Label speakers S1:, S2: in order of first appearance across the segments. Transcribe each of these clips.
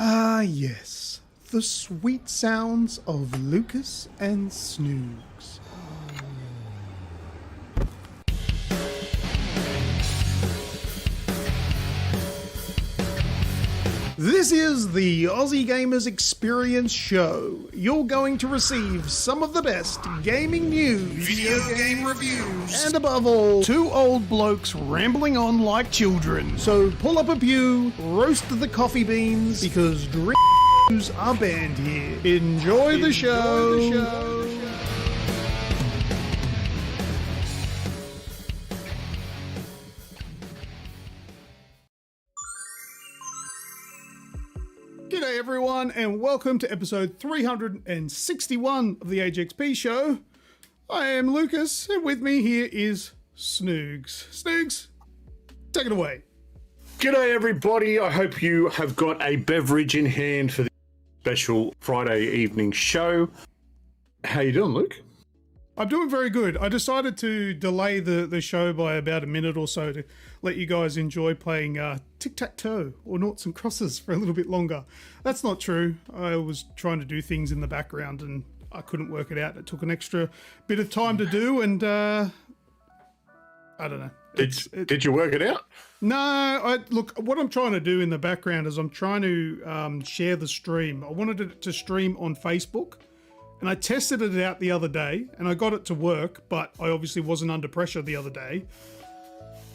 S1: Ah, yes. The sweet sounds of Lucas and Snoogs. This is the Aussie Gamers Experience Show. You're going to receive some of the best gaming news, video game reviews, and above all, two old blokes rambling on like children. So pull up a pew, roast the coffee beans, because drinks are banned here. Enjoy the show. G'day everyone, and welcome to episode 361 of the AGExp show. I am Lucas, and with me here is Snoogs. Snoogs, take it away.
S2: G'day everybody, I hope you have got a beverage in hand for the special Friday evening show. How you doing, Luke?
S1: I'm doing very good. I decided to delay the show by about a minute or so to let you guys enjoy playing tic-tac-toe or noughts and crosses for a little bit longer. That's not true. I was trying to do things in the background and I couldn't work it out. It took an extra bit of time to do, and I don't know.
S2: Did you work it out?
S1: No, look, what I'm trying to do in the background is I'm trying to share the stream. I wanted it to stream on Facebook. And I tested it out the other day, and I got it to work, but I obviously wasn't under pressure the other day.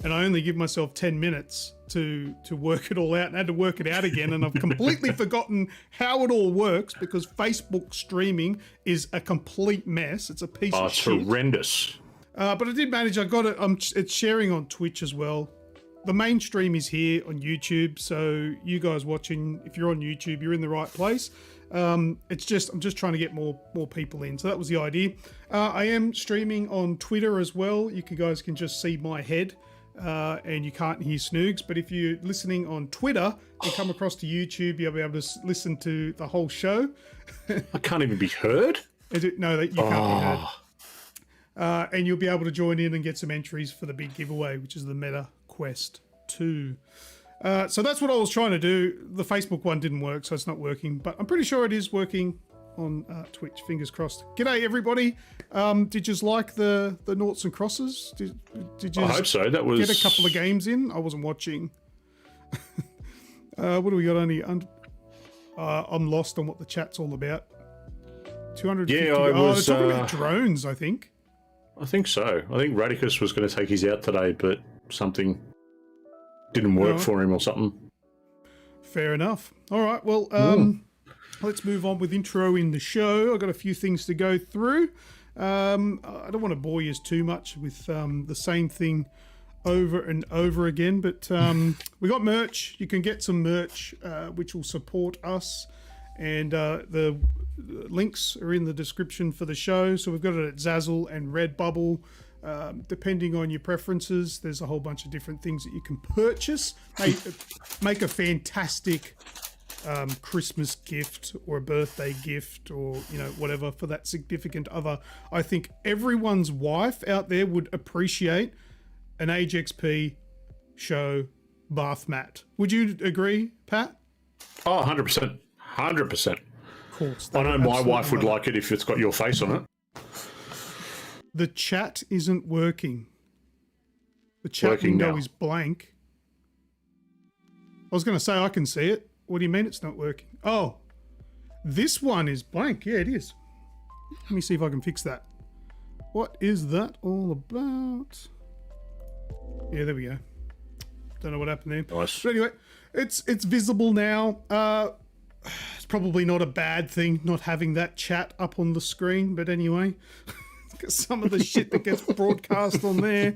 S1: And I only give myself 10 minutes to work it all out, and I had to work it out again, and I've completely forgotten how it all works because Facebook streaming is a complete mess. It's a piece of shit.
S2: It's horrendous.
S1: But I did manage. I got it. It's sharing on Twitch as well. The main stream is here on YouTube, so you guys watching, if you're on YouTube, you're in the right place. I'm just trying to get more people in, so that was the idea. I am streaming on Twitter as well. You guys can just see my head, and you can't hear Snoogs. But if you're listening on Twitter and come across to YouTube, you'll be able to listen to the whole show.
S2: I can't even be heard?
S1: No, you can't be heard. And you'll be able to join in and get some entries for the big giveaway, which is the Meta Quest 2. So that's what I was trying to do. The Facebook one didn't work, so it's not working, but I'm pretty sure it is working on Twitch. Fingers crossed. G'day everybody. Did you like the noughts and crosses? Did you?
S2: I hope so. That was...
S1: get a couple of games in? I wasn't watching. What do we got? I'm lost on what the chat's all about. 250.
S2: Yeah,
S1: they're talking about drones, I think.
S2: I think so. I think Radicus was going to take his out today, but something didn't work for him or something. Fair enough. All right, well, let's move on with intro in the show. I've got a few things to go through. I don't want to bore you too much with the same thing over and over again, but we got merch. You can get some merch which will support us, and the links are in the description for the show. So we've got it at Zazzle and Redbubble. Depending on your preferences, there's a whole bunch of different things that you can purchase. Make a fantastic Christmas gift or a birthday gift, or whatever, for that significant other. I think everyone's wife out there would appreciate an AGExp show bath mat. Would you agree, Pat? Oh, 100%. 100%.
S1: Of course.
S2: I know my wife would like it if it's got your face on it. The
S1: chat isn't working. The chat window is blank. I was going to say I can see it. What do you mean it's not working? Oh, this one is blank. Yeah, it is. Let me see if I can fix that. What is that all about? Yeah, there we go. Don't know what happened there.
S2: Nice.
S1: But anyway, it's visible now. It's probably not a bad thing not having that chat up on the screen, but anyway. Some of the shit that gets broadcast on there,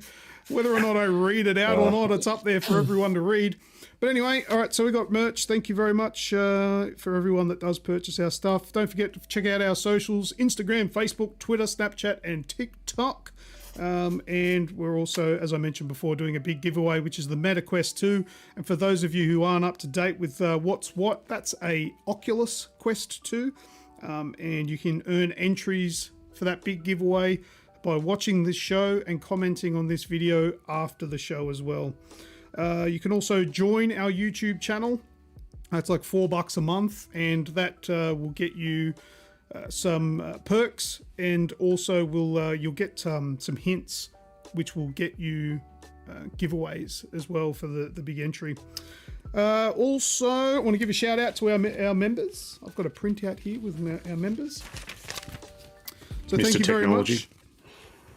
S1: whether or not I read it out or not, it's up there for everyone to read. But anyway, all right, so we got merch. Thank you very much for everyone that does purchase our stuff. Don't forget to check out our socials: Instagram, Facebook, Twitter, Snapchat, and TikTok. And we're also, as I mentioned before, doing a big giveaway, which is the Meta Quest 2. And for those of you who aren't up to date with what's what, that's a Oculus Quest 2. And you can earn entries for that big giveaway by watching this show and commenting on this video after the show as well. You can also join our YouTube channel That's like $4 a month, and that will get you some perks, and also you'll get some hints, which will get you giveaways as well for the big entry. Also, I want to give a shout out to our members. I've got a printout here with our members. So
S2: Mr.
S1: thank you very
S2: Technology.
S1: much.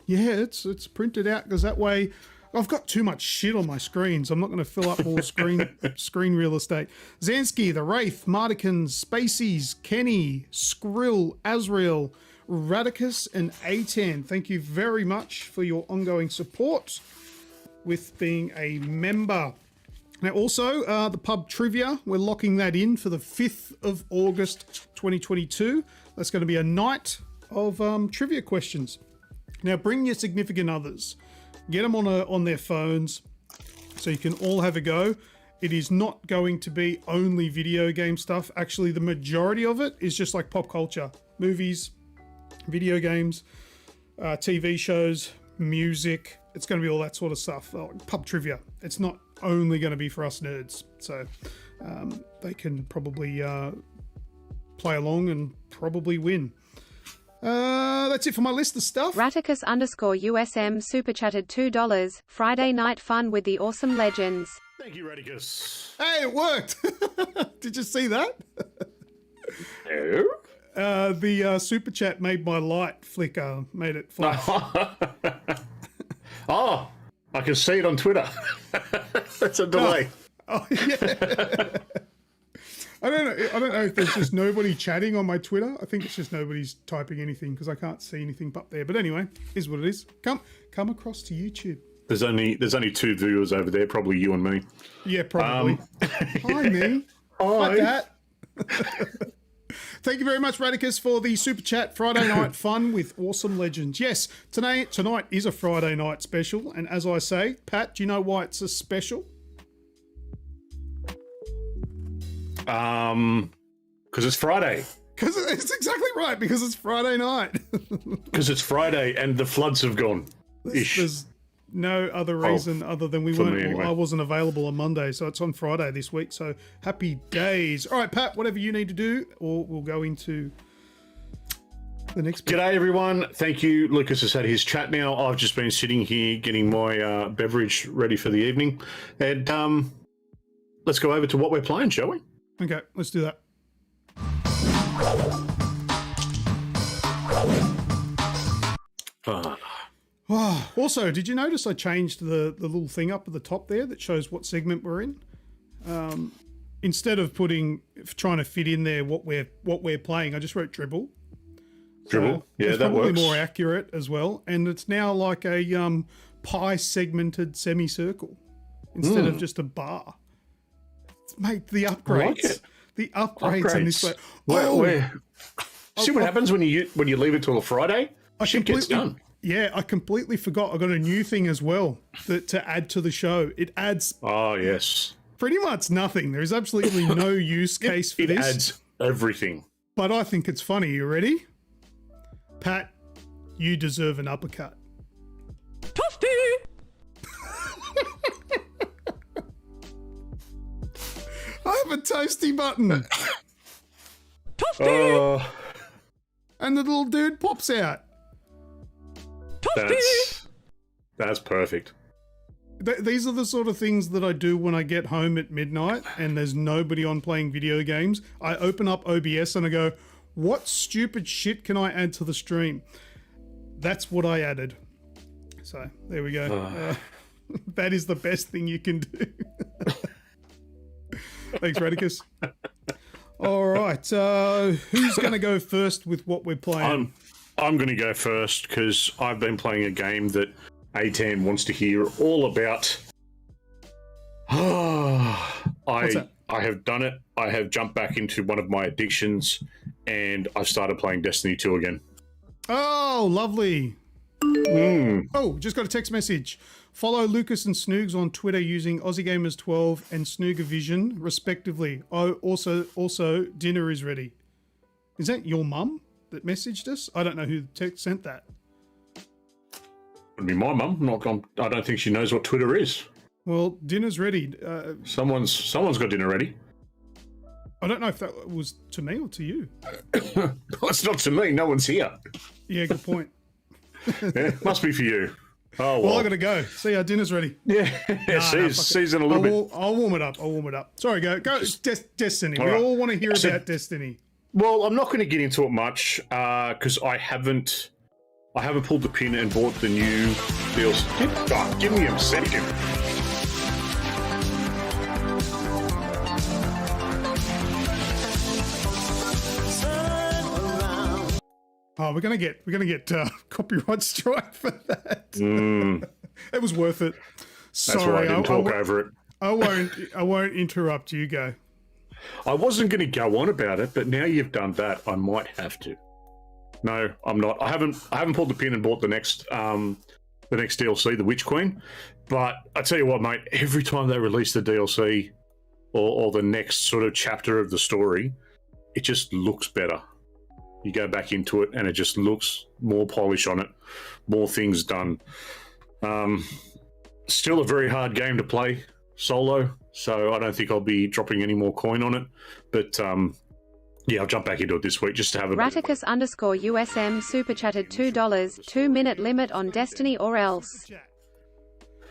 S1: Yeah, it's printed out because that way I've got too much shit on my screens. I'm not going to fill up all screen real estate. Zansky, The Wraith, Martikins, Spaceys, Kenny, Skrill, Azrael, Radicus, and A10. Thank you very much for your ongoing support with being a member. Now also, the pub trivia, we're locking that in for the 5th of August 2022. That's going to be a night of trivia questions. Now bring your significant others. Get them on their phones so you can all have a go. It is not going to be only video game stuff. Actually, the majority of it is just like pop culture. Movies, video games, TV shows, music. It's going to be all that sort of stuff. Like pub trivia. It's not only going to be for us nerds. So they can probably play along and probably win. That's it for my list of stuff.
S3: Raticus_USM super chatted $2. Friday night fun with the awesome legends.
S2: Thank you, Radicus.
S1: Hey, it worked. Did you see that?
S2: No.
S1: The super chat made my light flicker, made it flash.
S2: Oh, I can see it on Twitter. That's a delay.
S1: Oh, yeah. I don't know if there's just nobody chatting on my Twitter. I think it's just nobody's typing anything because I can't see anything up there. But anyway, is what it is. Come across to YouTube.
S2: There's only 2 viewers over there, probably you and me.
S1: Yeah, probably. Hi, me.
S2: Hi.
S1: Like that. Thank you very much, Radicus, for the super chat. Friday night fun with awesome legends. Yes, tonight is a Friday night special, and as I say, Pat, do you know why it's a special?
S2: Because it's Friday.
S1: Because it's exactly right. Because it's Friday night.
S2: Because it's Friday and the floods have gone.
S1: There's no other reason other than I wasn't available on Monday, so it's on Friday this week. So happy days. All right, Pat, whatever you need to do, or we'll go into the next bit.
S2: G'day, everyone. Thank you. Lucas has had his chat now. I've just been sitting here getting my beverage ready for the evening. And let's go over to what we're playing, shall we?
S1: Okay, let's do that. Also, did you notice I changed the little thing up at the top there that shows what segment we're in? Instead of trying to fit in there what we're playing, I just wrote dribble.
S2: Dribble, yeah,
S1: it's
S2: that
S1: probably
S2: works.
S1: more accurate as well, and it's now like a pie segmented semicircle instead of just a bar. Mate, the upgrades.
S2: I like it.
S1: The upgrades in this way.
S2: See what happens when you leave it till a Friday? Shit gets done.
S1: Yeah, I completely forgot. I got a new thing as well to add to the show. It adds.
S2: Oh yes.
S1: Pretty much nothing. There is absolutely no use case for this.
S2: It adds everything.
S1: But I think it's funny. You ready? Pat, you deserve an uppercut.
S3: Toasty!
S1: I have a toasty button.
S3: Toasty!
S1: And the little dude pops out.
S2: That's perfect.
S1: These are the sort of things that I do when I get home at midnight and there's nobody on playing video games. I open up OBS and I go, what stupid shit can I add to the stream? That's what I added. So there we go. That is the best thing you can do. Thanks, Radicus. All right. Who's going to go first with what we're playing?
S2: I'm going to go first because I've been playing a game that A10 wants to hear all about. I have done it. I have jumped back into one of my addictions and I've started playing Destiny 2 again.
S1: Oh, lovely. Oh, just got a text message. Follow Lucas and Snoogs on Twitter using AussieGamers12 and Snoogavision, respectively. Oh, also, dinner is ready. Is that your mum that messaged us? I don't know who sent that.
S2: Would be my mum. I don't think she knows what Twitter is.
S1: Well, dinner's ready.
S2: Someone's got dinner ready.
S1: I don't know if that was to me or to you.
S2: Well, it's not to me. No one's here.
S1: Yeah, good point.
S2: Yeah, must be for you. Oh,
S1: well, I got to go. See, our dinner's ready.
S2: Yeah, season a little bit.
S1: I'll warm it up. Sorry, go. Destiny. We
S2: right.
S1: all want to hear about Destiny.
S2: Well, I'm not going to get into it much because I haven't pulled the pin and bought the new deals. Give me a second.
S1: Oh, we're gonna get copyright strike for that. It was worth it. Sorry,
S2: That's why I didn't talk over it.
S1: I won't interrupt you. Go.
S2: I wasn't going to go on about it, but now you've done that, I might have to. No, I'm not. I haven't pulled the pin and bought the next DLC, the Witch Queen. But I tell you what, mate. Every time they release the DLC or the next sort of chapter of the story, it just looks better. You go back into it, and it just looks more polish on it, more things done. Still a very hard game to play solo, so I don't think I'll be dropping any more coin on it. But yeah, I'll jump back into it this week just to have a
S3: Raticus_USM super chatted $2. 2-minute limit on Destiny or else.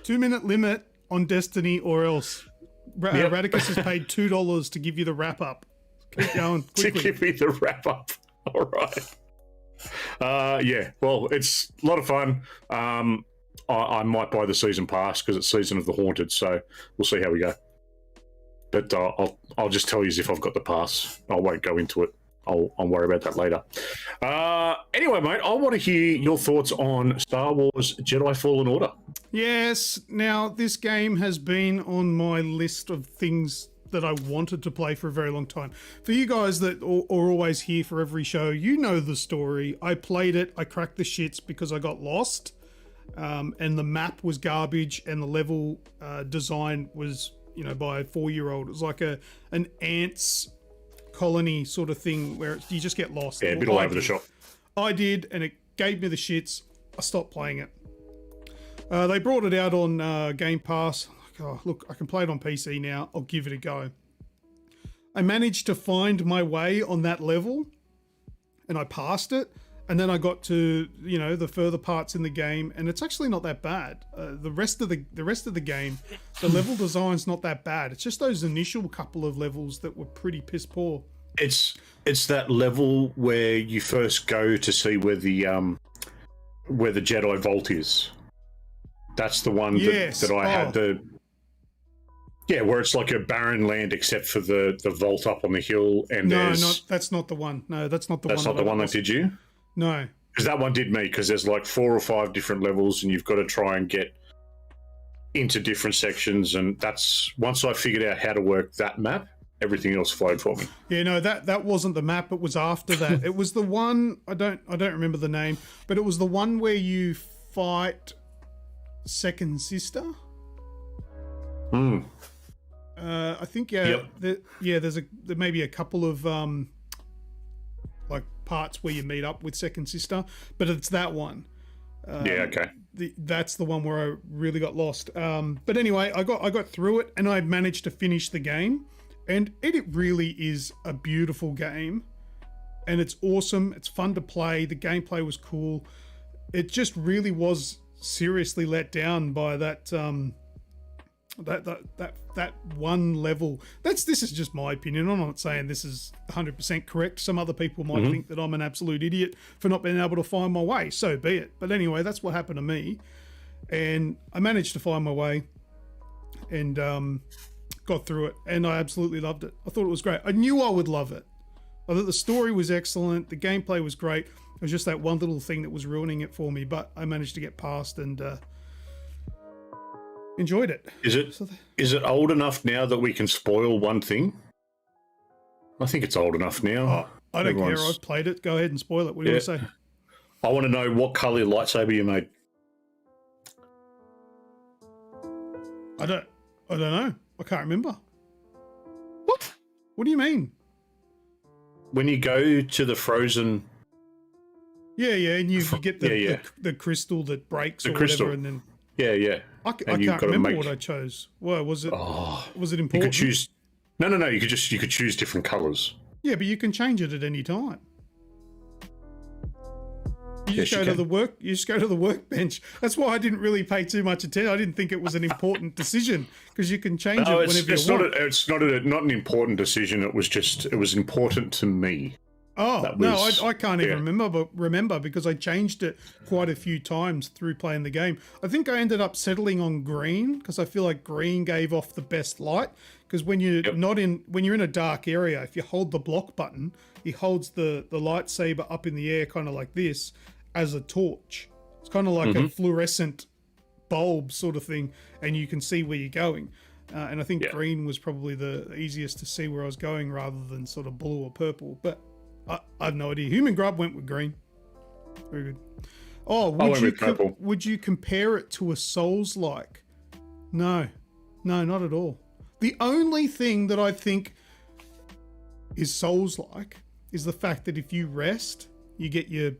S1: 2-minute limit on Destiny or else.
S2: Yep.
S1: Raticus has paid $2 to give you the wrap up. Keep going quickly.
S2: To give me the wrap up. All right. Yeah, well, it's a lot of fun. I might buy the season pass because it's Season of the Haunted, so we'll see how we go. But I'll just tell you if I've got the pass. I won't go into it. I'll worry about that later. Anyway, mate, I want to hear your thoughts on Star Wars Jedi Fallen Order.
S1: Yes. Now, this game has been on my list of things that I wanted to play for a very long time. For you guys that are always here for every show, you know the story. I played it, I cracked the shits because I got lost, and the map was garbage, and the level design was, by a 4-year-old. It was like an ants colony sort of thing where you just get lost.
S2: Yeah, a bit all over the shop.
S1: I did, and it gave me the shits. I stopped playing it. They brought it out on Game Pass. Oh, look, I can play it on PC now. I'll give it a go. I managed to find my way on that level, and I passed it. And then I got to, the further parts in the game, and it's actually not that bad. The rest of the game, the level design's not that bad. It's just those initial couple of levels that were pretty piss poor.
S2: It's that level where you first go to see where the Jedi Vault is. That's the one that I had the. Yeah, where it's like a barren land except for the vault up on the hill, and
S1: that's not the one. No, that's not the one.
S2: That's not the one that did you?
S1: No.
S2: Because that one did me, because there's like 4 or 5 different levels, and you've got to try and get into different sections, and that's once I figured out how to work that map, everything else flowed for me.
S1: Yeah, no, that wasn't the map. It was after that. It was the one I don't remember the name, but it was the one where you fight Second Sister. I think there may be a couple of like parts where you meet up with Second Sister, but it's that one.
S2: Okay.
S1: That's the one where I really got lost. But anyway, I got through it, and I managed to finish the game, and it really is a beautiful game, and it's awesome. It's fun to play. The gameplay was cool. It just really was seriously let down by that one level. This is just my opinion. I'm not saying this is 100% correct. Some other people might think that I'm an absolute idiot for not being able to find my way. So be it. But anyway, that's what happened to me, and I managed to find my way and got through it, and I absolutely loved it. I thought it was great. I knew I would love it. I thought the story was excellent. The gameplay was great. It was just that one little thing that was ruining it for me, but I managed to get past and enjoyed it.
S2: Is it old enough now that we can spoil one thing? I think it's old enough now.
S1: Oh, I don't care. I've played it. Go ahead and spoil it. What do you want to say?
S2: I want to know what color lightsaber you made.
S1: I don't know. I can't remember.
S2: What?
S1: What do you mean?
S2: When you go to the frozen...
S1: Yeah, and you get the crystal that breaks or whatever, and then...
S2: Yeah.
S1: I can't remember what I chose. Well, was it important?
S2: You could choose No. You could choose different colours.
S1: Yeah, but you can change it at any time. You just go to the workbench. That's why I didn't really pay too much attention. I didn't think it was an important decision because you can change it whenever you want.
S2: It's not an important decision. It was important to me.
S1: Oh, I can't even remember because I changed it quite a few times through playing the game. I think I ended up settling on green because I feel like green gave off the best light. Because when you're when you're in a dark area, if you hold the block button, he holds the lightsaber up in the air, kind of like this, as a torch. It's kind of like a fluorescent bulb sort of thing, and you can see where you're going. And I think green was probably the easiest to see where I was going rather than sort of blue or purple. But I have no idea. Human Grub went with green. Very good. Oh, would you compare it to a Souls-like? No, not at all. The only thing that I think is Souls-like is the fact that if you rest, you get your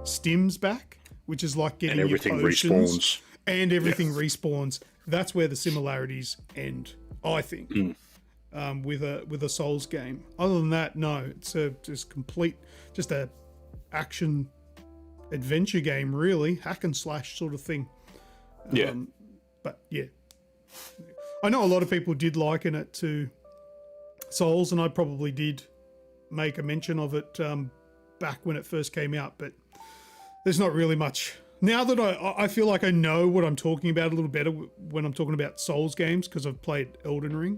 S1: stims back, which is like getting
S2: and everything
S1: your potions,
S2: respawns.
S1: And everything respawns. That's where the similarities end, I think, with a Souls game. Other than that, no, it's just a action adventure game, really, hack and slash sort of thing. But yeah, I know a lot of people did liken it to Souls, and I probably did make a mention of it back when it first came out, but there's not really much. Now that I feel like I know what I'm talking about a little better when I'm talking about Souls games, because I've played Elden Ring.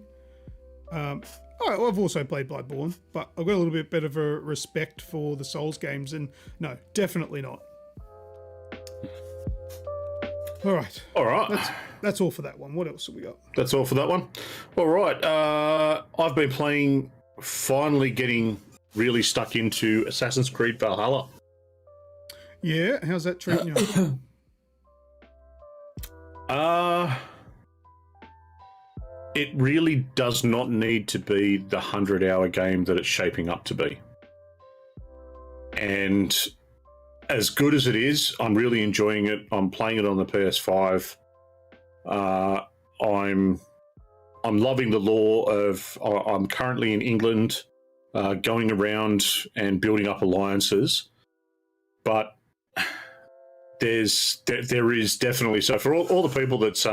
S1: I've also played Bloodborne, but I've got a little bit better of a respect for the Souls games, and no, definitely not. All right. That's all for that one. What else have we got?
S2: That's all for that one. All right. I've been finally getting really stuck into Assassin's Creed Valhalla.
S1: Yeah, how's that treating you?
S2: It really does not need to be the 100-hour game that it's shaping up to be. And as good as it is, I'm really enjoying it. I'm playing it on the PS5. I'm loving the lore of. I'm currently in England, going around and building up alliances, but there is definitely, so for all the people that's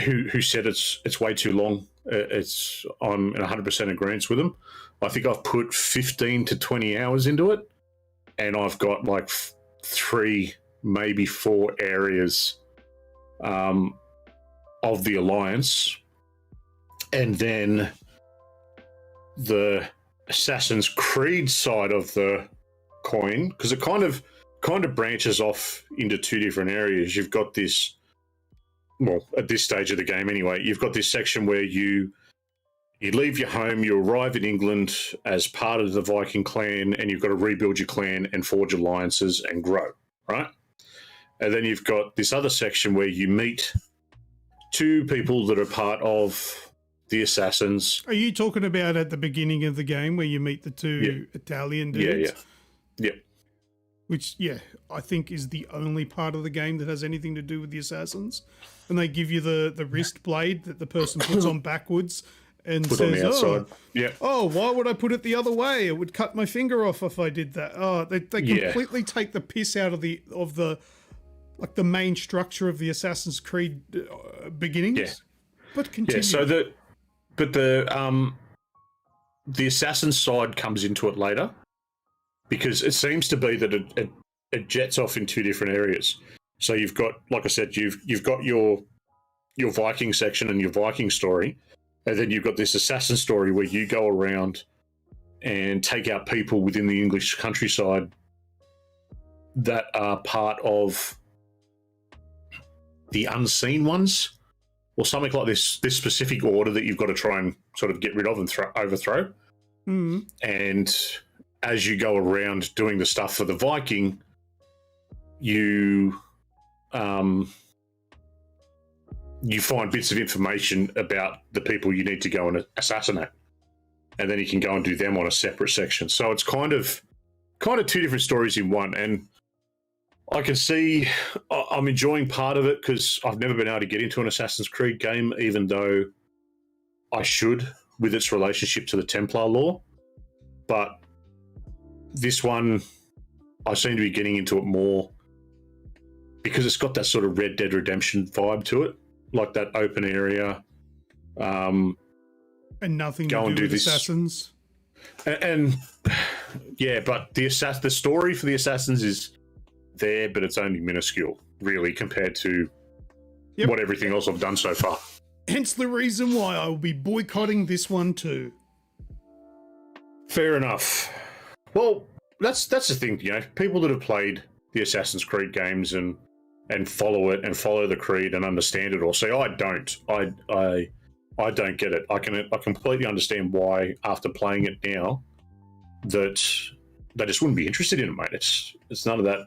S2: who said it's way too long, I'm in 100% agreement with them. I think I've put 15 to 20 hours into it, and I've got like 3, maybe 4 areas of the Alliance, and then the Assassin's Creed side of the coin, because it kind of branches off into 2 different areas. You've got this, well, at this stage of the game anyway, you've got this section where you leave your home, you arrive in England as part of the Viking clan, and you've got to rebuild your clan and forge alliances and grow, right? And then you've got this other section where you meet 2 people that are part of the Assassins.
S1: Are you talking about at the beginning of the game where you meet the 2 Italian dudes?
S2: Yeah.
S1: Which, I think is the only part of the game that has anything to do with the Assassins. And they give you the wrist blade that the person puts on backwards and says, why would I put it the other way? It would cut my finger off if I did that. Oh, they completely take the piss out of the like the main structure of the Assassin's Creed beginnings. Yeah. But continue.
S2: Yeah, the assassin side comes into it later, because it seems to be that it jets off in 2 different areas. So you've got, like I said, you've got your Viking section and your Viking story, and then you've got this assassin story where you go around and take out people within the English countryside that are part of the unseen ones, or something like this specific order that you've got to try and sort of get rid of and overthrow.
S1: Mm-hmm.
S2: And as you go around doing the stuff for the Viking, you find bits of information about the people you need to go and assassinate, and then you can go and do them on a separate section. So it's kind of 2 different stories in one. And I can see I'm enjoying part of it because I've never been able to get into an Assassin's Creed game, even though I should, with its relationship to the Templar lore. But this one, I seem to be getting into it more because it's got that sort of Red Dead Redemption vibe to it, like that open area.
S1: And nothing to do with assassins.
S2: And yeah, but the story for the assassins is there, but it's only minuscule, really, compared to what everything else I've done so far.
S1: Hence the reason why I will be boycotting this one too.
S2: Fair enough. Well, that's the thing, people that have played the Assassin's Creed games and follow it and follow the creed and understand it all say, I don't get it. I completely understand why, after playing it now, that they just wouldn't be interested in it, mate. It's none of that.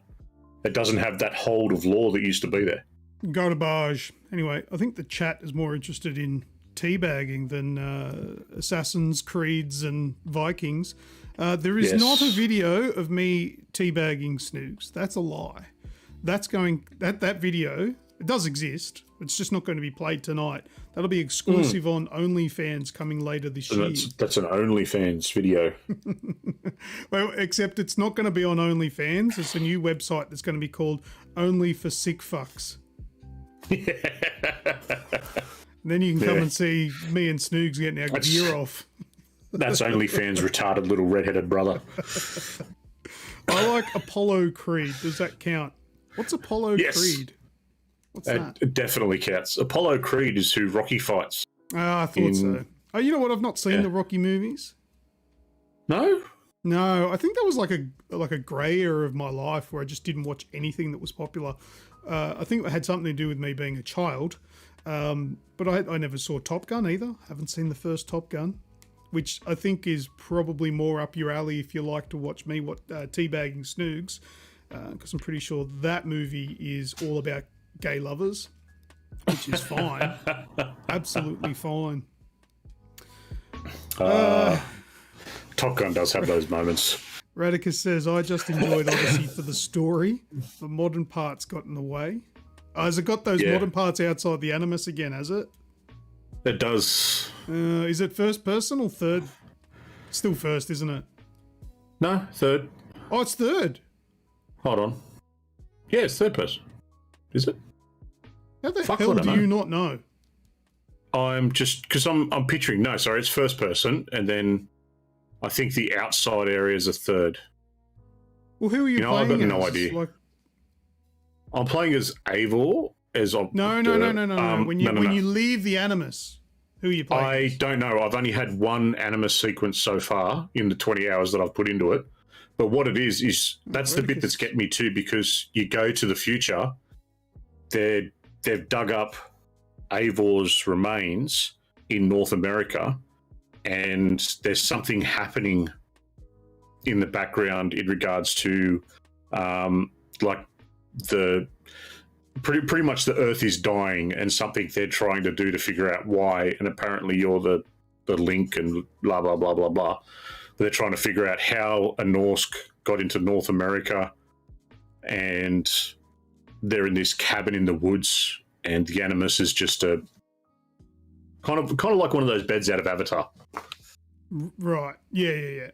S2: It doesn't have that hold of lore that used to be there.
S1: Garbage. Anyway, I think the chat is more interested in teabagging than Assassins, Creeds, and Vikings. There is not a video of me teabagging Snoogs. That's a lie. That video, it does exist. It's just not going to be played tonight. That'll be exclusive on OnlyFans coming later this year.
S2: That's an OnlyFans video.
S1: Well, except it's not going to be on OnlyFans. It's a new website that's going to be called Only for Sick Fucks. Yeah. Then you can come and see me and Snoogs getting our gear off.
S2: That's OnlyFans' retarded little redheaded brother.
S1: I like Apollo Creed. Does that count? What's Apollo Creed? What's that?
S2: It definitely counts. Apollo Creed is who Rocky fights.
S1: I thought so. Oh, you know what? I've not seen the Rocky movies.
S2: No?
S1: No, I think that was like a grey era of my life where I just didn't watch anything that was popular. I think it had something to do with me being a child. But I never saw Top Gun either. Haven't seen the first Top Gun, which I think is probably more up your alley if you like to watch me teabagging Snoogs, because I'm pretty sure that movie is all about gay lovers, which is fine. Absolutely fine.
S2: Top Gun does have those moments.
S1: Radicus says, I just enjoyed Odyssey for the story. The modern parts got in the way. Has it got those modern parts outside the Animus again, has it?
S2: It does.
S1: Is it first person or third? Still first, isn't it?
S2: No, third.
S1: Oh, it's third.
S2: Hold on. Yeah, it's third person. Is it?
S1: How the hell do you not know?
S2: I'm just... Because I'm picturing... No, sorry, it's first person, and then I think the outside areas are third.
S1: Well, who are you playing
S2: I've got
S1: as?
S2: no idea. I'm playing as Eivor.
S1: No. When you leave the Animus, who are you playing
S2: I
S1: as?
S2: don't know. I've only had one Animus sequence so far in the 20 hours that I've put into it. But what it is that's the bit that's getting me too, because you go to the future, they've dug up Eivor's remains in North America, and there's something happening in the background in regards to like the pretty much the Earth is dying, and something they're trying to do to figure out why, and apparently you're the link and blah blah blah blah blah. They're trying to figure out how a Norsk got into North America, and they're in this cabin in the woods, and the Animus is just a kind of like one of those beds out of Avatar.
S1: Right. Yeah.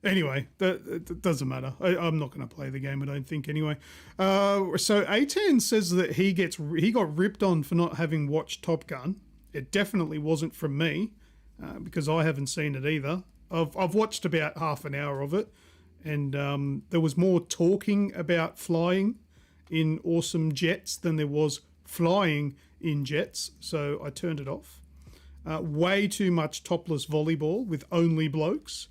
S1: Anyway, that doesn't matter. I'm not going to play the game, I don't think, anyway. So A10 says that he got ripped on for not having watched Top Gun. It definitely wasn't from me, because I haven't seen it either. I've watched about half an hour of it, and there was more talking about flying in awesome jets than there was flying in jets, so I turned it off. Way too much topless volleyball with only blokes.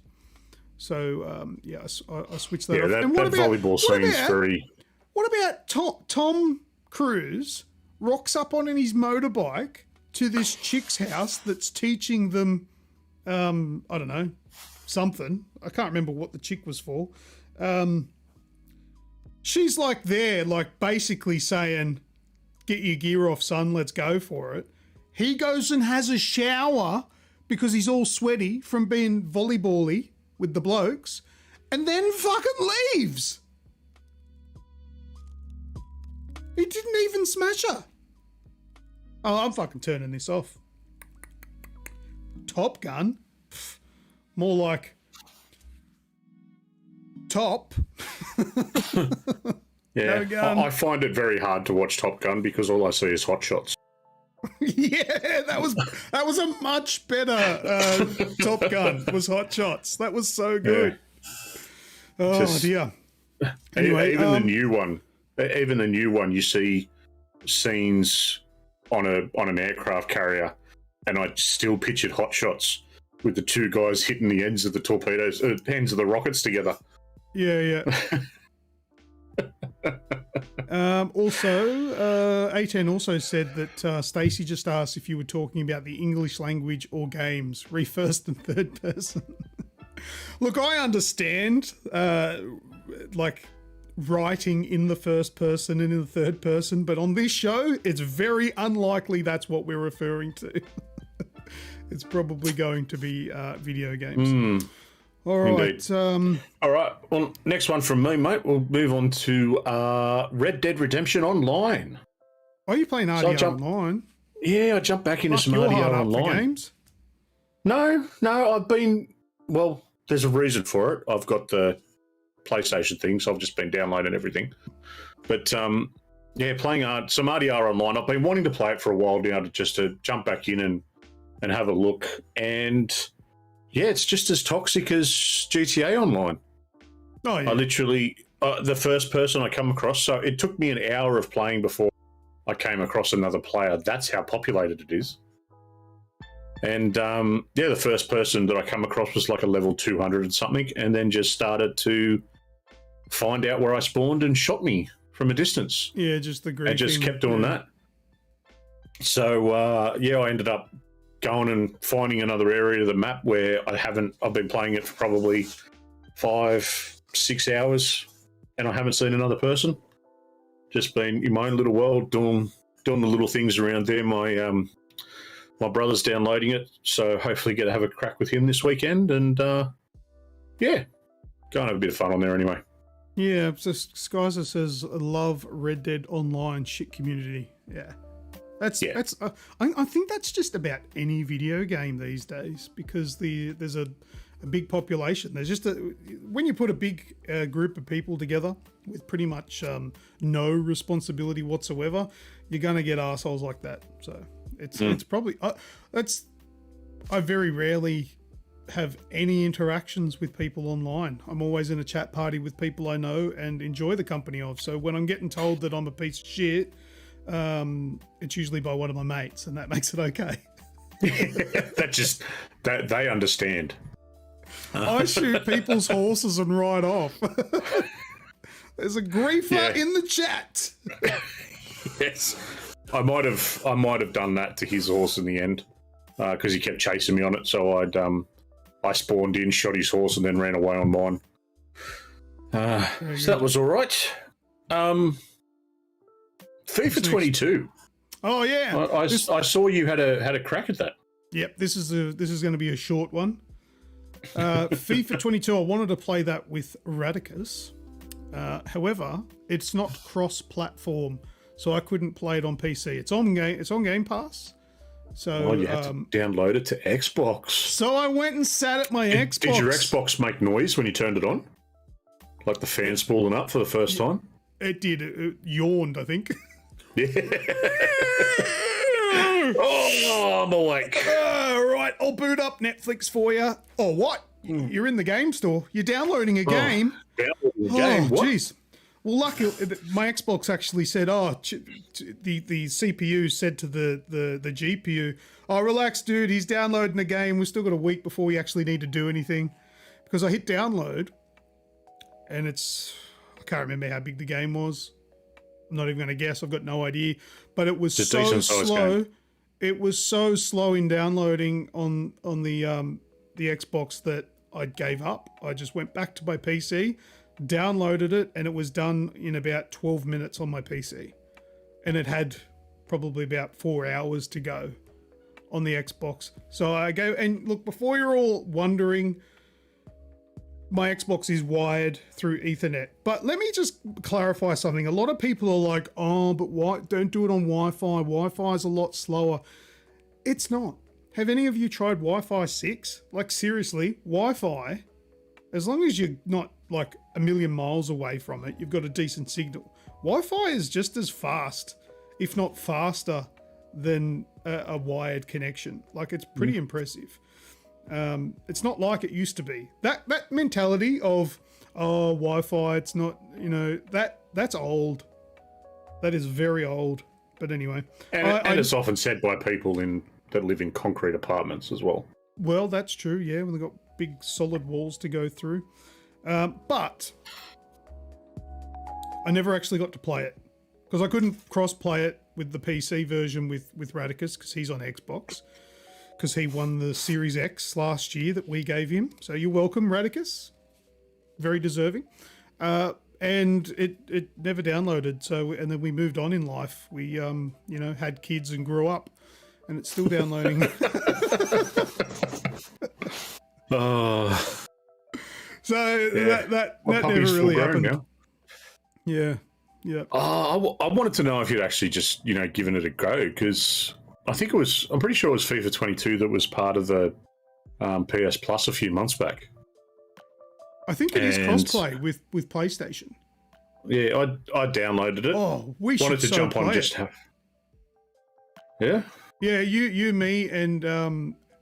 S1: So, I switched that off.
S2: Yeah, that volleyball seems very...
S1: What about Tom Cruise rocks up on his motorbike to this chick's house that's teaching them, I don't know, something. I can't remember what the chick was for. She's like there, like basically saying, get your gear off, son, let's go for it. He goes and has a shower because he's all sweaty from being volleyball-y with the blokes, and then fucking leaves. He didn't even smash her. Oh, I'm fucking turning this off. Top Gun? Pff, more like top.
S2: Yeah, I find it very hard to watch Top Gun because all I see is hot shots.
S1: Yeah, that was a much better Top Gun. Was Hot Shots. That was so good. Yeah. Oh dear. Anyway,
S2: even the new one, you see scenes on an aircraft carrier, and I still pictured Hot Shots with the two guys hitting the ends of the torpedoes, ends of the rockets together.
S1: Yeah. Also, A10 also said that Stacey just asked if you were talking about the English language or games, first and third person. Look, I understand, like writing in the first person and in the third person, but on this show, it's very unlikely that's what we're referring to. It's probably going to be video games. All right.
S2: All right. Well, next one from me, mate. We'll move on to Red Dead Redemption Online.
S1: Are you playing RDR Online?
S2: Yeah, I jumped back into some RDR Online.
S1: Games?
S2: No. I've been. Well, there's a reason for it. I've got the PlayStation thing, so I've just been downloading everything. But yeah, playing some RDR Online. I've been wanting to play it for a while now, to jump back in and have a look. And yeah, it's just as toxic as GTA Online.
S1: Oh, yeah.
S2: I literally, the first person I come across, so it took me an hour of playing before I came across another player. That's how populated it is. And yeah, the first person that I come across was like a level 200 and something, and then just started to find out where I spawned and shot me from a distance.
S1: Yeah, just the great.
S2: And just kept doing that. So yeah, I ended up going and finding another area of the map where I've been playing it for probably 5-6 hours, and I haven't seen another person. Just been in my own little world doing the little things around there. My brother's downloading it, so hopefully get to have a crack with him this weekend, and yeah, go and have a bit of fun on there anyway.
S1: Yeah, so Skyzer says, love Red Dead Online shit community. Yeah. That's I think that's just about any video game these days, because there's a big population. There's just when you put a big group of people together with pretty much no responsibility whatsoever, you're gonna get assholes like that. So it's probably I very rarely have any interactions with people online. I'm always in a chat party with people I know and enjoy the company of. So when I'm getting told that I'm a piece of shit, it's usually by one of my mates, and that makes it okay.
S2: that they understand.
S1: I shoot people's horses and ride off. There's a griefer in the chat.
S2: Yes, I might have done that to his horse in the end, because he kept chasing me on it. So I spawned in, shot his horse, and then ran away on mine. So that was all right. FIFA 22.
S1: Oh yeah,
S2: I saw you had a crack at that.
S1: Yep, this is going to be a short one. FIFA 22. I wanted to play that with Radicus. However, it's not cross-platform, so I couldn't play it on PC. It's on Game Pass. So
S2: you had to download it to Xbox.
S1: So I went and sat at my Xbox.
S2: Did your Xbox make noise when you turned it on? Like the fan spooling up for the first time?
S1: It did. It yawned, I think.
S2: Yeah. Oh, I'm awake.
S1: Right, I'll boot up Netflix for you. Oh, what? You're in the game store. You're downloading a game.
S2: Downloading a game? What?
S1: Jeez. Well, lucky my Xbox actually said, the CPU said to the GPU, oh, relax, dude, he's downloading a game. We've still got a week before we actually need to do anything. Because I hit download, and I can't remember how big the game was. I'm not even going to guess. I've got no idea. But it was so slow. Game. It was so slow in downloading on the Xbox that I gave up. I just went back to my PC, downloaded it, and it was done in about 12 minutes on my PC. And it had probably about 4 hours to go on the Xbox. So I go, and look, before you're all wondering, my Xbox is wired through Ethernet. But let me just clarify something. A lot of people are like, oh, but why don't do it on Wi-Fi? Wi-Fi is a lot slower. It's not. Have any of you tried Wi-Fi 6? Like seriously, Wi-Fi, as long as you're not like a million miles away from it, you've got a decent signal. Wi-Fi is just as fast, if not faster, than a wired connection. Like it's pretty impressive. It's not like it used to be. That mentality of, oh, Wi-Fi, it's not, you know, that's old. That is very old. But anyway.
S2: And it's often said by people that live in concrete apartments as well.
S1: Well, that's true, yeah, when they've got big solid walls to go through. But I never actually got to play it because I couldn't cross-play it with the PC version with Radicus because he's on Xbox. Because he won the Series X last year that we gave him. So you're welcome, Radicus. Very deserving. And it never downloaded. So, and then we moved on in life. We, you know, had kids and grew up. And it's still downloading. So yeah. that never really happened. Now. Yeah.
S2: I wanted to know if you'd actually just, you know, given it a go, because I'm pretty sure it was FIFA 22 that was part of the PS Plus a few months back.
S1: I think it is crossplay with PlayStation.
S2: Yeah, I downloaded it.
S1: Oh, we
S2: wanted
S1: should
S2: to jump on just have. Yeah.
S1: Yeah, you, me, and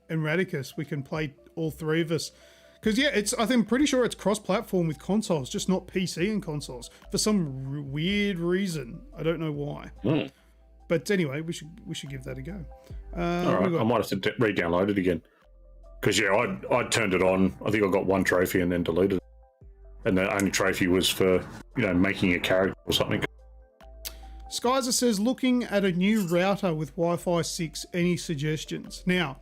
S1: Radicus, we can play all three of us. Because yeah, I'm pretty sure it's cross-platform with consoles, just not PC and consoles for some weird reason. I don't know why. But anyway, we should give that a go.
S2: All right, I might have to re-download it again. Because yeah, I turned it on. I think I got one trophy and then deleted it. And the only trophy was for, you know, making a character or something.
S1: Skyzer says, looking at a new router with Wi-Fi 6, any suggestions? Now,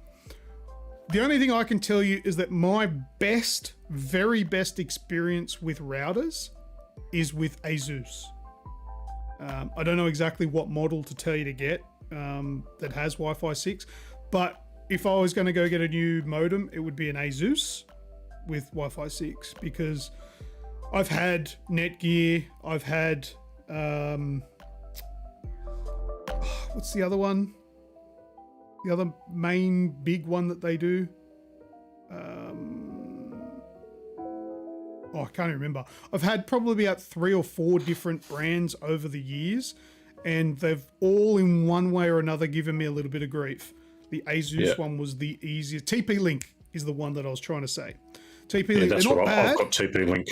S1: the only thing I can tell you is that my very best experience with routers is with ASUS. I don't know exactly what model to tell you to get that has Wi-Fi 6, but if I was going to go get a new modem, it would be an ASUS with Wi-Fi 6 because I've had Netgear, I've had what's the other one? The other main big one that they do. I can't remember. I've had probably about 3 or 4 different brands over the years, and they've all in one way or another given me a little bit of grief. The ASUS one was the easiest. TP-Link is the one that I was trying to say. TP-Link,
S2: that's
S1: they're not
S2: what
S1: bad.
S2: I've got TP-Link.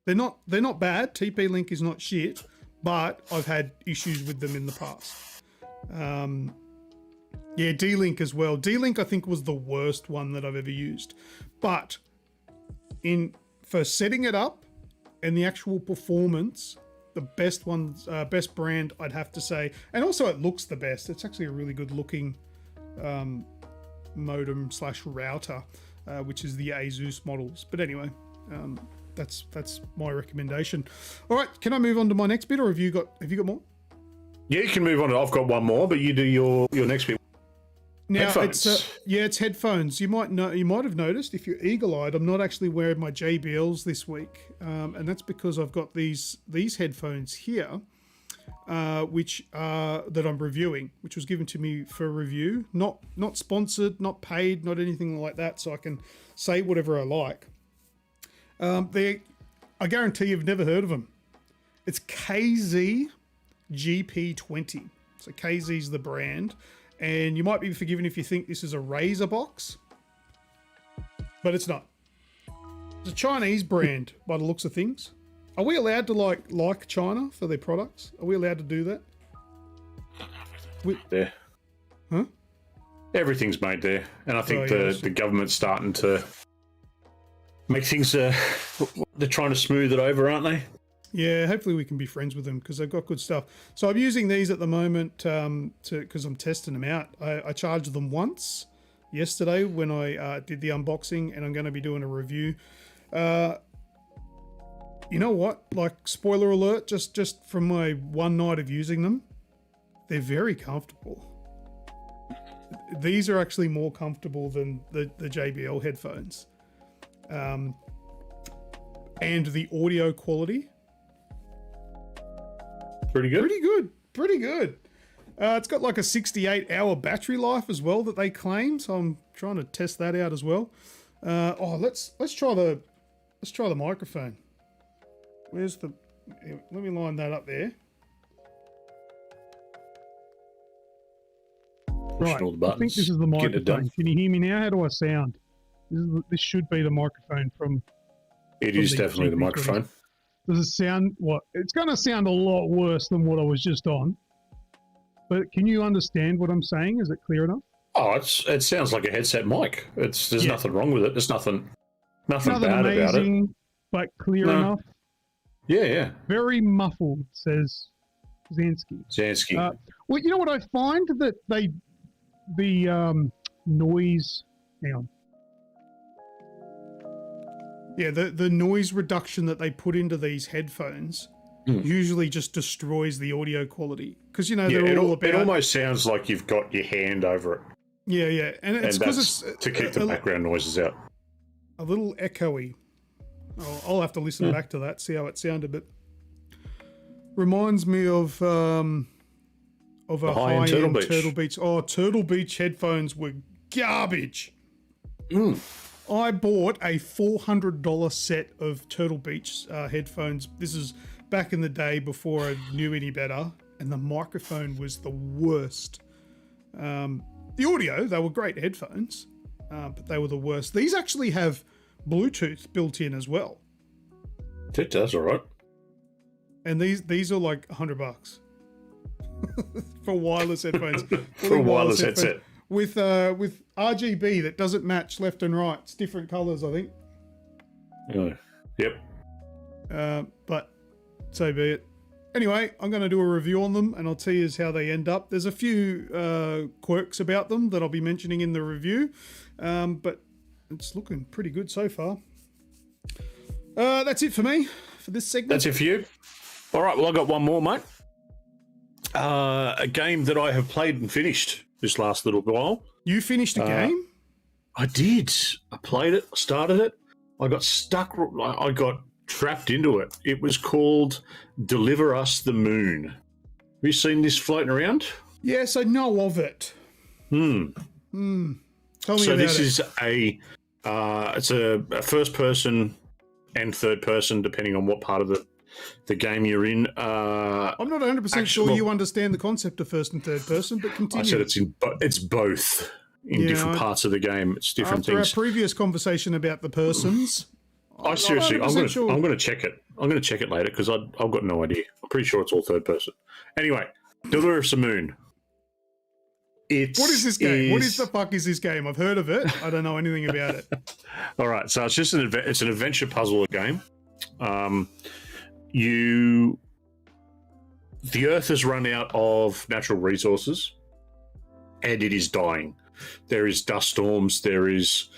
S1: They're not bad. TP-Link is not shit, but I've had issues with them in the past. Yeah, D-Link as well. D-Link I think was the worst one that I've ever used. But for setting it up and the actual performance, the best brand I'd have to say. And also it looks the best. It's actually a really good looking modem / router, which is the ASUS models. But anyway, that's my recommendation. All right, can I move on to my next bit, or have you got more?
S2: Yeah, you can move on. I've got one more, but you do your next bit.
S1: Now
S2: headphones.
S1: It's headphones. You might have noticed if you're eagle-eyed, I'm not actually wearing my JBLs this week, and that's because I've got these headphones here, which that I'm reviewing, which was given to me for review, not sponsored, not paid, not anything like that, so I can say whatever I like. I guarantee you've never heard of them. It's KZ GP20. So KZ's the brand. And you might be forgiven if you think this is a Razer box, but it's not. It's a Chinese brand by the looks of things. Are we allowed to like China for their products? Are we allowed to do that?
S2: There.
S1: Huh?
S2: Everything's made there. And I think the government's starting to make things, they're trying to smooth it over, aren't they?
S1: Yeah, hopefully we can be friends with them because they've got good stuff. So I'm using these at the moment because I'm testing them out. I charged them once yesterday when I did the unboxing, and I'm going to be doing a review. You know what? Like, spoiler alert, just from my one night of using them, they're very comfortable. These are actually more comfortable than the JBL headphones. and the audio quality.
S2: Pretty good.
S1: Pretty good. It's got like a 68-hour battery life as well that they claim, so I'm trying to test that out as well. Let's try the microphone. Where's the? Let me line that up there. Right, I think this is the microphone. Can you hear me now? How do I sound? This should be the microphone from.
S2: It is definitely the microphone.
S1: Does it sound what? It's going to sound a lot worse than what I was just on. But can you understand what I'm saying? Is it clear enough?
S2: Oh, it sounds like a headset mic. There's nothing wrong with it. There's nothing bad
S1: amazing,
S2: about it.
S1: But clear enough.
S2: Yeah.
S1: Very muffled, says Zansky. Well, you know what I find that the noise. Hang on. Yeah, the noise reduction that they put into these headphones usually just destroys the audio quality because they're all about.
S2: It almost sounds like you've got your hand over it.
S1: Yeah, and it's because it's
S2: to keep the background noises out.
S1: A little echoey. I'll have to listen back to that, see how it sounded, but reminds me of a high-end Turtle Beach. Oh, Turtle Beach headphones were garbage. I bought a $400 set of Turtle Beach headphones. This is back in the day before I knew any better, and the microphone was the worst. The audio, they were great headphones, but they were the worst. These actually have Bluetooth built in as well.
S2: It does, all right.
S1: And these are like $100 for wireless headphones.
S2: For a wireless headset.
S1: With RGB that doesn't match left and right. It's different colors, I think.
S2: Yep.
S1: But so be it. Anyway, I'm going to do a review on them, and I'll tell you how they end up. There's a few quirks about them that I'll be mentioning in the review, but it's looking pretty good so far. That's it for me for this segment.
S2: That's it for you? All right, well, I got one more, mate. A game that I have played and finished this last little while.
S1: You finished a game?
S2: I did. I played it, started it. I got stuck. I got trapped into it. It was called Deliver Us the Moon. Have you seen this floating around?
S1: Yes, I know of it. Tell me about
S2: this
S1: it.
S2: is it's a first person and third person, depending on what part of the game you're in.
S1: I'm not 100% sure you understand the concept of first and third person, but continue.
S2: I said it's both in different parts of the game. It's different things.
S1: After our previous conversation about the persons,
S2: I'm going to check it. I'm going to check it later because I've got no idea. I'm pretty sure it's all third person. Anyway, Deliver Us the Moon.
S1: What is this game? What the fuck is this game? I've heard of it. I don't know anything about it.
S2: All right, so it's just an adventure puzzle game. The Earth has run out of natural resources, and it is dying. There is dust storms. There is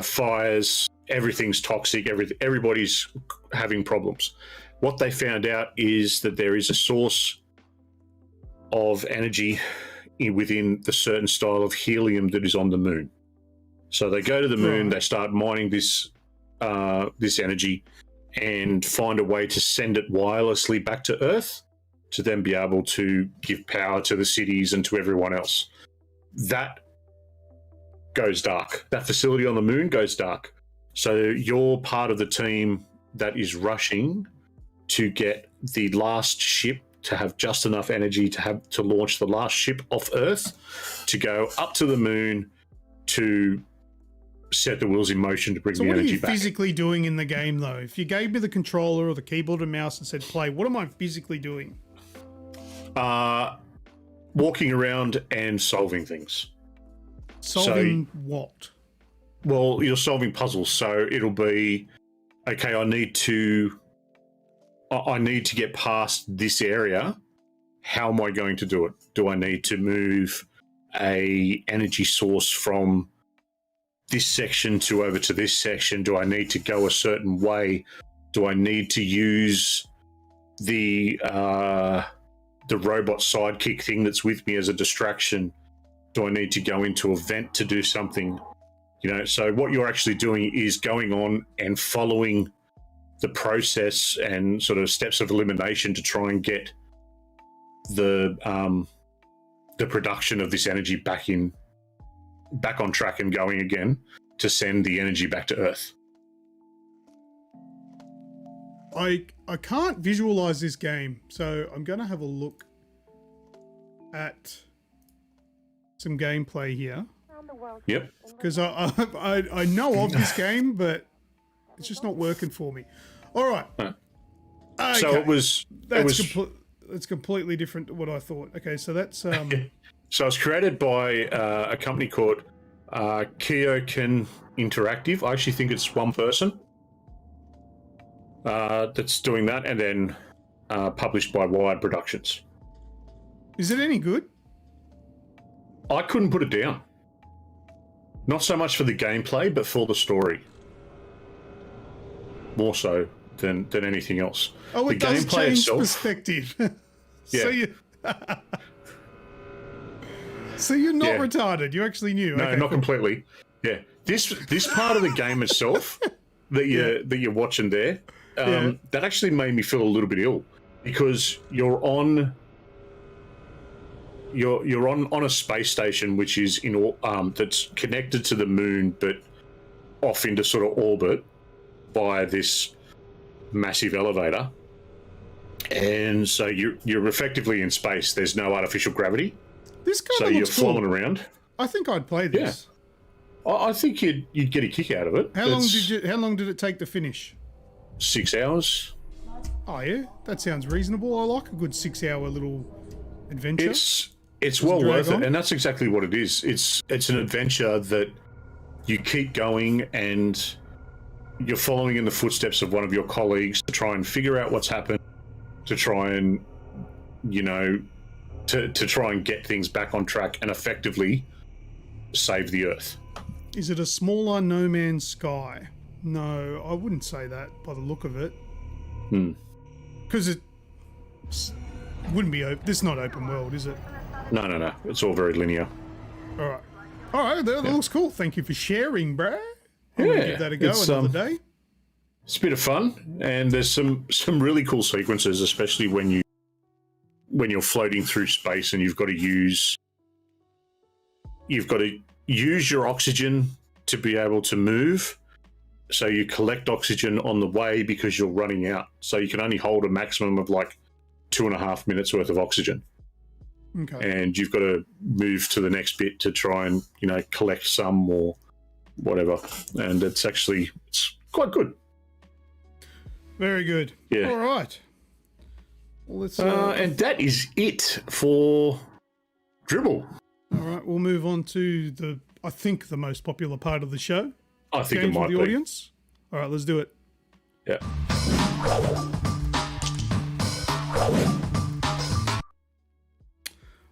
S2: fires. Everything's toxic. Everybody's having problems. What they found out is that there is a source of energy within the certain style of helium that is on the moon. So they go to the moon, they start mining this energy and find a way to send it wirelessly back to Earth to then be able to give power to the cities and to everyone else. That goes dark. That facility on the moon goes dark. So you're part of the team that is rushing to get the last ship to have just enough energy to launch the last ship off Earth to go up to the moon to set the wheels in motion to bring the energy back. So what are you
S1: physically doing in the game, though? If you gave me the controller or the keyboard and mouse and said play, what am I physically doing?
S2: Walking around and solving things.
S1: Solving what?
S2: Well, you're solving puzzles, so it'll be, okay, I need to get past this area. How am I going to do it? Do I need to move a energy source from this section to over to this section? Do I need to go a certain way? Do I need to use the robot sidekick thing that's with me as a distraction? Do I need to go into a vent to do something? So what you're actually doing is going on and following the process and sort of steps of elimination to try and get the production of this energy back on track and going again to send the energy back to Earth.
S1: I can't visualize this game, so I'm going to have a look at some gameplay here.
S2: Yep.
S1: Because I know of this game, but it's just not working for me. All right. Okay.
S2: So
S1: It's completely different to what I thought. Okay, so that's
S2: So it's created by a company called Teabaggin Interactive. I actually think it's one person that's doing that, and then published by Wired Productions.
S1: Is it any good?
S2: I couldn't put it down. Not so much for the gameplay, but for the story. More so than anything else.
S1: Oh, it
S2: the
S1: does
S2: gameplay
S1: change
S2: itself,
S1: perspective.
S2: Yeah.
S1: So you're not retarded. You actually knew.
S2: No,
S1: okay,
S2: not
S1: cool.
S2: completely. Yeah, this part of the game itself that you're watching there, that actually made me feel a little bit ill because you're on a space station which is that's connected to the moon, but off into sort of orbit by this massive elevator, and so you're effectively in space. There's no artificial gravity.
S1: This kind
S2: So
S1: of
S2: you're
S1: looks cool.
S2: floating around.
S1: I think I'd play this.
S2: Yeah. I think you'd get a kick out of it.
S1: How long did it take to finish?
S2: 6 hours.
S1: Oh yeah, that sounds reasonable. I like a good 6-hour little adventure.
S2: It's well worth
S1: on.
S2: it, and that's exactly what it is. It's an adventure that you keep going, and you're following in the footsteps of one of your colleagues to try and figure out what's happened, to try and to try and get things back on track and effectively save the Earth.
S1: Is it a smaller No Man's Sky? No, I wouldn't say that by the look of it. Because it wouldn't be open. This is not open world, is it?
S2: No. It's all very linear.
S1: All right. That looks cool. Thank you for sharing, bruh. I'm gonna give that a go another day.
S2: It's a bit of fun, and there's some really cool sequences, especially when you're floating through space and you've got to use your oxygen to be able to move. So you collect oxygen on the way because you're running out. So you can only hold a maximum of like 2.5 minutes worth of oxygen.
S1: Okay.
S2: And you've got to move to the next bit to try and collect some or whatever. And it's quite good.
S1: Very good.
S2: Yeah.
S1: All right. Well, let's.
S2: And that is it for Dribble.
S1: All right, we'll move on to I think the most popular part of the show.
S2: I think
S1: Games
S2: it might
S1: with the
S2: be.
S1: audience. All right, let's do it.
S2: Yeah.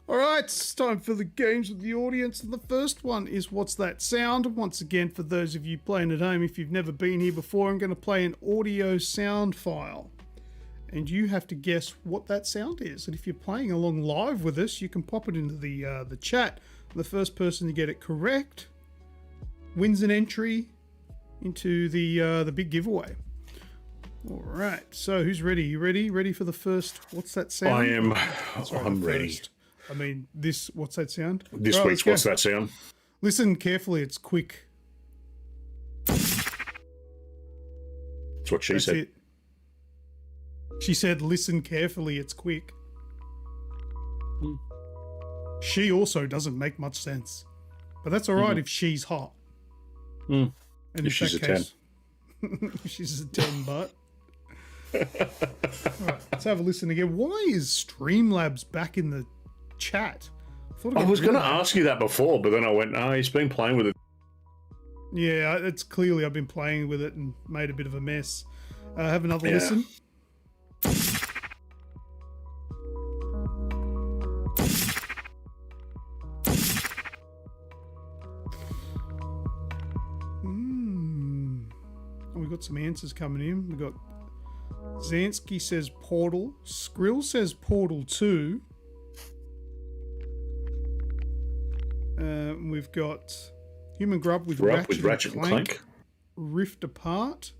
S1: All right, it's time for the games with the audience. And the first one is What's That Sound? Once again, for those of you playing at home, if you've never been here before, I'm going to play an audio sound file. And you have to guess what that sound is. And if you're playing along live with us, you can pop it into the chat. The first person to get it correct wins an entry into the big giveaway. All right, so who's ready? You ready? Ready for the first What's That Sound?
S2: I am.
S1: Sorry,
S2: I'm
S1: the
S2: ready.
S1: first. I mean, What's That Sound?
S2: This
S1: Right,
S2: week's
S1: let's
S2: What's
S1: go.
S2: That Sound?
S1: Listen carefully, it's quick.
S2: That's what she
S1: That's
S2: said.
S1: it. She said, listen carefully, it's quick. She also doesn't make much sense. But that's all right if she's hot. And
S2: If she's a 10.
S1: She's a 10, but... Alright, let's have a listen again. Why is Streamlabs back in the chat?
S2: I was going to ask you that before, but then I went, he's been playing with it.
S1: Yeah, it's clearly I've been playing with it and made a bit of a mess. Have another listen. We've got some answers coming in. We've got Zansky says Portal. Skrill says Portal 2. We've got Human Grub with Ratchet and Clank. Rift Apart.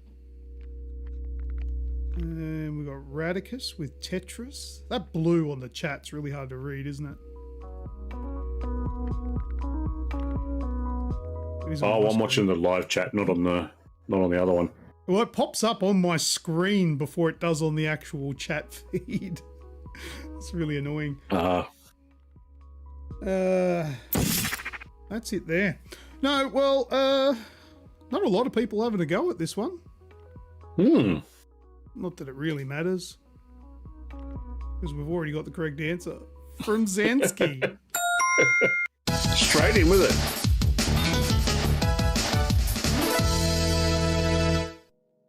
S1: And we've got Radicus with Tetris. That blue on the chat's really hard to read, isn't it?
S2: I'm watching the live chat, not on the other one.
S1: Well, it pops up on my screen before it does on the actual chat feed. It's really annoying. That's it there. No, well, not a lot of people having a go at this one. Not that it really matters, because we've already got the correct answer from Zansky.
S2: Straight in with it.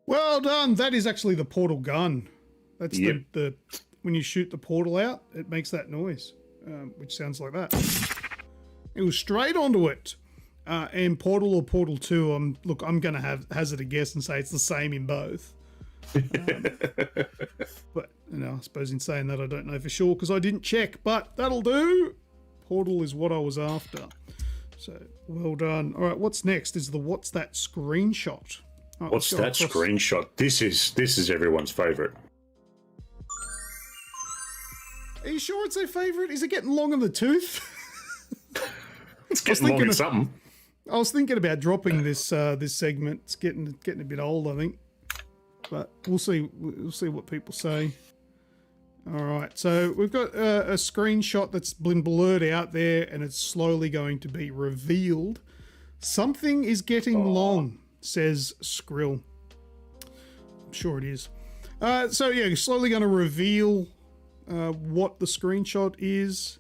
S1: Well done. That is actually the portal gun. That's the when you shoot the portal out, it makes that noise, which sounds like that. It was straight onto it. And Portal or Portal 2, I'm going to hazard a guess and say it's the same in both. But, I suppose in saying that, I don't know for sure because I didn't check, but that'll do. Portal is what I was after. So, well done. All right, what's next is what's that screenshot? Right,
S2: what's that screenshot? This is everyone's favourite.
S1: Are you sure it's their favourite? Is it getting long in the tooth?
S2: It's getting long in something.
S1: I was thinking about dropping this segment. It's getting a bit old, I think. But we'll see. We'll see what people say. All right. So we've got a screenshot that's been blurred out there, and it's slowly going to be revealed. Something is getting long, says Skrill. I'm sure it is. So yeah, slowly going to reveal what the screenshot is.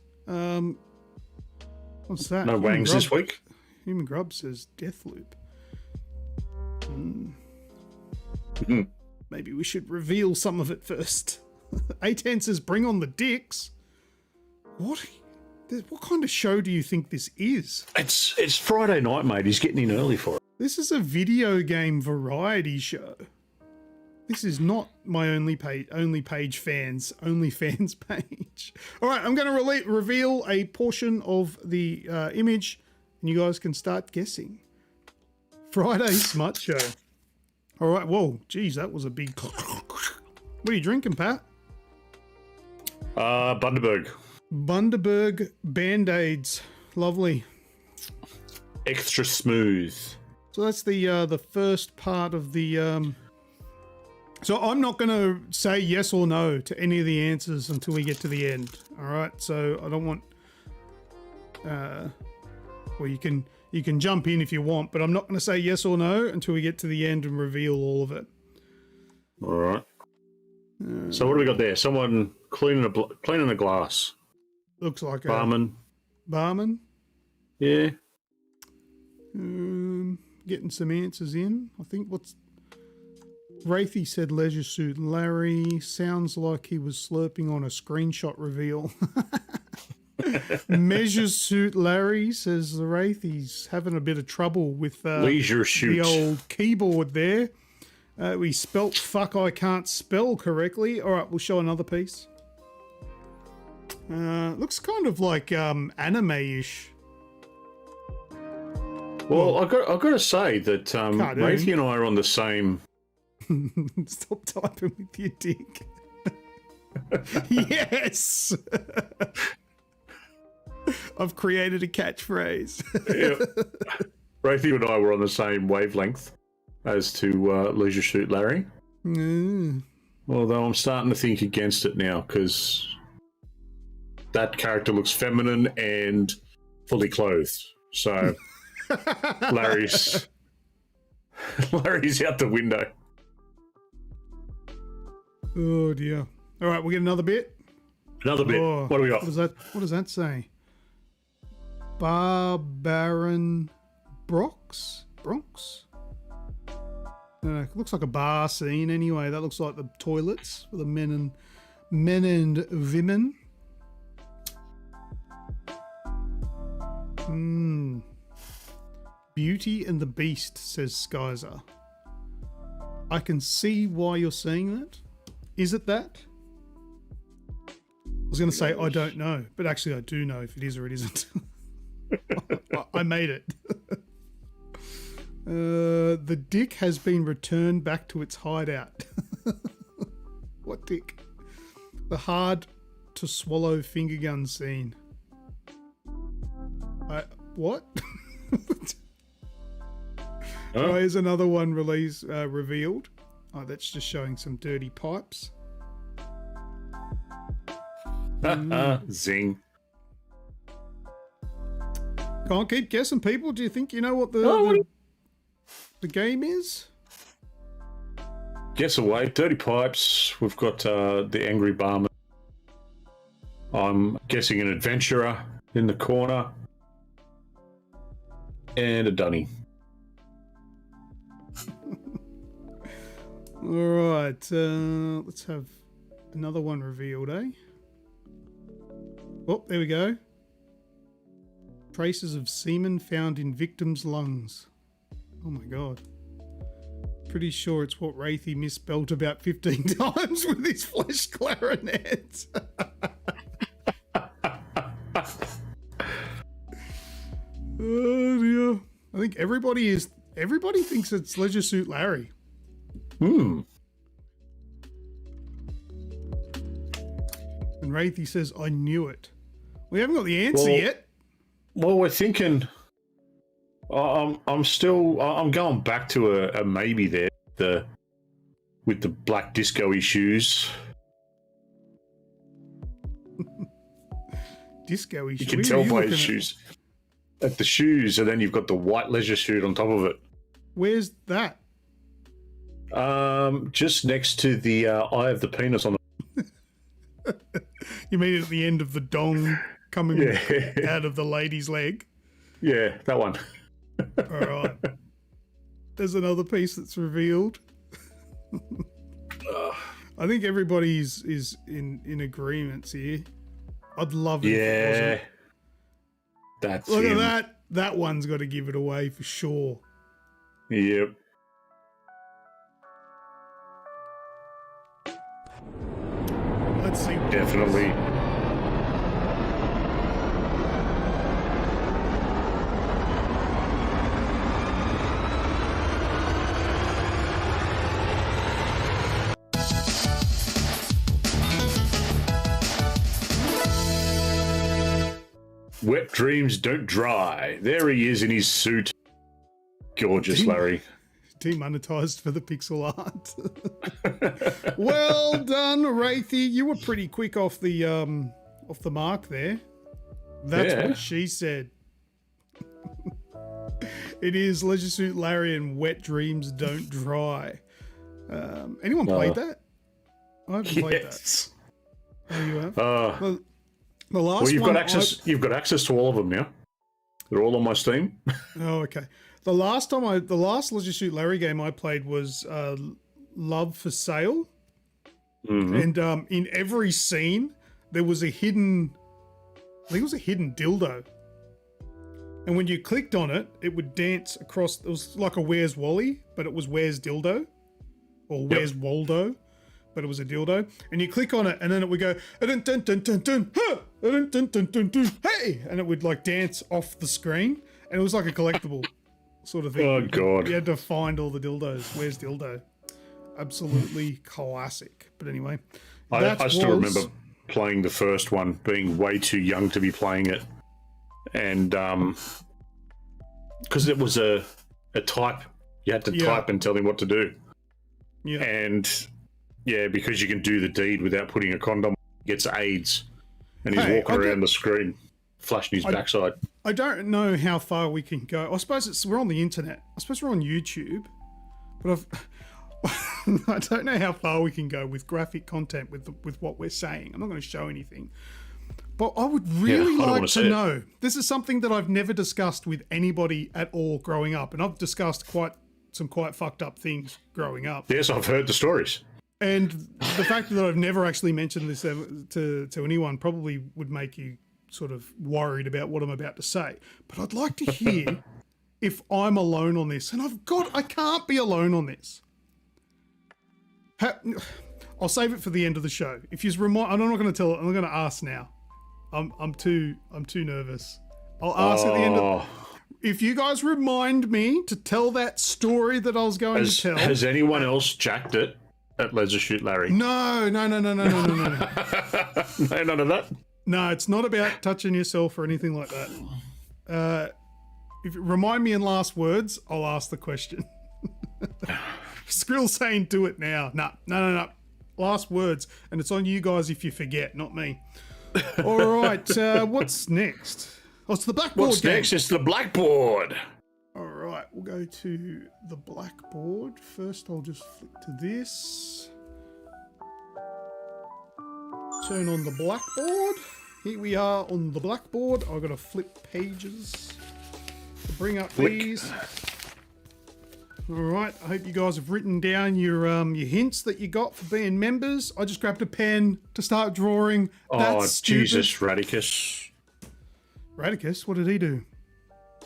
S1: What's that?
S2: No wangs this week.
S1: Human Grub says Deathloop. Maybe we should reveal some of it first. A10 says bring on the dicks. What kind of show do you think this is?
S2: It's Friday night, mate. He's getting in early for it.
S1: This is a video game variety show. This is not my only fans page. All right, I'm going to reveal a portion of the image, and you guys can start guessing. Friday Smut Show. All right, whoa, geez, that was a big... What are you drinking, Pat?
S2: Bundaberg.
S1: Bundaberg Band-Aids. Lovely.
S2: Extra smooth.
S1: So that's the first part of the... So I'm not going to say yes or no to any of the answers until we get to the end. All right. So I don't want. Well, you can jump in if you want, but I'm not going to say yes or no until we get to the end and reveal all of it.
S2: All right. So what do we got there? Someone cleaning the glass.
S1: Looks like
S2: barman.
S1: Barman.
S2: Yeah.
S1: Getting some answers in. I think Wraithy said Leisure Suit Larry. Sounds like he was slurping on a screenshot reveal. Measure Suit Larry says the Wraith. He's having a bit of trouble with
S2: Leisure Suit.
S1: The old keyboard there. We spelt fuck I can't spell correctly. All right, we'll show another piece. Looks kind of like anime-ish.
S2: Well, I've got to say that Wraithy and I are on the same...
S1: Stop typing with your dick. Yes! I've created a catchphrase.
S2: Yeah. Wraithy and I were on the same wavelength as to Leisure Suit Larry. Although I'm starting to think against it now because that character looks feminine and fully clothed. So Larry's out the window.
S1: Oh dear. All right, we'll get another bit.
S2: Another bit.
S1: Oh,
S2: what do we got?
S1: What does that say? Baron Bronx? It looks like a bar scene anyway. That looks like the toilets for the men and women. Beauty and the Beast, says Skyzer. I can see why you're saying that. Is it that? I was going to say I don't know, but actually I do know if it is or it isn't. I made it. The dick has been returned back to its hideout. What dick? The hard to swallow finger gun scene. What? Oh, here's another one revealed. Oh, that's just showing some dirty pipes.
S2: Zing.
S1: Can't keep guessing, people. Do you think you know what the game is?
S2: Guess away. Dirty pipes. We've got the angry barman. I'm guessing an adventurer in the corner. And a dunny.
S1: All right. Let's have another one revealed, eh? Oh, there we go. Traces of semen found in victim's lungs. Oh my god. Pretty sure it's what Wraithy misspelled about 15 times with his flesh clarinet. Oh dear. I think everybody thinks it's Leisure Suit Larry.
S2: Hmm.
S1: And Wraithy says, I knew it. We haven't got the answer yet.
S2: Well, we're thinking. I'm going back to a maybe there. With the black disco shoes.
S1: Disco shoes.
S2: You can tell by his shoes. At the shoes, and then you've got the white leisure suit on top of it.
S1: Where's that?
S2: Just next to the eye of the penis on the.
S1: You mean at the end of the dong coming out of the lady's leg?
S2: Yeah, that one.
S1: All right. There's another piece that's revealed. I think everybody is in agreement here. I'd love it if it wasn't.
S2: That's
S1: Look
S2: him.
S1: at that. That one's got to give it away for sure.
S2: Yep.
S1: Let's see.
S2: Definitely. Wet dreams don't dry. There he is in his suit. Gorgeous, Larry.
S1: Demonetized for the pixel art. Well done, Wraithy. You were pretty quick off the mark there. That's what she said. It is Leisure Suit Larry and Wet Dreams Don't Dry. Anyone played that? I haven't played that. Oh, you have? The last
S2: well, you've
S1: one
S2: got access. You've got access to all of them now. They're all on my Steam.
S1: Oh, okay. The last Leisure Suit Larry game I played was Love for Sale, and in every scene there was a hidden, I think it was a hidden dildo, and when you clicked on it, it would dance across. It was like a Where's Wally, but it was Where's Dildo, or Where's Waldo, but it was a dildo. And you click on it, and then it would go, dun dun dun dun dun, dun dun dun dun dun, hey, and it would like dance off the screen, and it was like a collectible sort of thing.
S2: Oh god!
S1: You had to find all the dildos. Where's dildo? Absolutely classic. But anyway,
S2: I still remember playing the first one, being way too young to be playing it, and because it was a type, you had to type and tell him what to do. Yeah, and because you can do the deed without putting a condom, he gets AIDS, and he's walking around the screen, flashing his backside.
S1: I don't know how far we can go. I suppose we're on the internet. I suppose we're on YouTube, but I don't know how far we can go with graphic content with what we're saying. I'm not going to show anything, but I would really like to know. This is something that I've never discussed with anybody at all growing up, and I've discussed some quite fucked up things growing up.
S2: Yes, I've heard the stories.
S1: And the fact that I've never actually mentioned this to anyone probably would make you sort of worried about what I'm about to say. But I'd like to hear if I'm alone on this. And I can't be alone on this. I'll save it for the end of the show. If you I'm not going to tell it. I'm not going to ask now. I'm too nervous. I'll ask at the end of. if you guys remind me to tell that story that I was going to tell.
S2: Has anyone else jacked it at Leisure Shoot Larry?
S1: No.
S2: No, none of that?
S1: No, it's not about touching yourself or anything like that. If you remind me in last words, I'll ask the question. Skrill saying do it now. No. Last words. And it's on you guys if you forget, not me. All right, what's next? Oh, it's the blackboard.
S2: What's next? It's the blackboard.
S1: All right, we'll go to the blackboard. First, I'll just flick to this. Turn on the blackboard. Here we are on the blackboard. I've got to flip pages to bring up these. All right, I hope you guys have written down your hints that you got for being members. I just grabbed a pen to start drawing. That's stupid.
S2: Jesus, Radicus.
S1: Radicus, what did he do?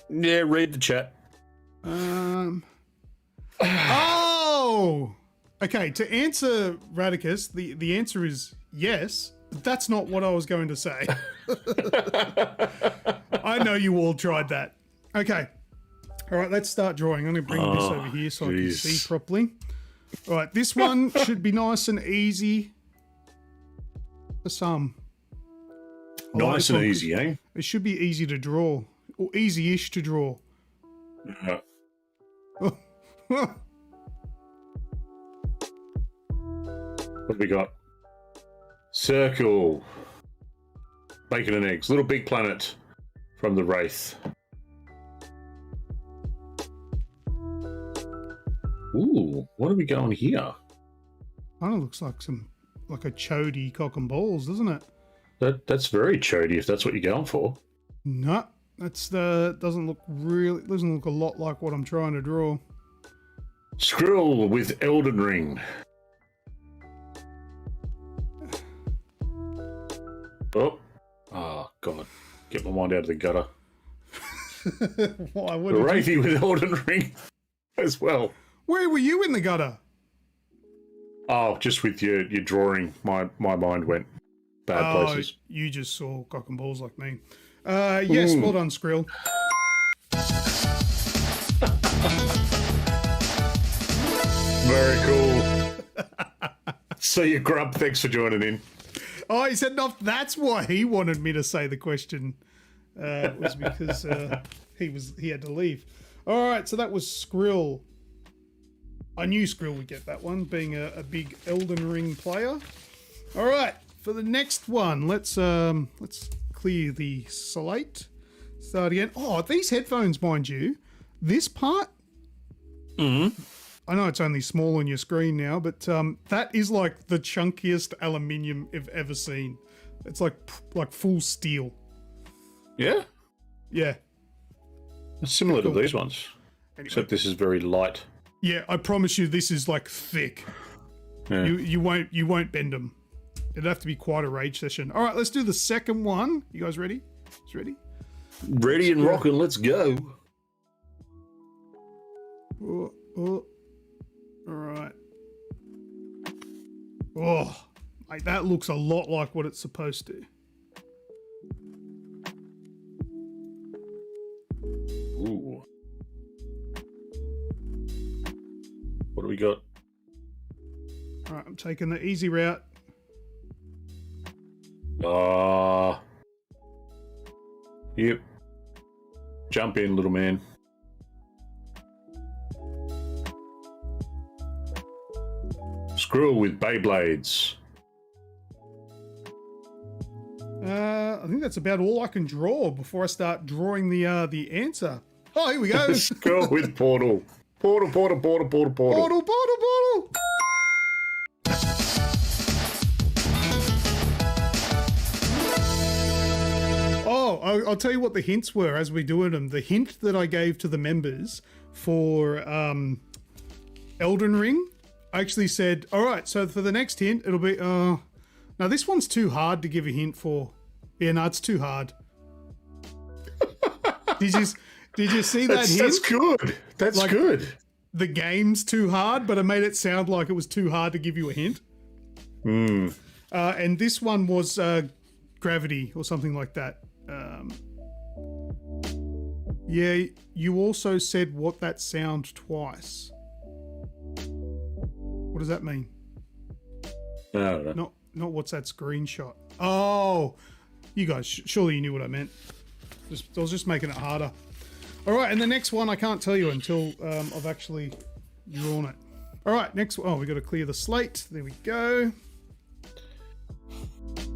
S2: Yeah, read the chat.
S1: Oh! Okay, to answer Radicus, the answer is yes. But that's not what I was going to say. I know you all tried that. Okay. All right, let's start drawing. I'm going to bring this over here so I can see properly. All right, this one should be nice and easy for some.
S2: Nice and easy, eh?
S1: It should be easy to draw, or easy-ish to draw.
S2: What have we got? Circle. Bacon and eggs. Little big planet from the Wraith. Ooh, what are we going here?
S1: Kind of looks like a chody cock and balls, doesn't it?
S2: That's very chody if that's what you're going for.
S1: No, doesn't look a lot like what I'm trying to draw.
S2: Skrill with Elden Ring. Oh God! Get my mind out of the gutter.
S1: Why?
S2: The Wraithy with Elden Ring as well.
S1: Where were you in the gutter?
S2: Oh, just with your drawing, my mind went bad places.
S1: You just saw cock and balls like me. Yes, well done, Skrill.
S2: Very cool. So you grub, thanks for joining in.
S1: Oh, he said no. That's why he wanted me to say the question. It was because he had to leave. All right, so that was Skrill. I knew Skrill would get that one, being a big Elden Ring player. All right, for the next one, let's clear the slate. Start again. Oh, these headphones, mind you, this part. I know it's only small on your screen now, but that is like the chunkiest aluminium I've ever seen. It's like full steel.
S2: Yeah?
S1: Yeah.
S2: It's similar to these ones, anyway. Except this is very light.
S1: Yeah, I promise you this is like thick. Yeah. You won't bend them. It'd have to be quite a rage session. All right, let's do the second one. You guys ready? Ready?
S2: Ready and rocking, let's go.
S1: Oh. All right. Oh, like that looks a lot like what it's supposed to.
S2: Ooh. What do we got?
S1: All right, I'm taking the easy route.
S2: Yep. Jump in, little man. Skrill with Beyblades.
S1: I think that's about all I can draw before I start drawing the answer. Oh, here we go.
S2: Skrill with Portal. Portal.
S1: Portal. Oh, I'll tell you what the hints were as we're doing them. The hint that I gave to the members for Elden Ring, I actually said, all right, so for the next hint, it'll be, now this one's too hard to give a hint for. Yeah, no, it's too hard. Did you see that hint?
S2: That's good. That's like, good.
S1: The game's too hard, but I made it sound like it was too hard to give you a hint. And this one was gravity or something like that. Yeah, you also said what that sound twice. What does that mean?
S2: No.
S1: Not what's that screenshot. Oh, you guys, surely you knew what I meant. I was just making it harder. All right, and the next one I can't tell you until I've actually drawn it. All right, next one. Oh, we got to clear the slate. There we go.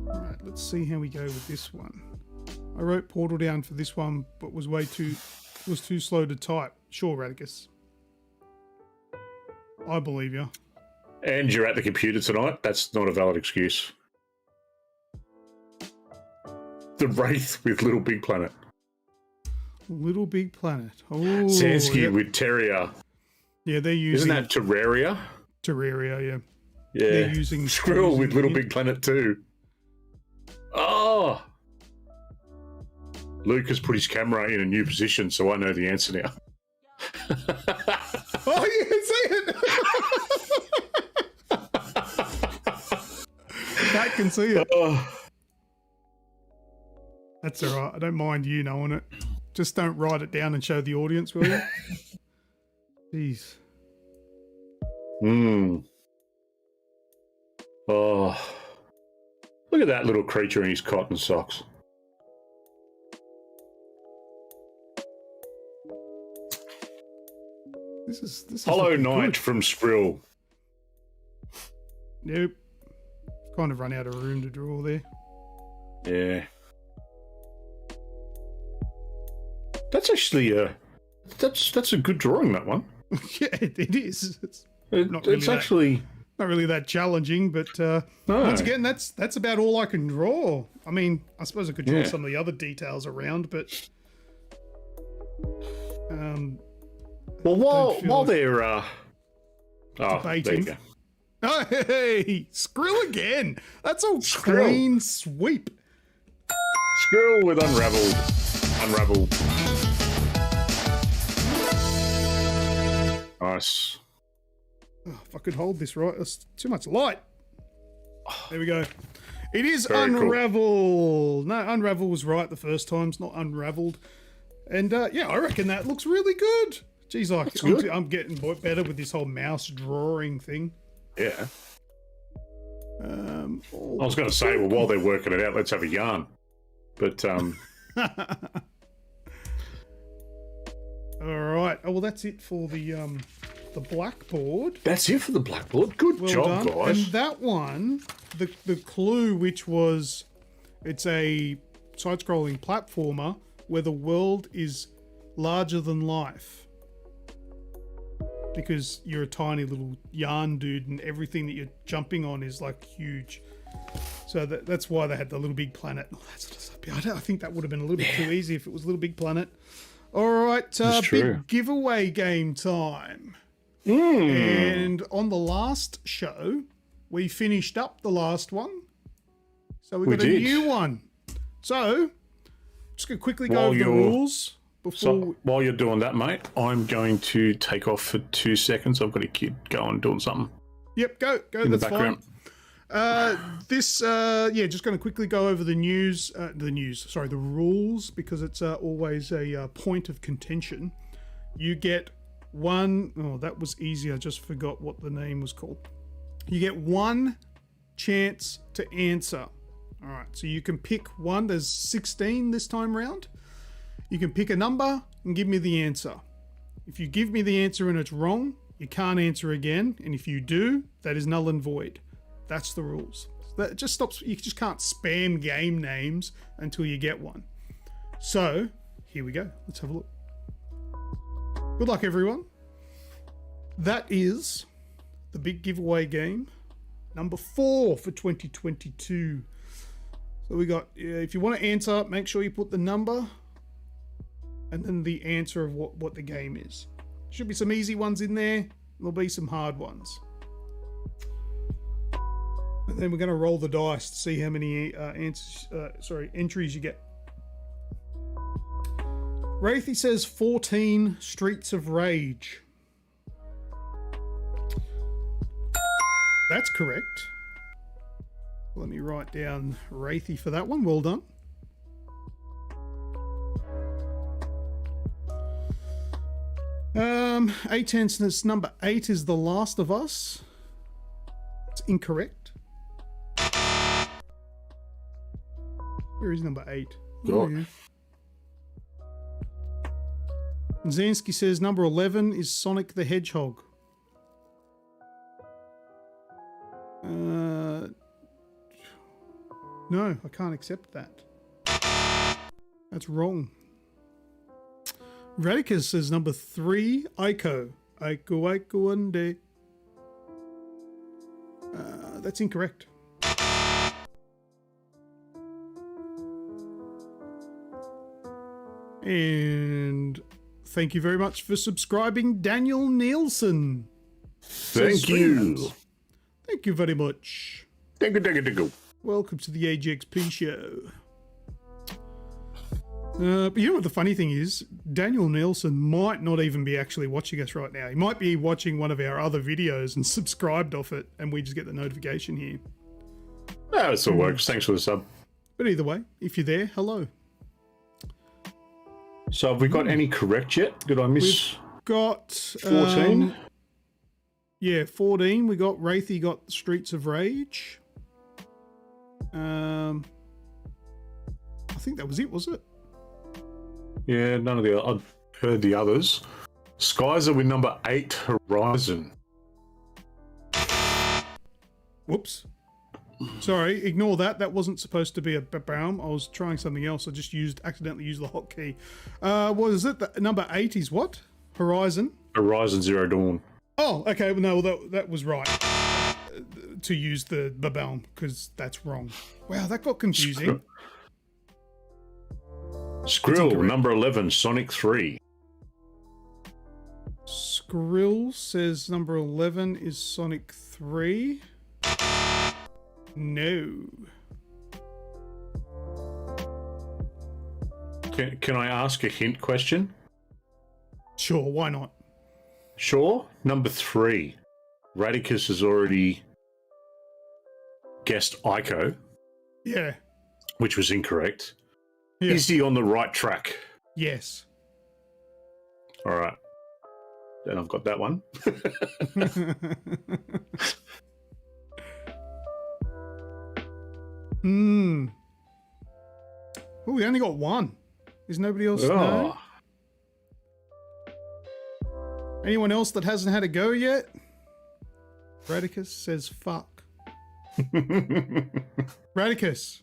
S1: All right, let's see how we go with this one. I wrote Portal down for this one, but was too slow to type. Sure, Radicus. I believe you.
S2: And you're at the computer tonight. That's not a valid excuse. The Wraith with Little Big Planet.
S1: Little Big Planet. Oh,
S2: Sansky with Terraria.
S1: Yeah, they're using...
S2: Isn't that Terraria?
S1: Terraria, yeah.
S2: Yeah.
S1: They're using...
S2: Skrill with Little Big Planet too. Oh! Luke has put his camera in a new position, so I know the answer now.
S1: Oh, you can see it! Cat can see it. That's all right. I don't mind you knowing it. Just don't write it down and show the audience, will you? Jeez.
S2: Oh. Look at that little creature in his cotton socks.
S1: This is
S2: Hollow Knight from Skrill.
S1: Nope. Kind of run out of room to draw there.
S2: Yeah. That's actually that's a good drawing, that one.
S1: Yeah, it is. It's
S2: actually
S1: not really that challenging, but
S2: no.
S1: Once again, that's about all I can draw. I mean, I suppose I could draw some of the other details around, but
S2: well, while they're
S1: debating.
S2: there you go.
S1: Oh, hey, Skrill again. That's all clean sweep.
S2: Skrill with Unraveled. Nice.
S1: Oh, if I could hold this right, that's too much light. There we go. It is
S2: Very
S1: Unravel. Cool. No, Unravel was right the first time. It's not Unraveled. And yeah, I reckon that looks really good. Geez, I'm getting better with this whole mouse drawing thing.
S2: Yeah. I was going to say, well, while they're working it out, let's have a yarn. But
S1: all right. Oh well, that's it for the blackboard.
S2: That's it for the blackboard. Good job,
S1: done.
S2: guys.
S1: And that one, the clue, which was, it's a side-scrolling platformer where the world is larger than life. Because you're a tiny little yarn dude and everything that you're jumping on is like huge. So that's why they had the Little Big Planet and all that sort of stuff. I think that would have been a little bit too easy if it was Little Big Planet. All right, big giveaway game time. And on the last show, we finished up the last one. So we got a new one. So, just going to quickly go over the rules.
S2: So while you're doing that, mate, I'm going to take off for 2 seconds. I've got a kid going doing something.
S1: Yep, go.
S2: In
S1: That's
S2: the background.
S1: Fine. Just going to quickly go over the rules, because it's always a point of contention. You get one. Oh, that was easy. I just forgot what the name was called. You get one chance to answer. All right, so you can pick one. There's 16 this time round. You can pick a number and give me the answer. If you give me the answer and it's wrong, you can't answer again. And if you do, that is null and void. That's the rules. That just stops. You just can't spam game names until you get one. So here we go. Let's have a look. Good luck, everyone. That is the big giveaway game, number 4 for 2022. So we got, if you want to answer, make sure you put the number and then the answer of what the game is. Should be some easy ones in there. There'll be some hard ones. And then we're going to roll the dice to see how many entries you get. Wraithy says 14 Streets of Rage. That's correct. Let me write down Wraithy for that one. Well done. A10 says number 8 is The Last of Us. It's incorrect. Where is number 8? Oh, yeah. Zansky says number 11 is Sonic the Hedgehog. No, I can't accept that. That's wrong. Radicus says number 3, Ico. Ico one day. That's incorrect. And thank you very much for subscribing, Daniel Nielsen.
S2: Thank you.
S1: Thank you very much.
S2: Thank you.
S1: Welcome to the AGExp show. But you know what the funny thing is? Daniel Nielsen might not even be actually watching us right now. He might be watching one of our other videos and subscribed off it, and we just get the notification here.
S2: No, it still works. Thanks for the sub.
S1: But either way, if you're there, hello.
S2: So have we got any correct yet? Did I miss?
S1: We've got
S2: 14?
S1: Yeah, 14. We got Wraithy got Streets of Rage. I think that was it, was it?
S2: Yeah, none of the. I've heard the others. Skies are with number 8, Horizon. Whoops.
S1: Sorry, ignore that. That wasn't supposed to be a baum. I was trying something else. I just accidentally used the hotkey. What is it? The number 8 is what? Horizon?
S2: Horizon Zero Dawn.
S1: Oh, okay. Well, no, that was right. To use the baum, because that's wrong. Wow, that got confusing.
S2: Skrill, number 11, Sonic 3.
S1: Skrill says number 11 is Sonic 3. No.
S2: Can I ask a hint question?
S1: Sure, why not?
S2: Sure. Number 3. Radicus has already guessed Ico.
S1: Yeah.
S2: Which was incorrect.
S1: Yeah.
S2: Is he on the right track?
S1: Yes.
S2: All right. Then I've got that one.
S1: Oh, we only got one. Is nobody else?
S2: Oh.
S1: No? Anyone else that hasn't had a go yet? Radicus says fuck. Radicus,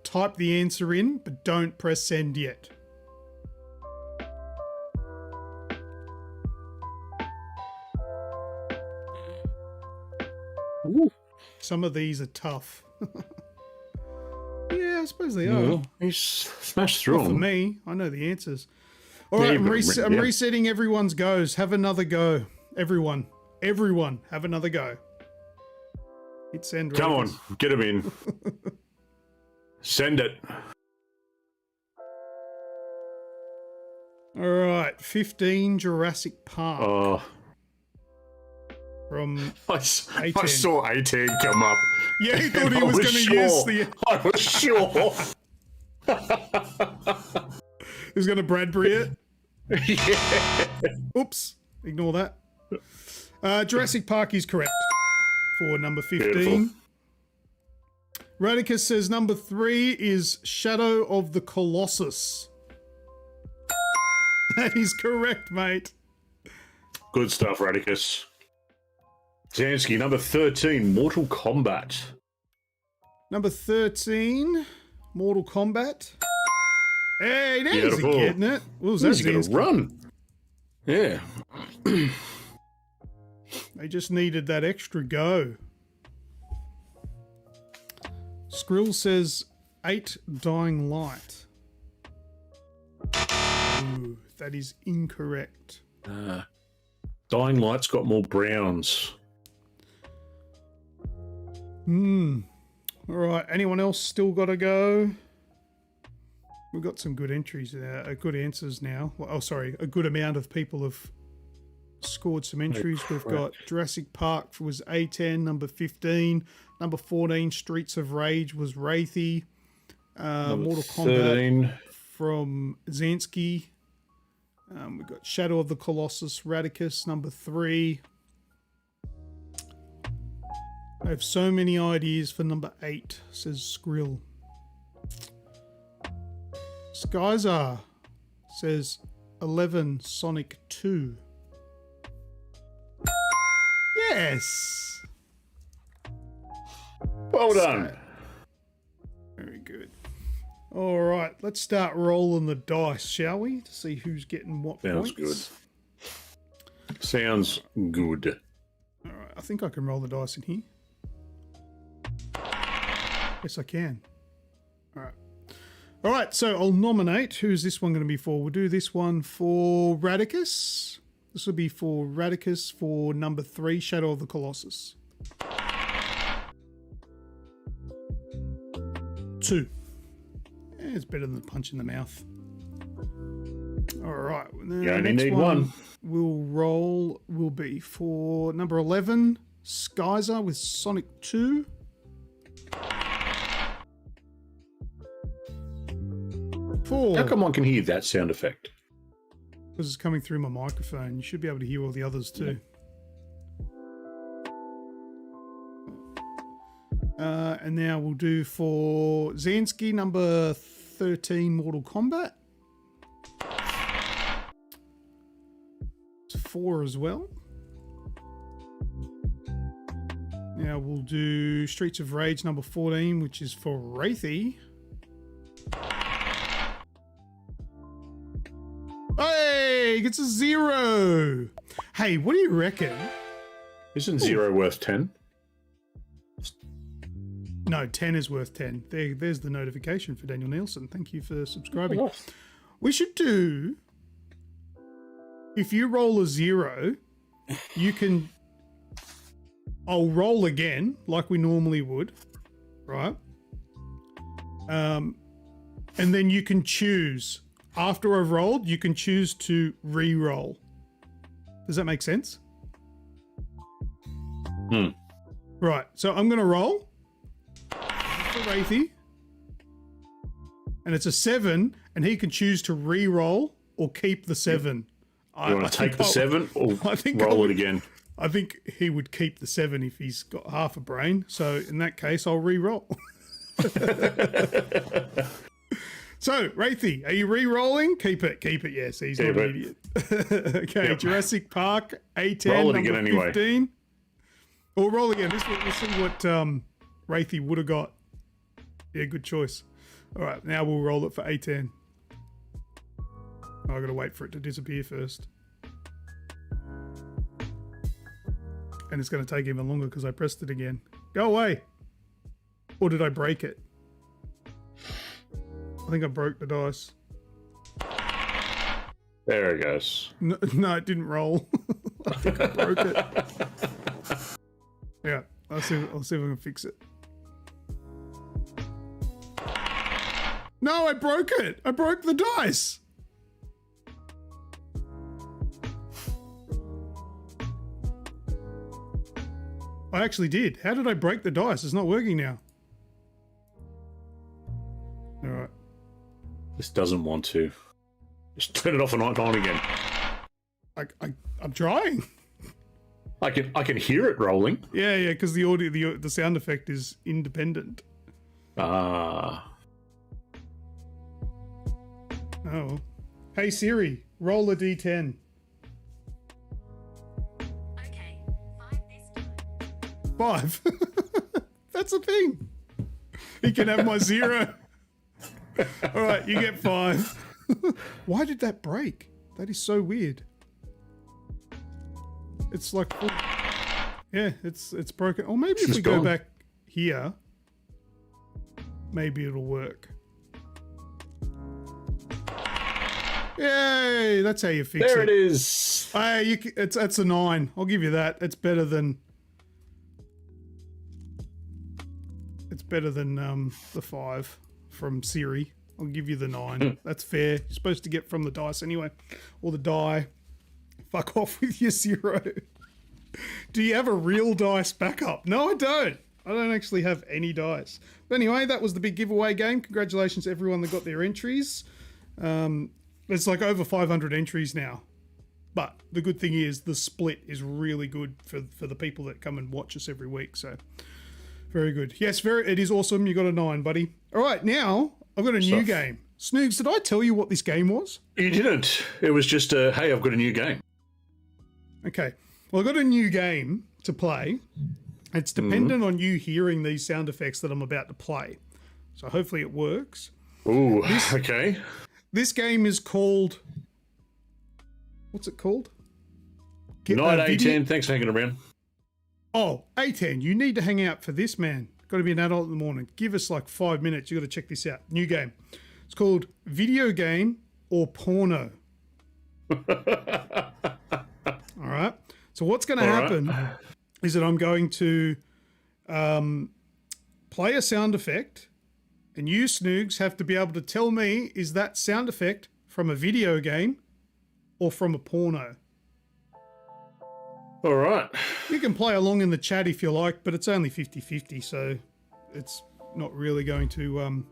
S1: type the answer in, but don't press send yet.
S2: Ooh.
S1: Some of these are tough. Yeah, I suppose they are.
S2: He's smashed through
S1: Not for
S2: them.
S1: me. I know the answers. All right, I'm resetting everyone's goes. Have another go. Everyone, have another go. Hit send.
S2: Come
S1: Radicus.
S2: on, get him in. Send it.
S1: All right, 15 Jurassic Park.
S2: Oh.
S1: From
S2: I
S1: A10.
S2: saw A10 come up.
S1: Yeah, he thought he was going to use the...
S2: I was sure.
S1: He was going to Bradbury it.
S2: Yeah.
S1: Oops, ignore that. Jurassic Park is correct for number 15.
S2: Beautiful.
S1: Radicus says number 3 is Shadow of the Colossus. That is correct, mate.
S2: Good stuff, Radicus. Zansky, number 13, Mortal Kombat.
S1: Number 13, Mortal Kombat. Hey, now he's
S2: Beautiful.
S1: getting it. What was that,
S2: He's going to
S1: Zansky?
S2: run. Yeah.
S1: They just needed that extra go. Skrill says 8 Dying Light. Ooh, that is incorrect.
S2: Dying Light's got more browns.
S1: All right. Anyone else still got to go? We've got some good entries now, good answers now. Well, oh, sorry. A good amount of people have scored some entries. We've got Jurassic Park was A10, number 15. Number 14, Streets of Rage was Wraithy. Mortal Kombat
S2: 13.
S1: from Zansky. We've got Shadow of the Colossus, Radicus, number 3. I have so many ideas for number 8, says Skrill. Skyzar says 11, Sonic 2. Yes!
S2: Well done.
S1: Very good. All right, let's start rolling the dice, shall we? To see who's getting what
S2: Sounds
S1: points.
S2: good. Sounds good.
S1: All right, I think I can roll the dice in here. Yes, I can. All right. All right, so I'll nominate. Who's this one going to be for? We'll do this one for Radicus. This will be for Radicus for number 3, Shadow of the Colossus. 2. It's better than a punch in the mouth. All right.
S2: You only need one.
S1: We'll roll will be for number 11, Skyzer with Sonic 2. 4.
S2: How come one can hear that sound effect?
S1: Because it's coming through my microphone. You should be able to hear all the others too. And now we'll do for Zansky, number 13, Mortal Kombat. It's 4 as well. Now we'll do Streets of Rage, number 14, which is for Wraithy. Hey, gets a 0. Hey, what do you reckon?
S2: Isn't 0 worth 10?
S1: No, 10 is worth 10. There's the notification for Daniel Nielsen. Thank you for subscribing.
S2: Oh.
S1: We should do, if you roll a 0, you can, I'll roll again like we normally would, right? And then you can choose, after I've rolled, you can choose to re-roll. Does that make sense? Right, so I'm going to roll. For Wraithy, and it's a 7, and he can choose to re-roll or keep the 7.
S2: You want to take the 7 or roll it again?
S1: I think he would keep the 7 if he's got half a brain. So in that case, I'll re-roll. So Wraithy, are you re-rolling? Keep it. Yes, he's not an idiot. Okay, yep. Jurassic Park A10
S2: roll it
S1: number
S2: again
S1: 15.
S2: anyway.
S1: Or roll again. We'll see what Wraithy would have got. Yeah, good choice. All right, now we'll roll it for A10. Oh, I got to wait for it to disappear first. And it's going to take even longer because I pressed it again. Go away. Or did I break it? I think I broke the dice.
S2: There it goes.
S1: No, it didn't roll. I think I broke it. Yeah, I'll see if I can fix it. No, I broke it. I broke the dice. I actually did. How did I break the dice? It's not working now. All right.
S2: This doesn't want to. Just turn it off and on again.
S1: I'm trying.
S2: I can hear it rolling.
S1: Yeah, because the audio, the sound effect is independent.
S2: Ah.
S1: Oh. Hey Siri, roll a D10.
S4: Okay, 5 this time.
S1: 5. That's a thing. He can have my 0. All right, you get 5. Why did that break? That is so weird. It's like, yeah, it's broken. Or maybe if we go back here, maybe it'll work. Yay! That's how you fix it.
S2: There it is.
S1: Hey, that's a 9. I'll give you that. It's better than the 5 from Siri. I'll give you the 9. That's fair. You're supposed to get from the dice anyway, or the die. Fuck off with your 0. Do you have a real dice backup? No, I don't. I don't actually have any dice. But anyway, that was the big giveaway game. Congratulations to everyone that got their entries. There's like over 500 entries now. But the good thing is the split is really good for the people that come and watch us every week. So very good. Yes, it is awesome. You got a 9, buddy. All right, now I've got a new game. Snoogs, did I tell you what this game was?
S2: You didn't. It was just hey, I've got a new game.
S1: Okay. Well, I've got a new game to play. It's dependent on you hearing these sound effects that I'm about to play. So hopefully it works.
S2: Ooh, okay.
S1: This game is called... What's it called?
S2: Night A10. Thanks for hanging around.
S1: Oh, A10. You need to hang out for this, man. Got to be an adult in the morning. Give us like 5 minutes. You got to check this out. New game. It's called Video Game or Porno. All right. So what's going to happen is that I'm going to play a sound effect, and you, Snoogs, have to be able to tell me, is that sound effect from a video game or from a porno?
S2: All right.
S1: You can play along in the chat if you like, but it's only 50-50, so it's not really going to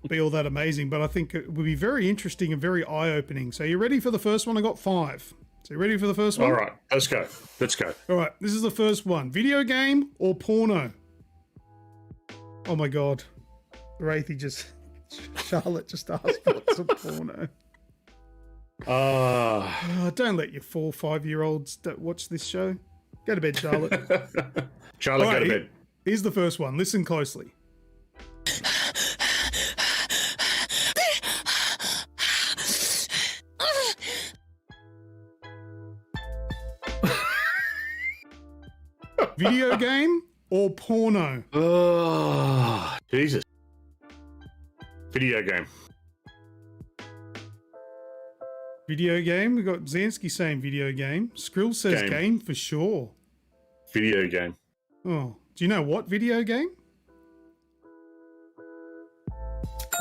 S1: be all that amazing. But I think it will be very interesting and very eye-opening. So you ready for the first one? I got 5. So you ready for the first one?
S2: All right. Let's go.
S1: All right. This is the first one. Video game or porno? Oh, my God. Charlotte just asked what's a porno. Don't let your 4 or 5-year-olds watch this show. Go to bed, Charlotte.
S2: Charlotte, go to bed.
S1: Here's the first one. Listen closely. Video game or porno?
S2: Oh, Jesus. Video game.
S1: Video game. We got Zansky saying video game. Skrill says game for sure.
S2: Video game.
S1: Oh, do you know what video game?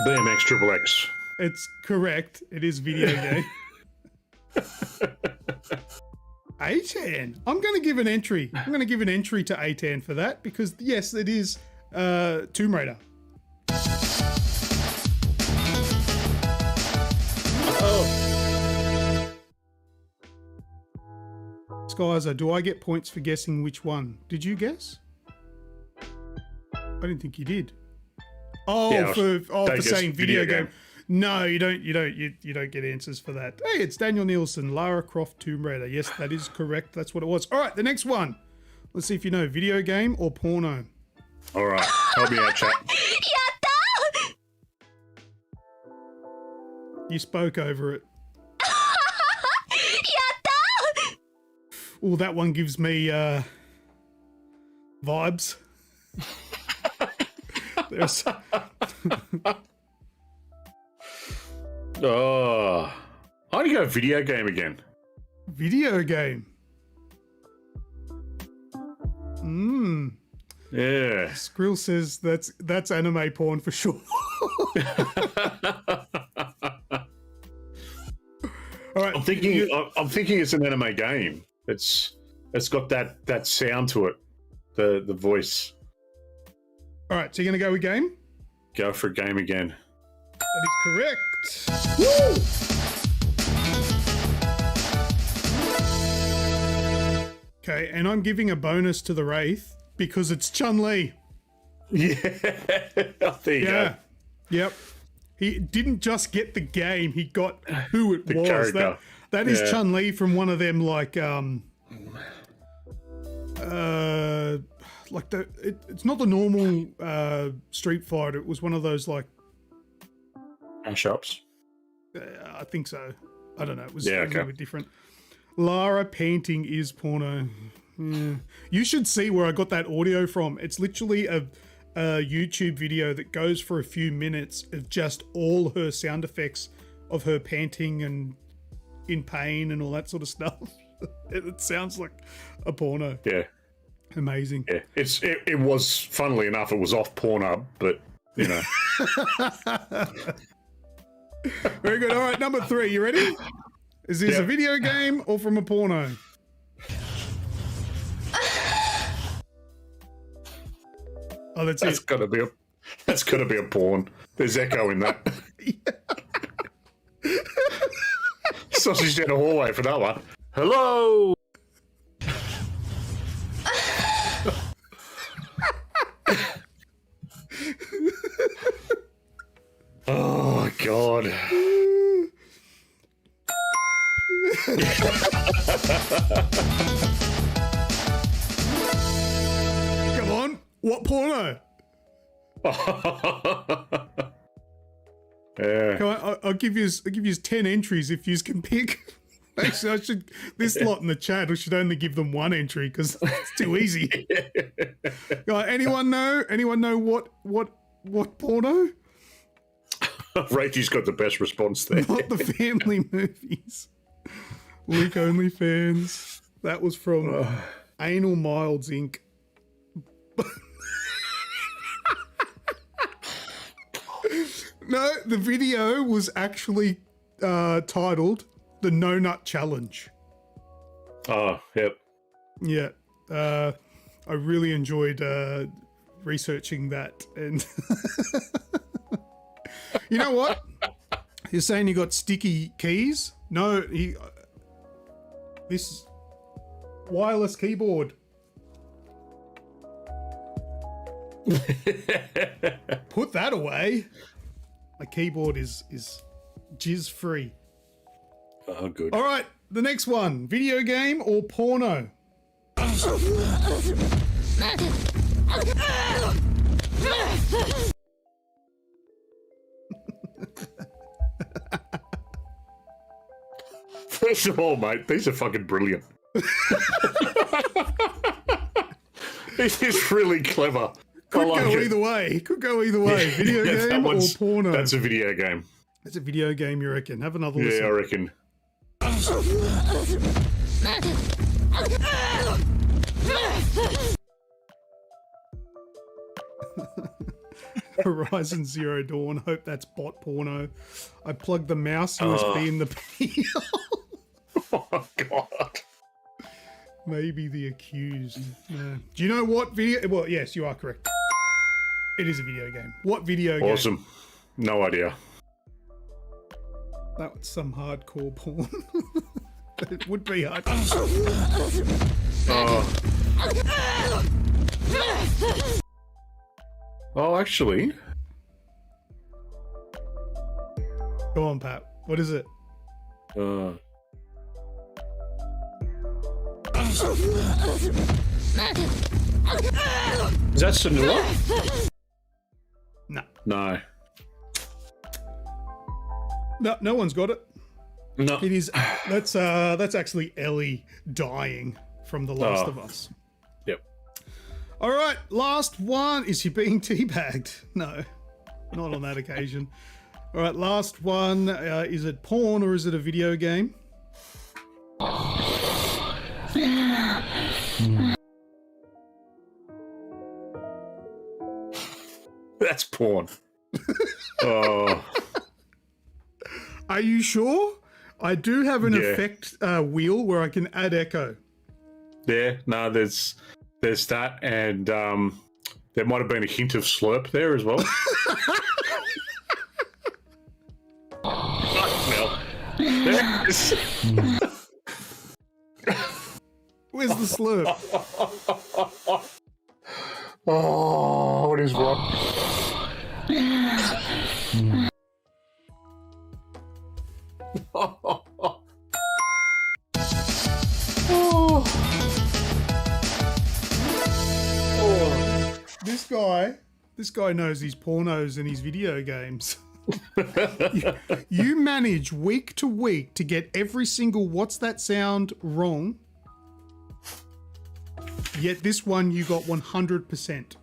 S2: BMX Triple X.
S1: It's correct. It is video game. A10. I'm going to give an entry. I'm going to give an entry to A10 for that because, yes, it is Tomb Raider. Skyzer, do I get points for guessing which one? Did you guess? I didn't think you did. Oh, yeah, for saying video game. No, you don't. You don't get answers for that. Hey, it's Daniel Nielsen, Lara Croft, Tomb Raider. Yes, that is correct. That's what it was. All right, the next one. Let's see if you know video game or porno.
S2: All right, help me out, chat.
S1: You spoke over it. Oh, that one gives me vibes. There's.
S2: Oh, I'm going to go video game again.
S1: Video game.
S2: Yeah.
S1: Skrill says that's anime porn for sure. All right.
S2: I'm thinking it's an anime game. It's got that sound to it, the voice.
S1: All right, so you're gonna go with game?
S2: Go for a game again.
S1: That is correct. Woo! Okay, and I'm giving a bonus to the Wraith because it's Chun-Li.
S2: Yeah, there you go.
S1: Yep. He didn't just get the game; he got who it was.
S2: Character.
S1: That is Chun-Li from one of them, like it's not the normal Street Fighter. It was one of those like
S2: shops.
S1: I think so. I don't know. It was a
S2: okay.
S1: little bit different. Lara panting is porno. Yeah. You should see where I got that audio from. It's literally a YouTube video that goes for a few minutes of just all her sound effects of her panting and in pain and all that sort of stuff. It sounds like a porno.
S2: Yeah.
S1: Amazing.
S2: Yeah. It was, funnily enough, it was off Pornhub, but you know.
S1: Very good. All right, number 3. You ready? Is this a video game or from a porno? Oh, that's
S2: gotta be a porn. There's echo in that. Sausage down the hallway for that one. Hello. Oh God.
S1: Come on. What porno?
S2: Yeah.
S1: Come on, I'll give you 10 entries if you can pick. Actually, I should. This lot in the chat, I should only give them one entry because it's too easy. Anyone know? Anyone know what porno?
S2: Rachel's got the best response there.
S1: Not the family movies. Luke OnlyFans. That was from Anal Milds Inc. No, the video was actually titled The No Nut Challenge.
S2: Oh, yep.
S1: Yeah. I really enjoyed researching that. And you know what? You're saying you got sticky keys? No, this wireless keyboard. Put that away. My keyboard is jizz free.
S2: Oh, good.
S1: All right, the next one: video game or porno?
S2: First of all, mate, these are fucking brilliant. This is really clever.
S1: Could go either way. Could go either way. Video game or porno?
S2: That's a video game.
S1: It's a video game, you reckon? Have another
S2: Yeah,
S1: listen.
S2: I reckon.
S1: Horizon Zero Dawn. Hope that's bot porno. I plugged the mouse USB in the PL.
S2: Oh, God.
S1: Maybe the accused. No. Do you know what video? Well, yes, you are correct. It is a video game. What video game?
S2: Awesome. No idea.
S1: That was some hardcore porn. It would be hard.
S2: Oh, actually.
S1: Go on, Pat. What is it?
S2: Is that Sonora?
S1: No.
S2: No.
S1: No one's got it.
S2: No.
S1: It is. That's actually Ellie dying from The Last of Us.
S2: Yep.
S1: All right, last one. Is she being teabagged? No, not on that occasion. All right, last one. Is it porn or is it a video game?
S2: That's porn. Oh.
S1: Are you sure? I do have an effect wheel where I can add echo.
S2: Yeah, no, there's that, and there might have been a hint of slurp there as well. Well, there's...
S1: Where's the slurp?
S2: Oh, what is wrong?
S1: This guy knows his pornos and his video games. you manage week to week to get every single what's that sound wrong. Yet this one you got 100%.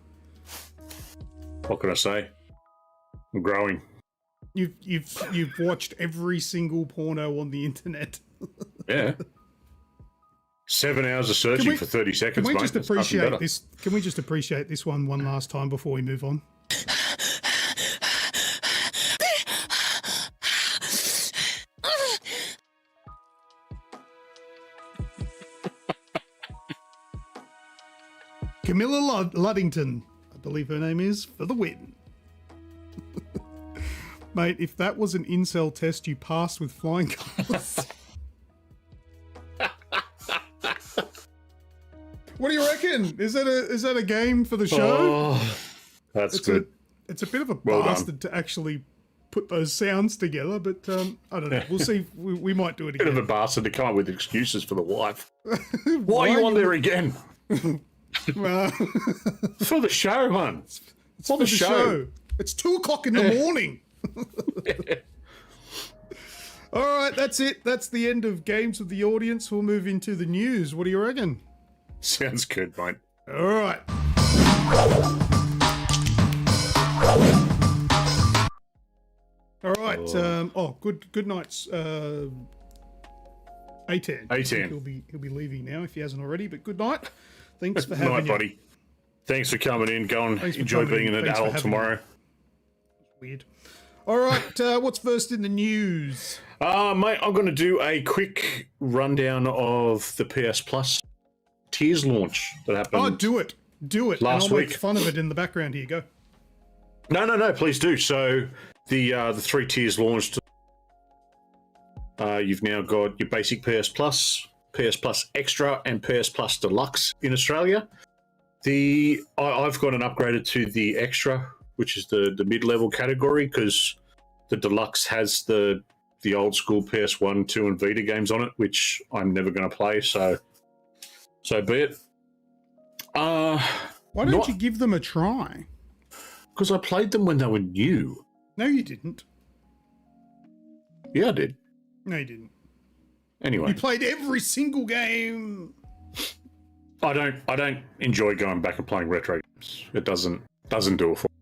S2: What can I say? I'm growing.
S1: You've watched every single porno on the internet.
S2: Yeah. 7 hours of searching for 30 seconds,
S1: Can we
S2: mate.
S1: just
S2: That's nothing
S1: appreciate
S2: better.
S1: this? Can we just appreciate this one last time before we move on? Camilla Luddington, I believe her name is, for the win. Mate, if that was an incel test, you passed with flying colours. Teabaggin. Is that a game for the show?
S2: Oh, that's good.
S1: It's a bit of a
S2: Well
S1: bastard to actually put those sounds together, but I don't know. We'll see. We might do it again.
S2: Bit of a bastard to come up with excuses for the wife. Why are you on there again? For the show, hon. It's for the show.
S1: It's 2:00 in the morning. All right, that's it. That's the end of Games with the Audience. We'll move into the news. What do you reckon?
S2: Sounds good, mate.
S1: All right. All right. Good night's A10.
S2: A10.
S1: He'll be leaving now if he hasn't already. But good night. Thanks for having
S2: Night,
S1: me,
S2: buddy. Thanks for coming in. Go and enjoy being an adult tomorrow.
S1: Weird. All right. What's first in the news?
S2: Mate, I'm going to do a quick rundown of the PS Plus Tears launch that happened.
S1: Oh, do it.
S2: Last
S1: and I'll
S2: week.
S1: make fun of it in the background. Here you go.
S2: No, please do. So the 3 tiers launched. You've now got your basic PS Plus Extra, and PS Plus Deluxe in Australia. I've got an upgraded to the Extra, which is the mid-level category, because the Deluxe has the old school PS1, 2, and Vita games on it, which I'm never going to play. So be it.
S1: Why don't you give them a try?
S2: Because I played them when they were new.
S1: No, you didn't.
S2: Yeah, I did.
S1: No, you didn't.
S2: Anyway,
S1: You played every single game.
S2: I don't enjoy going back and playing retro games. It doesn't do it for me.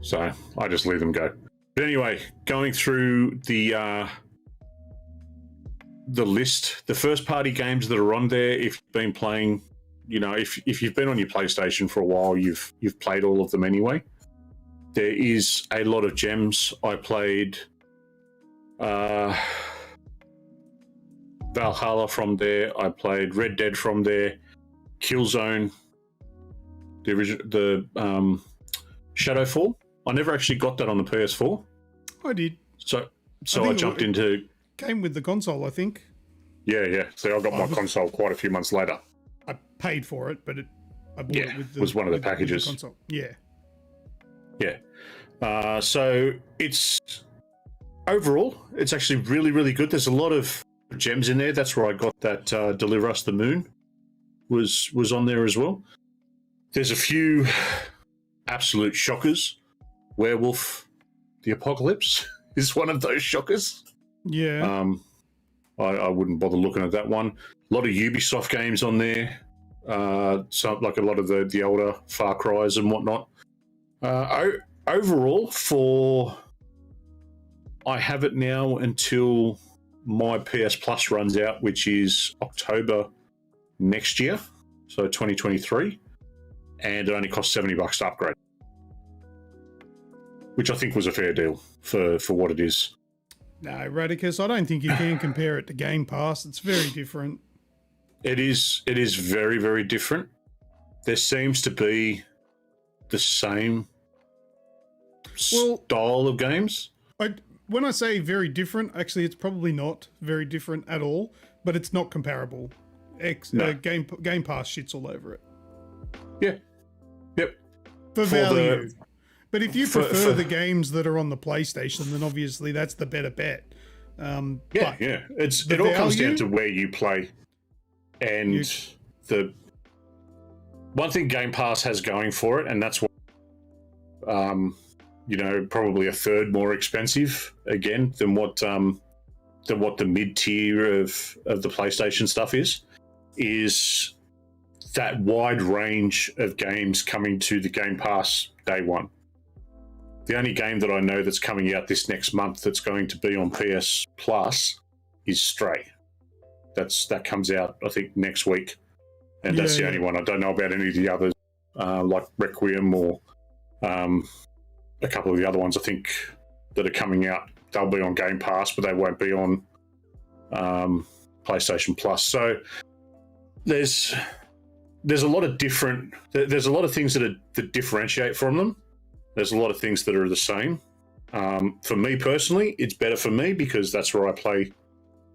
S2: So I just leave them go. But anyway, going through the list, the first party games that are on there, if you've been playing, if you've been on your PlayStation for a while, you've played all of them anyway. There is a lot of gems. I played Valhalla from there. I played Red Dead from there. Killzone, the Shadowfall. I never actually got that on the PS4.
S1: I did.
S2: So I jumped into.
S1: Came with the console, I think.
S2: Yeah. So I got my console quite a few months later.
S1: I paid for it, but I bought it with the,
S2: was one of the
S1: with
S2: packages.
S1: The console. Yeah.
S2: So it's overall, it's actually really, really good. There's a lot of gems in there. That's where I got that Deliver Us the Moon was on there as well. There's a few absolute shockers. Werewolf the Apocalypse is one of those shockers.
S1: Yeah.
S2: I wouldn't bother looking at that one. A lot of Ubisoft games on there. So like a lot of the older Far Cry's and whatnot. Overall, I have it now until my PS Plus runs out, which is October next year, so 2023, and it only costs $70 to upgrade, which I think was a fair deal for what it is.
S1: No, Radicus, I don't think you can compare it to Game Pass. It's very different.
S2: It is very, very different. There seems to be the same style of games.
S1: When I say very different, actually, it's probably not very different at all, but it's not comparable. Game Pass shits all over it.
S2: Yeah. Yep.
S1: For value. But if you prefer the games that are on the PlayStation, then obviously that's the better bet.
S2: It all comes down to where you play. And the one thing Game Pass has going for it, and that's what, probably a third more expensive again than what the mid tier of the PlayStation stuff is that wide range of games coming to the Game Pass day one. The only game that I know that's coming out this next month that's going to be on PS Plus is Stray. That comes out, I think, next week. And that's the only one. I don't know about any of the others, like Requiem or a couple of the other ones, I think, that are coming out. They'll be on Game Pass, but they won't be on PlayStation Plus. So there's a lot of different... There's a lot of things that differentiate from them. There's a lot of things that are the same. For me personally, it's better for me because that's where I play.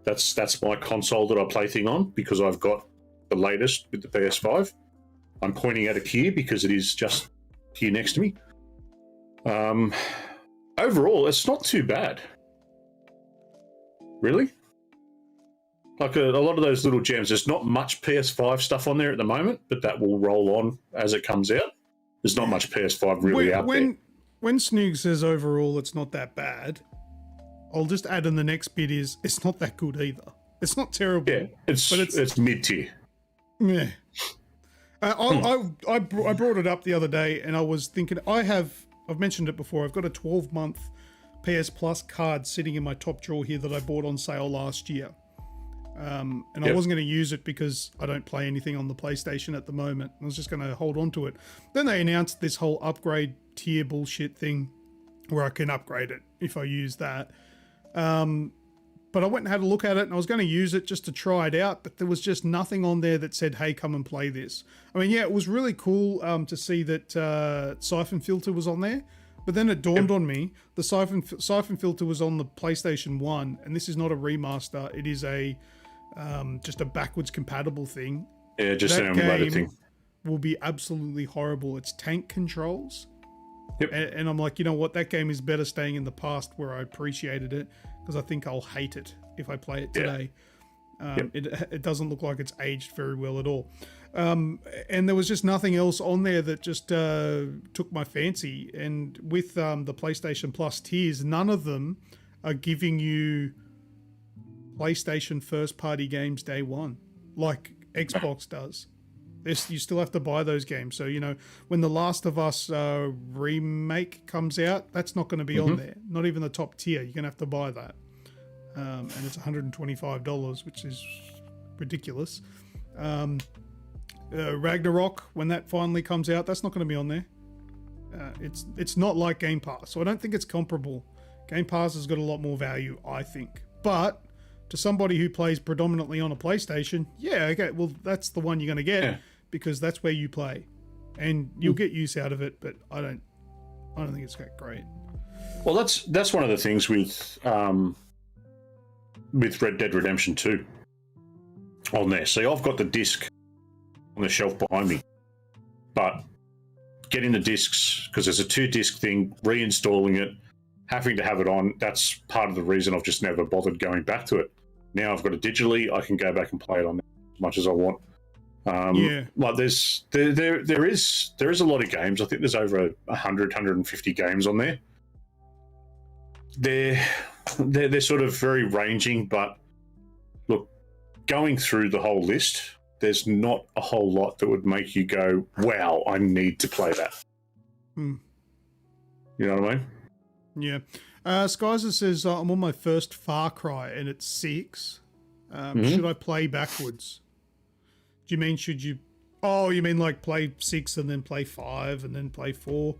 S2: That's my console that I play thing on, because I've got the latest with the PS5. I'm pointing at it here because it is just here next to me. Overall, it's not too bad. Really? Like a lot of those little gems, there's not much PS5 stuff on there at the moment, but that will roll on as it comes out. There's not much PS5 really out there.
S1: When Snoogs says overall it's not that bad, I'll just add in the next bit is it's not that good either. It's not terrible.
S2: Yeah, it's mid-tier.
S1: Yeah. I brought it up the other day and I was thinking, I've mentioned it before, I've got a 12-month PS Plus card sitting in my top drawer here that I bought on sale last year. And I wasn't going to use it because I don't play anything on the PlayStation at the moment. I was just going to hold on to it. Then they announced this whole upgrade tier bullshit thing where I can upgrade it if I use that. But I went and had a look at it and I was going to use it just to try it out, but there was just nothing on there that said, hey, come and play this. I mean, yeah, it was really cool to see that Siphon Filter was on there. But then it dawned on me, the Siphon Filter was on the PlayStation 1, and this is not a remaster. It is just a backwards compatible thing.
S2: Yeah, just an emulated thing.
S1: Will be absolutely horrible. It's tank controls.
S2: Yep.
S1: And I'm like, you know what? That game is better staying in the past where I appreciated it, because I think I'll hate it if I play it today. It doesn't look like it's aged very well at all. And there was just nothing else on there that just took my fancy. And with the PlayStation Plus tiers, none of them are giving you PlayStation first-party games day one, like Xbox does. You still have to buy those games. So, you know, when The Last of Us remake comes out, that's not going to be on there. Not even the top tier. You're going to have to buy that. And it's $125, which is ridiculous. Ragnarok, when that finally comes out, that's not going to be on there. It's not like Game Pass, so I don't think it's comparable. Game Pass has got a lot more value, I think. But to somebody who plays predominantly on a PlayStation, yeah, okay, well, that's the one you're going to get because that's where you play, and you'll get use out of it. But I don't think it's that great.
S2: Well, that's one of the things with Red Dead Redemption 2 on there. See, I've got the disc on the shelf behind me, but getting the discs, because there's a 2-disc thing, reinstalling it, having to have it on, that's part of the reason I've just never bothered going back to it. Now I've got it digitally, I can go back and play it on as much as I want. Like there is a lot of games. I think there's over 150 games on there. They're sort of very ranging, but look, going through the whole list, there's not a whole lot that would make you go, wow, I need to play that. You know what I mean?
S1: Yeah. Skyzer says, I'm on my first Far Cry and it's 6. Should I play backwards? Do you mean you mean like play 6 and then play 5 and then play 4?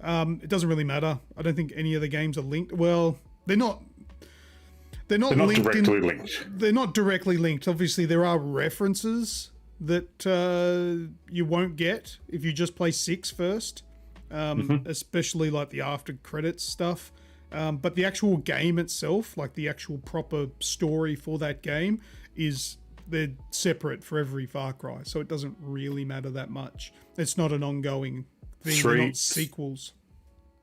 S1: It doesn't really matter. I don't think any of the games are linked. Well, they're not
S2: directly linked.
S1: They're not directly linked. Obviously, there are references that you won't get if you just play 6 first, especially like the after credits stuff. But the actual game itself, like the actual proper story for that game, they're separate for every Far Cry, so it doesn't really matter that much. It's not an ongoing thing. They're not sequels.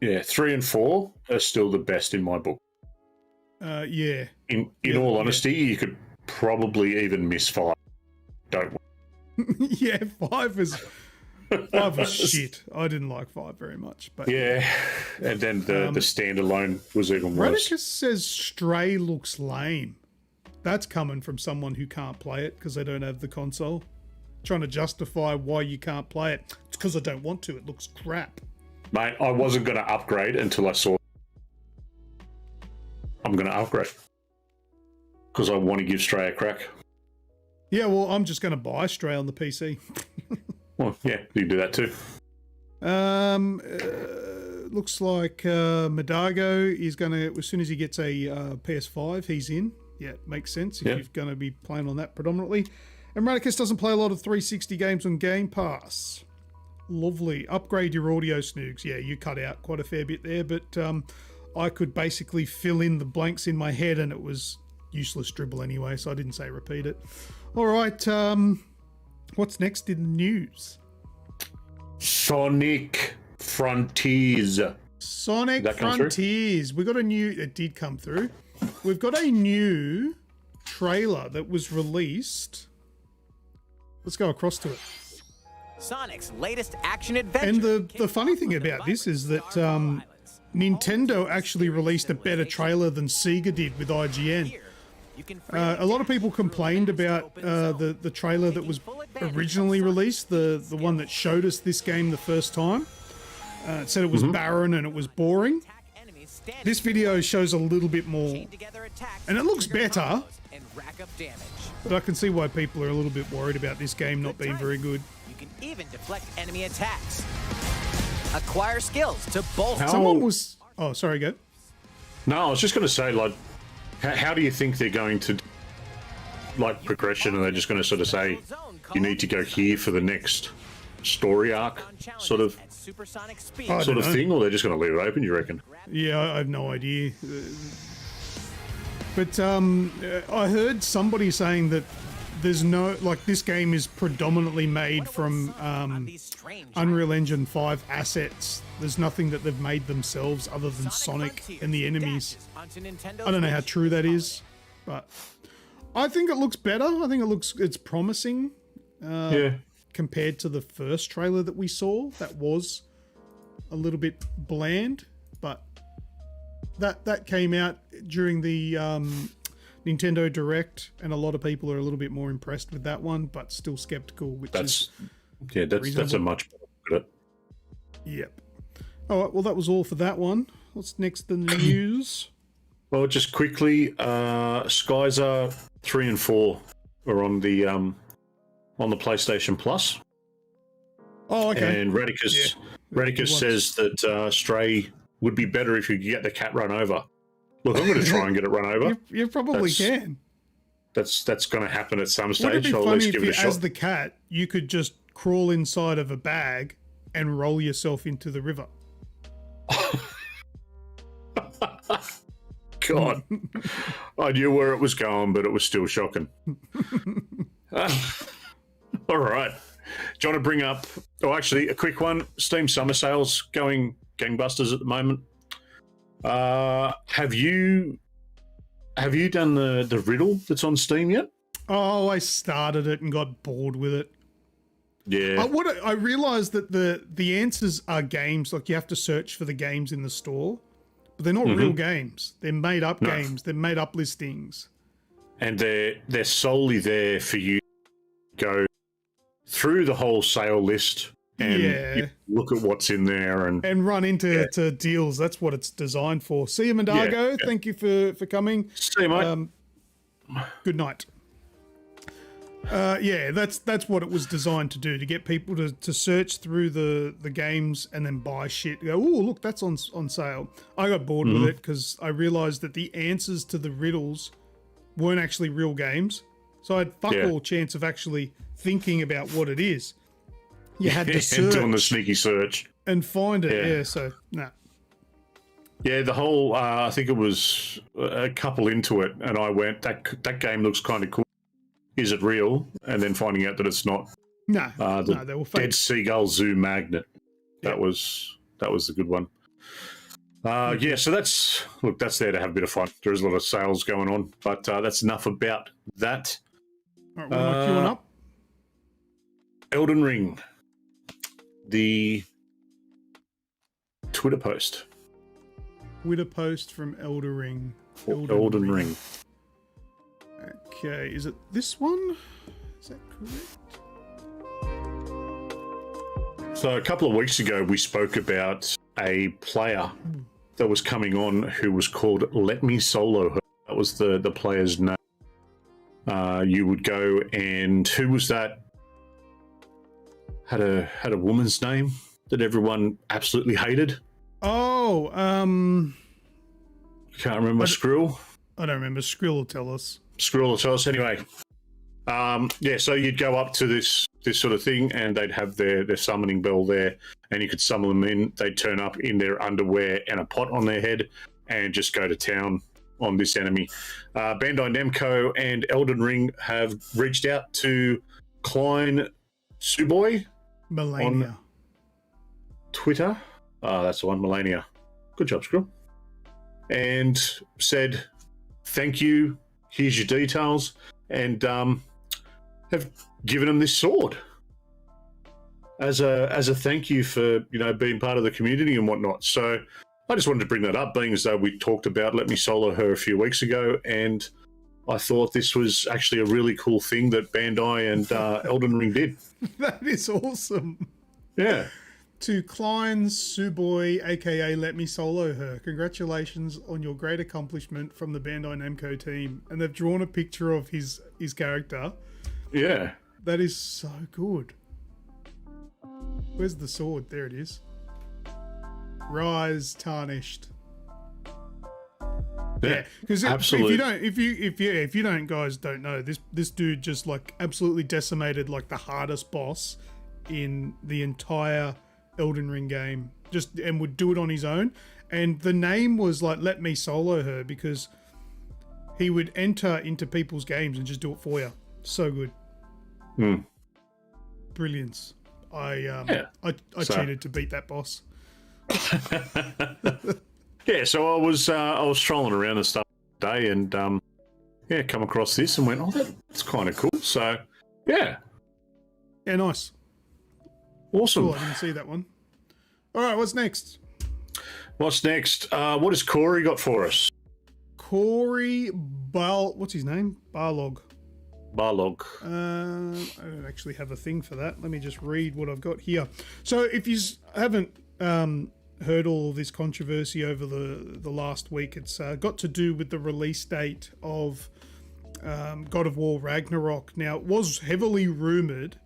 S1: Yeah,
S2: 3 and 4 are still the best in my book.
S1: Yeah.
S2: In all honesty, you could probably even miss 5. Don't.
S1: Yeah, 5 is shit. I didn't like 5 very much, but
S2: yeah. And then the standalone was even worse.
S1: Radicus says Stray looks lame. That's coming from someone who can't play it because they don't have the console. Trying to justify why you can't play it. It's because I don't want to. It looks crap.
S2: Mate, I wasn't going to upgrade until I saw. I'm going to upgrade because I want to give Stray a crack.
S1: Yeah, well, I'm just going to buy Stray on the PC.
S2: Well, yeah, you can do that too.
S1: Looks like Madago is going to, as soon as he gets a PS5, he's in. Yeah, makes sense if you're going to be playing on that predominantly. And Radicus doesn't play a lot of 360 games on Game Pass. Lovely. Upgrade your audio, Snoogs. Yeah, you cut out quite a fair bit there, but I could basically fill in the blanks in my head and it was useless dribble anyway, so I didn't say repeat it. All right, What's next in the news?
S2: Sonic Frontiers.
S1: Sonic Frontiers. We got a new. It did come through. We've got a new trailer that was released. Let's go across to it.
S5: Sonic's latest action adventure.
S1: And the funny thing about this is that Nintendo actually released a better trailer than Sega did with IGN. A lot of people complained about the trailer that was originally released, the one that showed us this game the first time. It said it was barren and it was boring. This video shows a little bit more, and it looks better. But I can see why people are a little bit worried about this game not being very good.
S5: You can even deflect enemy attacks. Acquire skills to bolster.
S1: Someone was... Oh, sorry, go.
S2: No, I was just going to say, like, how do you think they're going to, like, progression? Are they just going to sort of say, you need to go here for the next story arc sort of thing? Or they're just going to leave it open, you reckon?
S1: Yeah, I have no idea. But I heard somebody saying that there's no, like, this game is predominantly made from Unreal Engine 5 assets. There's nothing that they've made themselves other than Sonic and the enemies. I don't know how true that is, but I think it looks better. I think it's promising.
S2: Yeah.
S1: Compared to the first trailer that we saw, that was a little bit bland, but that came out during the Nintendo Direct, and a lot of people are a little bit more impressed with that one, but still skeptical. That's
S2: a much better look at it.
S1: Yep. All right. Well, that was all for that one. What's next in the news?
S2: Well, just quickly, Skyza 3 and 4 are on the PlayStation Plus.
S1: Oh, okay.
S2: And Radicus says that Stray would be better if you could get the cat run over. Look, I'm going to try and get it run over.
S1: You probably can.
S2: That's going to happen at some stage.
S1: Would it be
S2: I'll at
S1: funny
S2: least
S1: if
S2: give it a shot.
S1: as the cat, you could just crawl inside of a bag and roll yourself into the river?
S2: God. I knew where it was going, but it was still shocking. All right. Do you want to bring up... Oh, actually, a quick one. Steam summer sales going gangbusters at the moment. Have you done the riddle that's on Steam yet?
S1: Oh, I started it and got bored with it.
S2: Yeah.
S1: I realized that the answers are games. Like, you have to search for the games in the store, but they're not real games. They're made up games. They're made up listings, and
S2: they're solely there for you to go through the whole sale list and you look at what's in there and
S1: run into to deals. That's what it's designed for. See you, Mandago. Yeah. Thank you for coming.
S2: See you, mate.
S1: Good night. That's what it was designed to do, to get people to search through the games and then buy shit. Go, oh, look, that's on sale. I got bored with it because I realized that the answers to the riddles weren't actually real games. So I had fuck all chance of actually thinking about what it is. You had to search.
S2: Doing the sneaky search.
S1: And find it, so, nah.
S2: Yeah, the whole, I think it was a couple into it, and I went, that game looks kind of cool. Is it real? And then finding out that it's not.
S1: No, they were fake.
S2: Dead Seagull Zoo Magnet. That was the good one. So that's there to have a bit of fun. There's a lot of sales going on, but that's enough about that.
S1: All right, what am I queuing up?
S2: Elden Ring. The Twitter post.
S1: Twitter post from Elden Ring.
S2: Elden Ring.
S1: Okay, is it this one? Is that correct?
S2: So a couple of weeks ago, we spoke about a player that was coming on who was called Let Me Solo Her. That was the player's name. You would go and who was that? Had a woman's name that everyone absolutely hated.
S1: Oh,
S2: can't remember. Skrill.
S1: I don't remember. Skrill will tell us.
S2: Skrill will tell us anyway. So you'd go up to this sort of thing, and they'd have their summoning bell there, and you could summon them in. They'd turn up in their underwear and a pot on their head, and just go to town on this enemy. Bandai Namco and Elden Ring have reached out to Klein Suboy
S1: Melania.
S2: Twitter. That's the one, Melania. Good job, Skrill. And said, thank you, here's your details, and have given him this sword as a thank you for, being part of the community and whatnot. So I just wanted to bring that up, being as though we talked about Let Me Solo Her a few weeks ago, and I thought this was actually a really cool thing that Bandai and Elden Ring did.
S1: That is awesome.
S2: Yeah.
S1: To Klein Suboy, aka Let Me Solo Her, congratulations on your great accomplishment from the Bandai Namco team. And they've drawn a picture of his character.
S2: Yeah.
S1: That is so good. Where's the sword? There it is. Rise tarnished. Yeah, because
S2: absolutely.
S1: if you don't guys don't know, this dude just like absolutely decimated like the hardest boss in the entire Elden Ring game, and would do it on his own. And the name was like Let Me Solo Her because he would enter into people's games and just do it for you. So good. Brilliance. I cheated to beat that boss.
S2: Yeah, so I was strolling around and stuff today, and come across this and went, oh, that's kind of cool. So yeah,
S1: nice.
S2: Awesome.
S1: Cool, I didn't see that one. All right, what's next?
S2: What has Corey got for us?
S1: Corey what's his name? Barlog. I don't actually have a thing for that. Let me just read what I've got here. So if you haven't heard all of this controversy over the last week, it's got to do with the release date of God of War Ragnarok. Now, it was heavily rumoured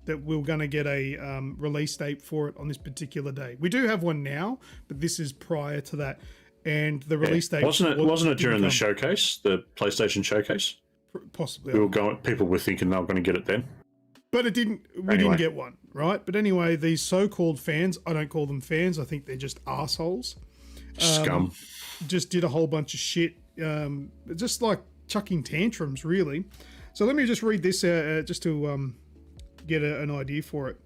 S1: that we're going to get a release date for it on this particular day. We do have one now, but this is prior to that. And the release date
S2: wasn't it during the showcase, the PlayStation showcase?
S1: Possibly.
S2: People were thinking they were going to get it then.
S1: But it didn't. We didn't get one, right? But anyway, these so-called fans, I don't call them fans. I think they're just assholes.
S2: Scum.
S1: Just did a whole bunch of shit. Just like chucking tantrums, really. So let me just read this just to get an idea for it.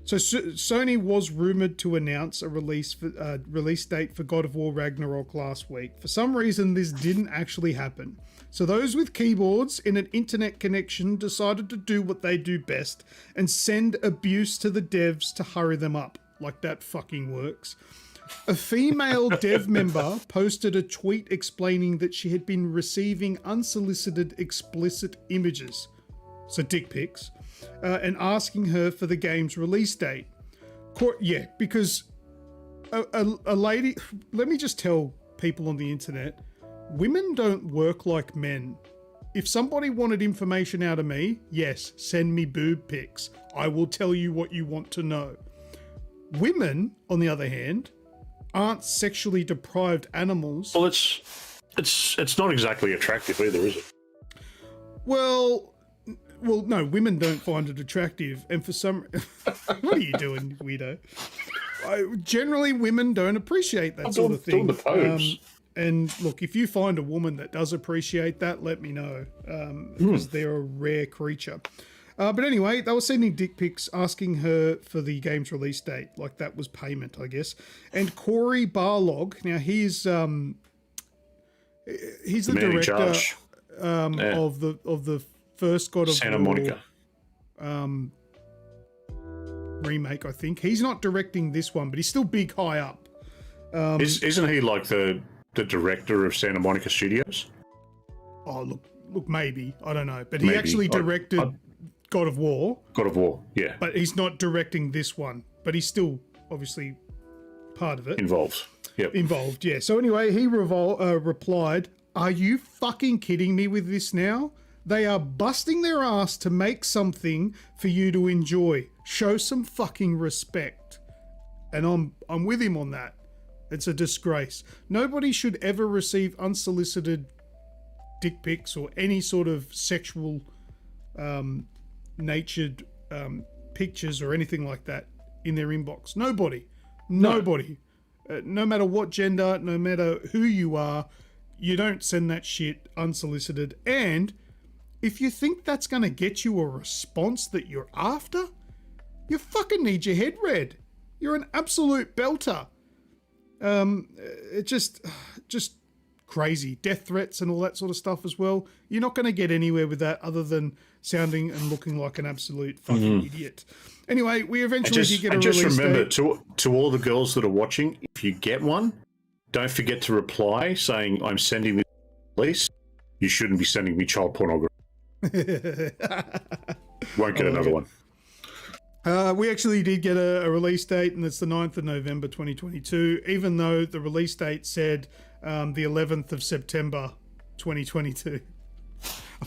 S1: So Sony was rumored to announce a release date for God of War Ragnarok last week. For some reason, this didn't actually happen. So those with keyboards in an internet connection decided to do what they do best and send abuse to the devs to hurry them up. Like that fucking works. A female dev member posted a tweet explaining that she had been receiving unsolicited explicit images, so dick pics, and asking her for the game's release date. Because a lady... Let me just tell people on the internet, women don't work like men. If somebody wanted information out of me, yes, send me boob pics. I will tell you what you want to know. Women, on the other hand, aren't sexually deprived animals.
S2: Well, it's not exactly attractive either, is it?
S1: Well, no, women don't find it attractive, and for some... What are you doing, weirdo? Generally, women don't appreciate that sort of thing.
S2: Doing the pose.
S1: And look, if you find a woman that does appreciate that, let me know, because they're a rare creature. But anyway, they were sending dick pics asking her for the game's release date, like that was payment, I guess. And Corey Barlog, now he's the director of the first God of
S2: Santa
S1: War
S2: Monica
S1: remake, I think. He's not directing this one, but he's still big high up.
S2: Isn't he like the director of Santa Monica Studios?
S1: Oh, look, maybe. I don't know. But he actually directed God of War.
S2: God of War, yeah.
S1: But he's not directing this one. But he's still, obviously, part of it.
S2: Involved, yeah. So anyway, he replied, "Are you fucking kidding me with this now? They are busting their ass to make something for you to enjoy. Show some fucking respect." And I'm with him on that. It's a disgrace. Nobody should ever receive unsolicited dick pics or any sort of sexual natured pictures or anything like that in their inbox. Nobody. No matter what gender, no matter who you are, you don't send that shit unsolicited. And if you think that's going to get you a response that you're after,
S1: You fucking need your head read. You're an absolute belter. It just crazy. Death threats and all that sort of stuff as well. You're not going to get anywhere with that other than sounding and looking like an absolute fucking idiot. Anyway, we eventually did get a release date.
S2: Just remember, to all the girls that are watching, if you get one, don't forget to reply saying, I'm sending this release. You shouldn't be sending me child pornography. Won't get another one.
S1: We actually did get a release date, and it's the 9th of November 2022, even though the release date said the 11th of September 2022. I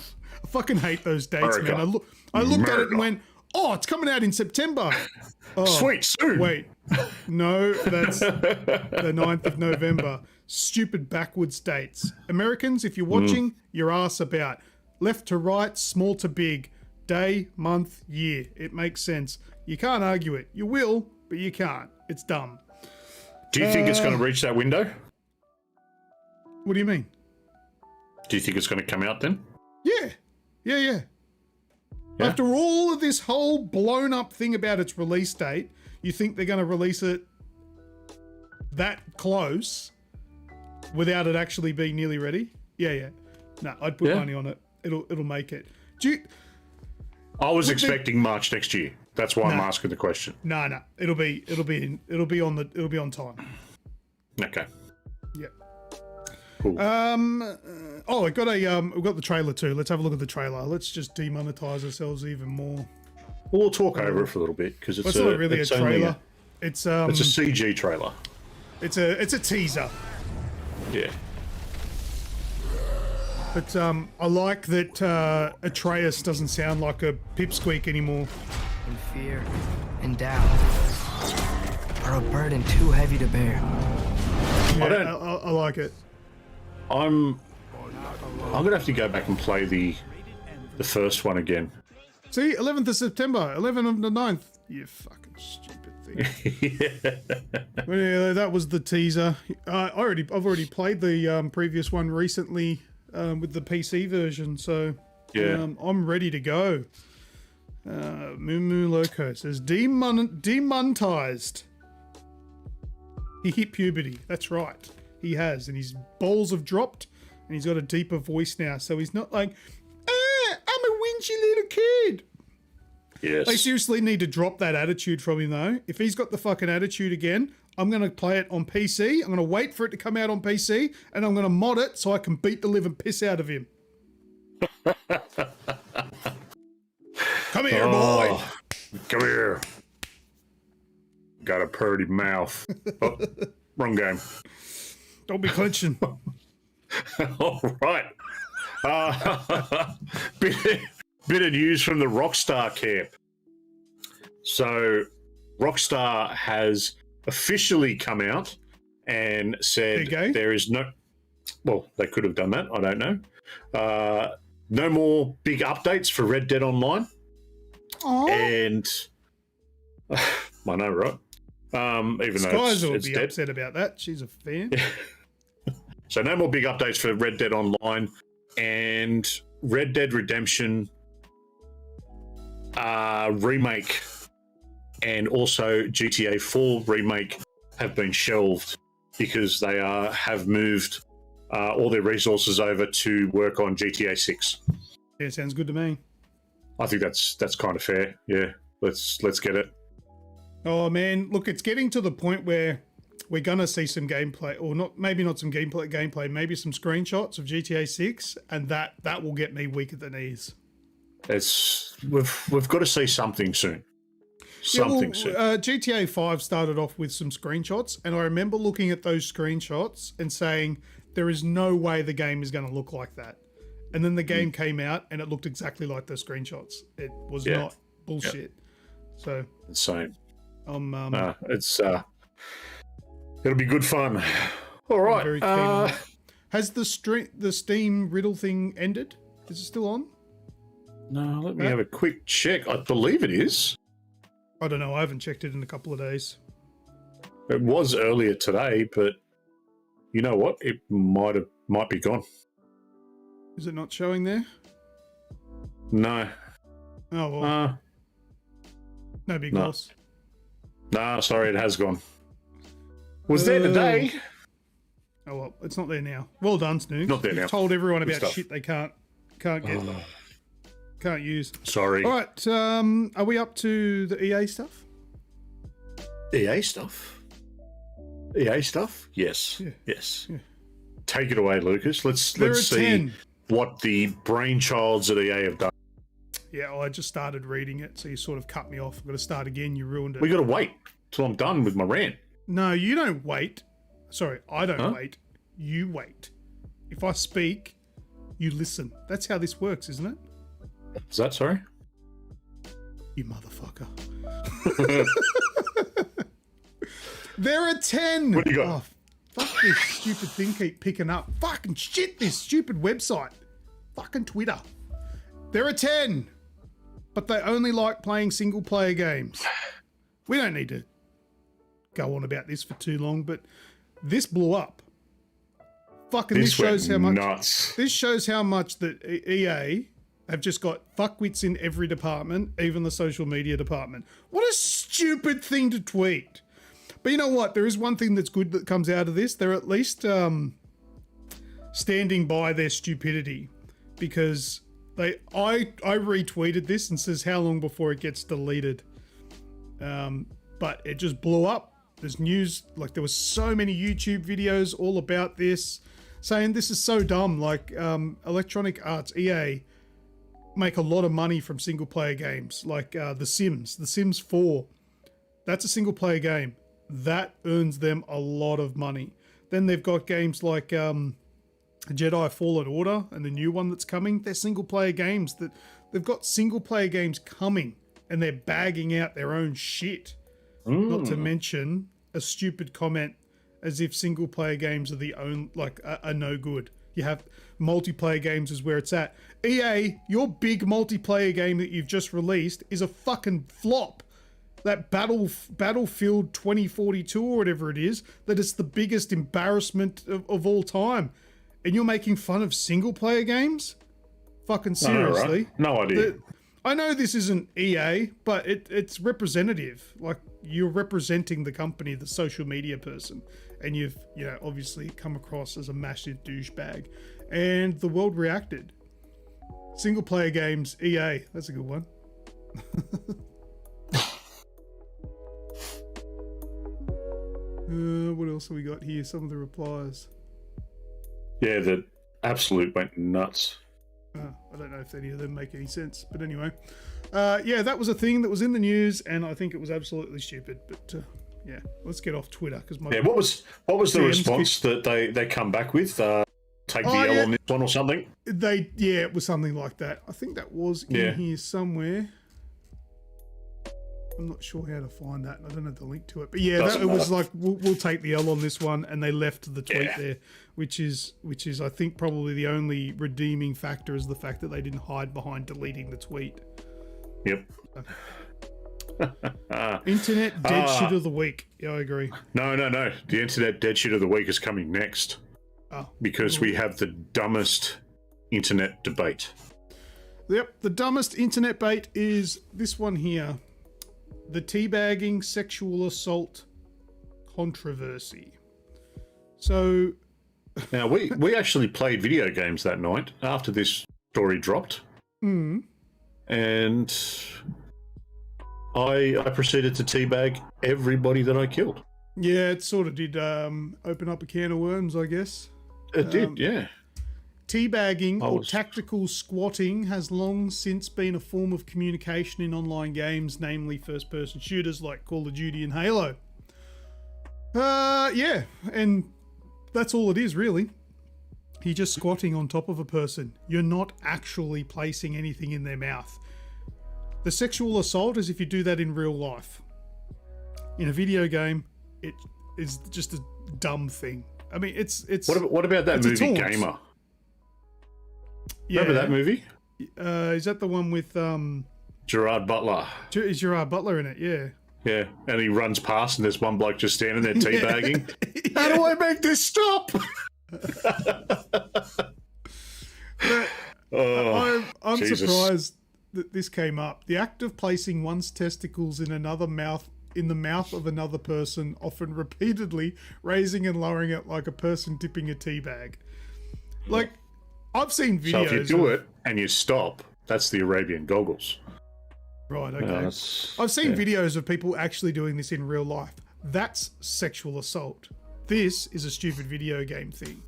S1: fucking hate those dates, man. I looked at it and went, oh, it's coming out in September. Oh,
S2: sweet, soon.
S1: Wait, no, that's the 9th of November. Stupid backwards dates. Americans, if you're watching, your ass about. Left to right, small to big. Day, month, year. It makes sense. You can't argue it. You will, but you can't. It's dumb.
S2: Do you think it's going to reach that window?
S1: What do you mean?
S2: Do you think it's going to come out then?
S1: Yeah. After all of this whole blown up thing about its release date, you think they're going to release it that close without it actually being nearly ready? Yeah. No, I'd put money on it. It'll make it.
S2: I was expecting March next year. That's why I'm asking the question.
S1: No. It'll be on time.
S2: Okay.
S1: Yep.
S2: Cool.
S1: We've got the trailer too. Let's have a look at the trailer. Let's just demonetize ourselves even more.
S2: We'll talk over it for a little bit because it's
S1: not really a trailer. It's a
S2: CG trailer.
S1: It's a teaser.
S2: Yeah.
S1: But I like that Atreus doesn't sound like a pipsqueak anymore.
S6: In fear and doubt are a burden too heavy to bear.
S1: Yeah, I like it.
S2: I'm gonna have to go back and play the first one again.
S1: See, 11th of September, 11th of the 9th. You fucking stupid thing. Well, yeah, that was the teaser. I've already played the previous one recently with the PC version, so I'm ready to go. Moo Loco says demonetized. He hit puberty. That's right. He has, and his balls have dropped, and he's got a deeper voice now. So he's not like, I'm a whingey little kid.
S2: Yes.
S1: They seriously need to drop that attitude from him, though. If he's got the fucking attitude again, I'm going to play it on PC. I'm going to wait for it to come out on PC, and I'm going to mod it so I can beat the living piss out of him. Come here, boy.
S2: Come here. Got a purty mouth. Oh, wrong game.
S1: Don't be clenching.
S2: All right. Bit of news from the Rockstar camp. So, Rockstar has officially come out and said there is no... Well, they could have done that. I don't know. No more big updates for Red Dead Online.
S1: Aww.
S2: And... I know, right? Even
S1: Skies
S2: though
S1: will
S2: it's
S1: be
S2: dead.
S1: upset about that. She's a fan.
S2: So no more big updates for Red Dead Online, and Red Dead Redemption remake and also GTA 4 remake have been shelved because they have moved all their resources over to work on GTA 6.
S1: Yeah, sounds good to me.
S2: I think that's kind of fair. Yeah, let's get it.
S1: Oh man, look, it's getting to the point where we're gonna see some gameplay, or maybe not some gameplay, maybe some screenshots of GTA 6, and that will get me weak at the knees.
S2: We've got to see something soon. Something soon.
S1: GTA 5 started off with some screenshots, and I remember looking at those screenshots and saying, there is no way the game is going to look like that. And then the game came out, and it looked exactly like the screenshots. It was not bullshit. Yep. So
S2: insane.
S1: It's
S2: it'll be good fun. All right.
S1: Very keen. Has the Steam Riddle thing ended? Is it still on?
S2: No, let me have a quick check. I believe it is.
S1: I don't know. I haven't checked it in a couple of days.
S2: It was earlier today, but you know what? It might be gone.
S1: Is it not showing there?
S2: No.
S1: Oh well. No big
S2: No.
S1: loss.
S2: Nah, sorry, it has gone. Was there today?
S1: Oh well, it's not there now. Well done, Snoogs.
S2: Not there
S1: You've
S2: now.
S1: told everyone
S2: Good
S1: about
S2: stuff.
S1: shit they can't get, can't use.
S2: Sorry.
S1: All right, are we up to the EA stuff?
S2: EA stuff? EA stuff? Yes.
S1: Yeah.
S2: Yes.
S1: Yeah.
S2: Take it away, Lucas. Let's
S1: There are
S2: see
S1: 10.
S2: what the brainchilds at EA have done.
S1: Yeah, well, I just started reading it, so you sort of cut me off. I've got to start again. You ruined it.
S2: We got to wait till I'm done with my rant.
S1: No, you don't wait. Sorry, I don't
S2: Huh?
S1: wait. You wait. If I speak, you listen. That's how this works, isn't it?
S2: Is that sorry?
S1: You motherfucker. There are 10.
S2: What do you got?
S1: Oh, fuck this stupid thing keep picking up. Fucking shit, this stupid website. Fucking Twitter. There are 10. But they only like playing single player games. We don't need to go on about this for too long, but this blew up. Fucking this shows how much
S2: nuts.
S1: this shows how much that EA have just got fuckwits in every department, even the social media department. What a stupid thing to tweet. But you know what? There is one thing that's good that comes out of this. They're at least standing by their stupidity, because I retweeted this and says how long before it gets deleted. But it just blew up. There's news, like there was so many YouTube videos all about this, saying this is so dumb. Like Electronic Arts, EA, make a lot of money from single player games, like The Sims 4. That's a single player game. That earns them a lot of money. Then they've got games like Jedi Fallen Order and the new one that's coming. They're single player games that they've got single player games coming, and they're bagging out their own shit. Not to mention a stupid comment as if single player games are the only, like, are no good. You have multiplayer games is where it's at. EA, your big multiplayer game that you've just released is a fucking flop. That Battlefield 2042 or whatever it is, that it's the biggest embarrassment of all time. And you're making fun of single player games? Fucking seriously.
S2: Right. No idea.
S1: I know this isn't EA, but it's representative. Like, you're representing the company, the social media person, and you've, obviously come across as a massive douchebag. And the world reacted. Single player games, EA, that's a good one. What else have we got here? Some of the replies.
S2: Yeah, the Absolute went nuts.
S1: I don't know if any of them make any sense, but anyway, yeah, that was a thing that was in the news, and I think it was absolutely stupid. But yeah, let's get off Twitter because my
S2: what was the
S1: DMs
S2: response that they come back with? Take the L on this one or something?
S1: it was something like that. I think that was in here somewhere. I'm not sure how to find that, and I don't have the link to it. But yeah, it was like we'll take the L on this one, and they left the tweet there, which is I think probably the only redeeming factor is the fact that they didn't hide behind deleting the tweet.
S2: Yep.
S1: Internet dead shit of the week. Yeah, I agree.
S2: No. The internet dead shit of the week is coming next.
S1: Oh,
S2: because we have the dumbest internet debate.
S1: Yep, the dumbest internet bait is this one here. The teabagging sexual assault controversy. So
S2: now we actually played video games that night after this story dropped. And I proceeded to teabag everybody that I killed.
S1: yeah, it sort of did open up a can of worms, I guess.
S2: It did, yeah.
S1: Teabagging or tactical squatting has long since been a form of communication in online games, namely first-person shooters like Call of Duty and Halo. Yeah, and that's all it is, really. You're just squatting on top of a person. You're not actually placing anything in their mouth. The sexual assault is if you do that in real life. In a video game, it is just a dumb thing. I mean, it's.
S2: What about that movie Gamer?
S1: Yeah.
S2: Remember that movie?
S1: Is that the one with
S2: Gerard Butler?
S1: Is Gerard Butler in it? Yeah.
S2: Yeah, and he runs past, and there's one bloke just standing there teabagging. How do I make this stop? I'm
S1: surprised this came up. The act of placing one's testicles in the mouth of another person, often repeatedly raising and lowering it like a person dipping a tea bag. Like, I've seen videos.
S2: So if you do it and you stop, that's the Arabian goggles.
S1: Right, okay.
S2: No,
S1: I've seen videos of people actually doing this in real life. That's sexual assault. This is a stupid video game thing.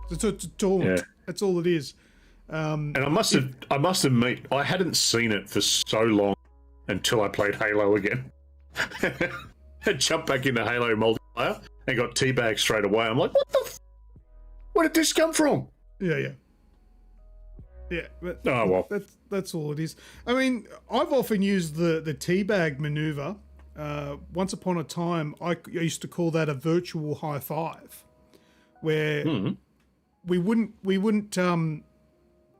S1: It's a taunt.
S2: Yeah.
S1: That's all it is.
S2: And I must admit, I hadn't seen it for so long until I played Halo again. I jumped back into Halo multiplayer and got teabagged straight away. I'm like, what the where did this come from?
S1: Yeah. But
S2: Oh, well.
S1: That's all it is. I mean, I've often used the teabag maneuver. Once upon a time, I used to call that a virtual high five, where we wouldn't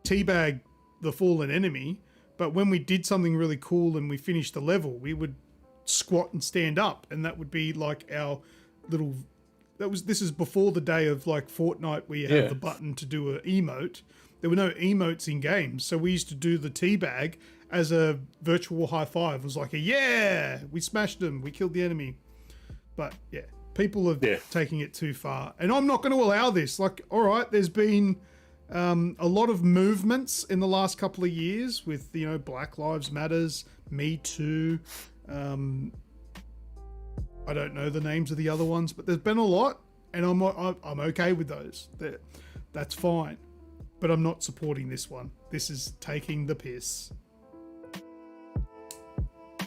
S1: teabag the fallen enemy, but when we did something really cool and we finished the level, we would squat and stand up, and that would be like our little. This is before the day of like Fortnite where you have the button to do an emote. There were no emotes in games, so we used to do the teabag as a virtual high five. It was like we smashed them, we killed the enemy. But yeah, people are taking it too far, and I'm not going to allow this. Like, all right, there's been a lot of movements in the last couple of years with Black Lives Matters, Me Too. I don't know the names of the other ones, but there's been a lot, and I'm okay with those. That's fine, but I'm not supporting this one. This is taking the piss.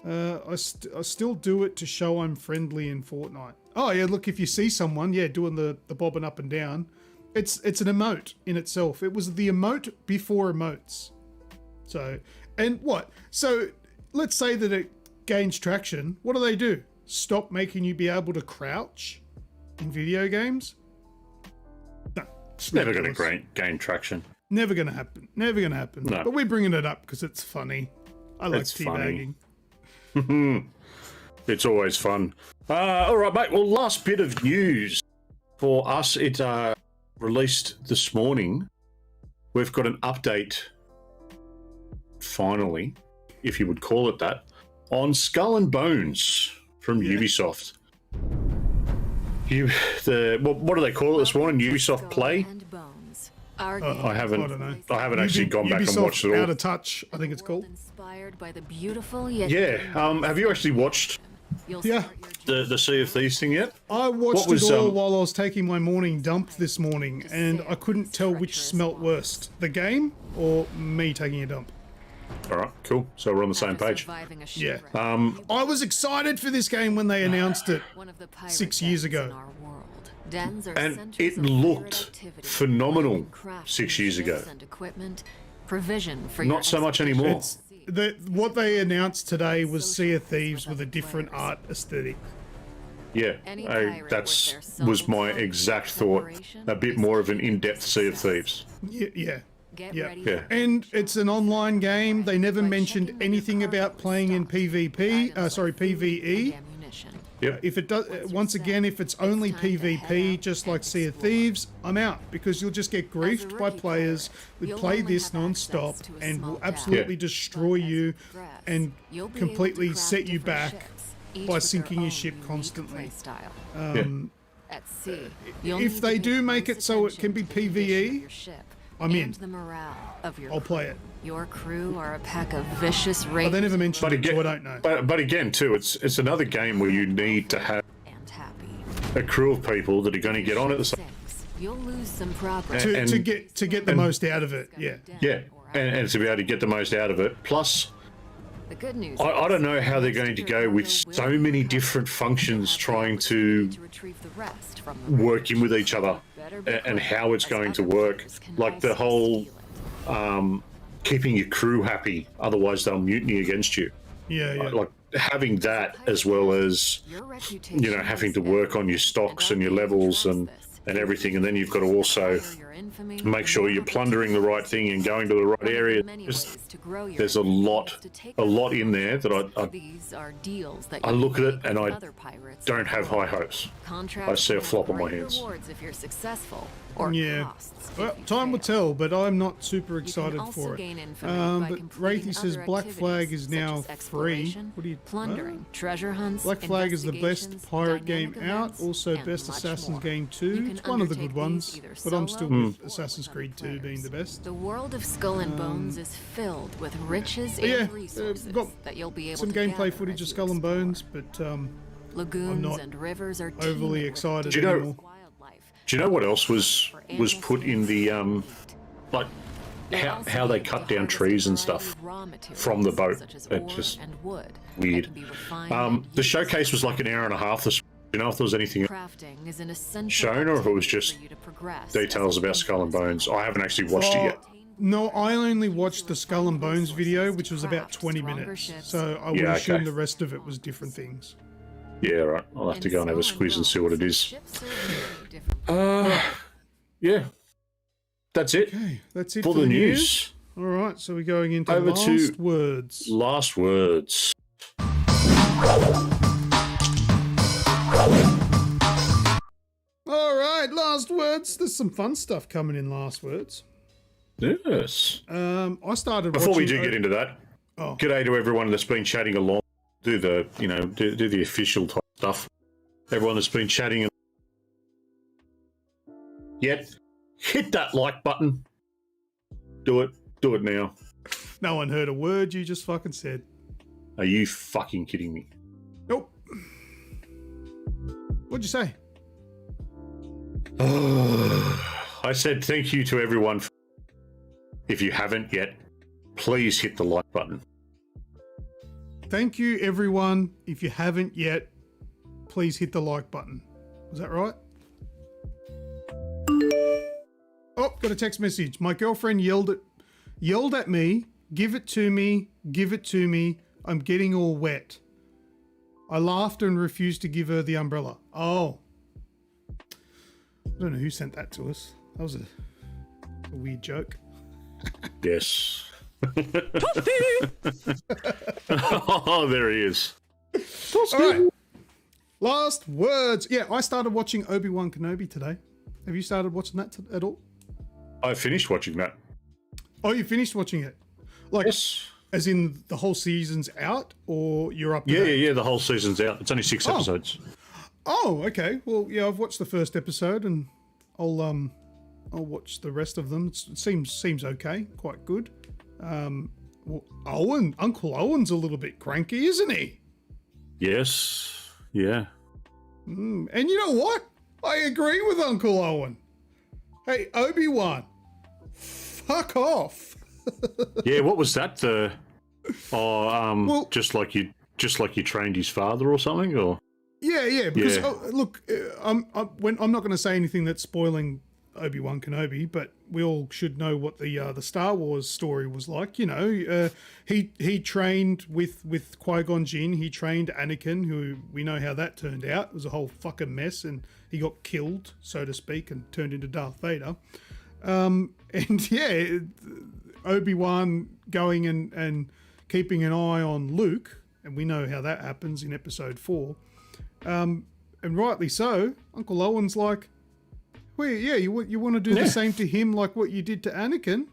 S1: I still do it to show I'm friendly in Fortnite. Oh yeah, look, if you see someone, doing the bobbing up and down, it's an emote in itself. It was the emote before emotes. So let's say that it gains traction. What do? Stop making you be able to crouch in video games? No,
S2: it's never going to gain traction.
S1: Never going to happen. Never going to happen.
S2: No.
S1: But we're bringing it up because it's funny. I like teabagging.
S2: It's always fun. All right, mate. Well, last bit of news for us. It released this morning. We've got an update, finally, if you would call it that, on Skull and Bones from Ubisoft. What do they call it this morning? Ubisoft Play? I haven't actually gone back and watched it all.
S1: Out of Touch, I think it's called.
S4: Inspired by the beautiful
S2: Have you actually watched the Sea of Thieves thing yet?
S1: I watched it all while I was taking my morning dump this morning, and I couldn't tell which smelt worst, the game or me taking a dump.
S2: All right, cool. So we're on the same page.
S1: Yeah. I was excited for this game when they announced it 6 years ago.
S2: And it looked phenomenal 6 years ago. Not so much anymore.
S1: What they announced today was Sea of Thieves with a different art aesthetic.
S2: Yeah, that was my exact thought. A bit more of an in-depth Sea of Thieves.
S1: Yeah. And it's an online game. They never mentioned anything about playing in PvE.
S2: Yep.
S1: If it does, once again, if it's only PvP, just like Sea of Thieves, I'm out, because you'll just get griefed by players who play this non-stop and will absolutely destroy you and completely set you back by sinking your ship constantly. If they do make it so it can be PvE, I'm in. I'll play it.
S4: Your crew are a pack of vicious raiders.
S1: But they never mentioned it, so I don't know.
S2: But again, too, it's another game where you need to have a crew of people that are going to get on at the same.
S4: You'll lose some property
S1: to get the most out of it. Yeah,
S2: and to be able to get the most out of it. Plus,
S4: the good news
S2: I don't know how they're going to go with so many different functions trying to work in with each other, and how it's going to work. Like the whole keeping your crew happy, otherwise they'll mutiny against you. Like having that, as well as having to work on your stocks and your levels and and everything, and then you've got to also
S4: Your infamy
S2: make sure you're plundering the right thing and going to the right area. There's a lot in there that
S4: These are deals that
S2: I
S4: you
S2: look
S4: can
S2: at it
S4: make
S2: and
S4: with
S2: I
S4: other pirates
S2: don't have high hopes. I see a flop on my hands.
S4: Rewards if you're successful, or
S1: Yeah.
S4: costs
S1: Well,
S4: if you
S1: time will
S4: fail.
S1: tell, but I'm not super
S4: You can
S1: excited
S4: also
S1: for it.
S4: gain infamy by
S1: But
S4: completing
S1: Wraithy says
S4: other
S1: Black Flag
S4: activities
S1: is
S4: such
S1: now
S4: as
S1: free.
S4: exploration,
S1: What do you?
S4: plundering, treasure hunts,
S1: Black Flag is the best
S4: investigations,
S1: pirate game
S4: dynamic
S1: out.
S4: events,
S1: Also,
S4: and
S1: best
S4: much
S1: Assassin's
S4: more.
S1: game
S4: You
S1: 2.
S4: can
S1: It's one of the
S4: undertake
S1: good ones,
S4: these either
S1: but I'm
S4: solo
S1: still
S4: or
S1: with
S4: with
S1: Assassin's
S4: other
S1: Creed 2 being the
S4: players.
S1: best.
S4: The world of Skull and Bones is filled with riches
S1: But yeah,
S4: and resources
S1: got
S4: that you'll be able
S1: some
S4: to
S1: gameplay
S4: gather
S1: footage
S4: as
S1: of
S4: you
S1: Skull and
S4: explore.
S1: Bones, but
S4: Lagoons
S1: not
S4: and rivers are
S1: overly
S4: teeming with
S1: excited
S2: Do you know-
S1: anymore.
S4: wildlife.
S2: Do you know what else was put in the like
S4: You'll
S2: how
S4: also
S2: how
S4: be
S2: they
S4: able
S2: cut
S4: to
S2: down
S4: harvest
S2: trees
S4: a
S2: and
S4: variety
S2: stuff
S4: of raw materials,
S2: from the boat?
S4: such as
S2: It's
S4: ore
S2: just
S4: and wood that
S2: weird.
S4: can be refined and
S2: The
S4: used.
S2: showcase was like an hour and a half. Do you know if there was anything
S4: Crafting is an essential
S2: shown or if it was
S4: activity
S2: just
S4: for you to progress
S2: details
S4: as a
S2: about Skull and
S4: dangerous
S2: Bones?
S4: pirate.
S2: I haven't actually watched it yet.
S1: No, I only watched the Skull and Bones video, which was about
S4: Craft
S1: 20
S4: stronger
S1: minutes.
S4: ships.
S1: So I would
S2: Yeah,
S1: assume
S2: okay.
S1: the rest of it was different things.
S2: Yeah, right. I'll have to go and have a squeeze and see what it is.
S4: Ships serve many different
S2: Yeah, that's it
S1: Okay, that's it
S2: for
S1: for
S2: the news.
S1: All right, so we're going into
S2: Over
S1: last
S2: to-
S1: words.
S2: Last words.
S1: All right, last words. There's some fun stuff coming in last words.
S2: Yes.
S1: I started
S2: Before we
S1: watching
S2: do get into that,
S1: Oh.
S2: g'day to everyone that's been chatting along. Do the do the official type stuff. Everyone that's been chatting. Yet, hit that like button. Do it. Do it now.
S1: No one heard a word you just fucking said.
S2: Are you fucking kidding me?
S1: Nope. What'd you say?
S2: I said thank you to everyone. If you haven't yet, please hit the like button.
S1: Thank you, everyone. If you haven't yet, please hit the like button. Was that right? Oh, got a text message. My girlfriend yelled at me. Give it to me. Give it to me. I'm getting all wet. I laughed and refused to give her the umbrella. Oh. I don't know who sent that to us. That was a weird joke.
S2: Yes. Oh, there he is.
S1: All right. Last words. Yeah, I started watching Obi-Wan Kenobi today. Have you started watching that at all?
S2: I finished watching that.
S1: Oh, you finished watching it? Like,
S2: Yes.
S1: as in the whole season's out, or you're up to
S2: Yeah,
S1: date?
S2: yeah. The whole season's out. It's only 6 episodes.
S1: Oh, okay. Well, yeah, I've watched the first episode, and I'll watch the rest of them. It seems okay, quite good. Well, Uncle Owen's a little bit cranky, isn't he?
S2: Yes. Yeah.
S1: And you know what? I agree with Uncle Owen. Hey, Obi-Wan, fuck off.
S2: Yeah. What was that?
S1: Well-
S2: just like you trained his father or something, or
S1: Yeah, because
S2: Yeah.
S1: look, I'm not going to say anything that's spoiling Obi-Wan Kenobi, but we all should know what the Star Wars story was like. You know, he trained with Qui-Gon Jinn. He trained Anakin, who we know how that turned out. It was a whole fucking mess, and he got killed, so to speak, and turned into Darth Vader. And yeah, Obi-Wan going and keeping an eye on Luke, and we know how that happens in Episode 4. And rightly so. Uncle Owen's like, well, yeah, you want to do the same to him like what you did to Anakin.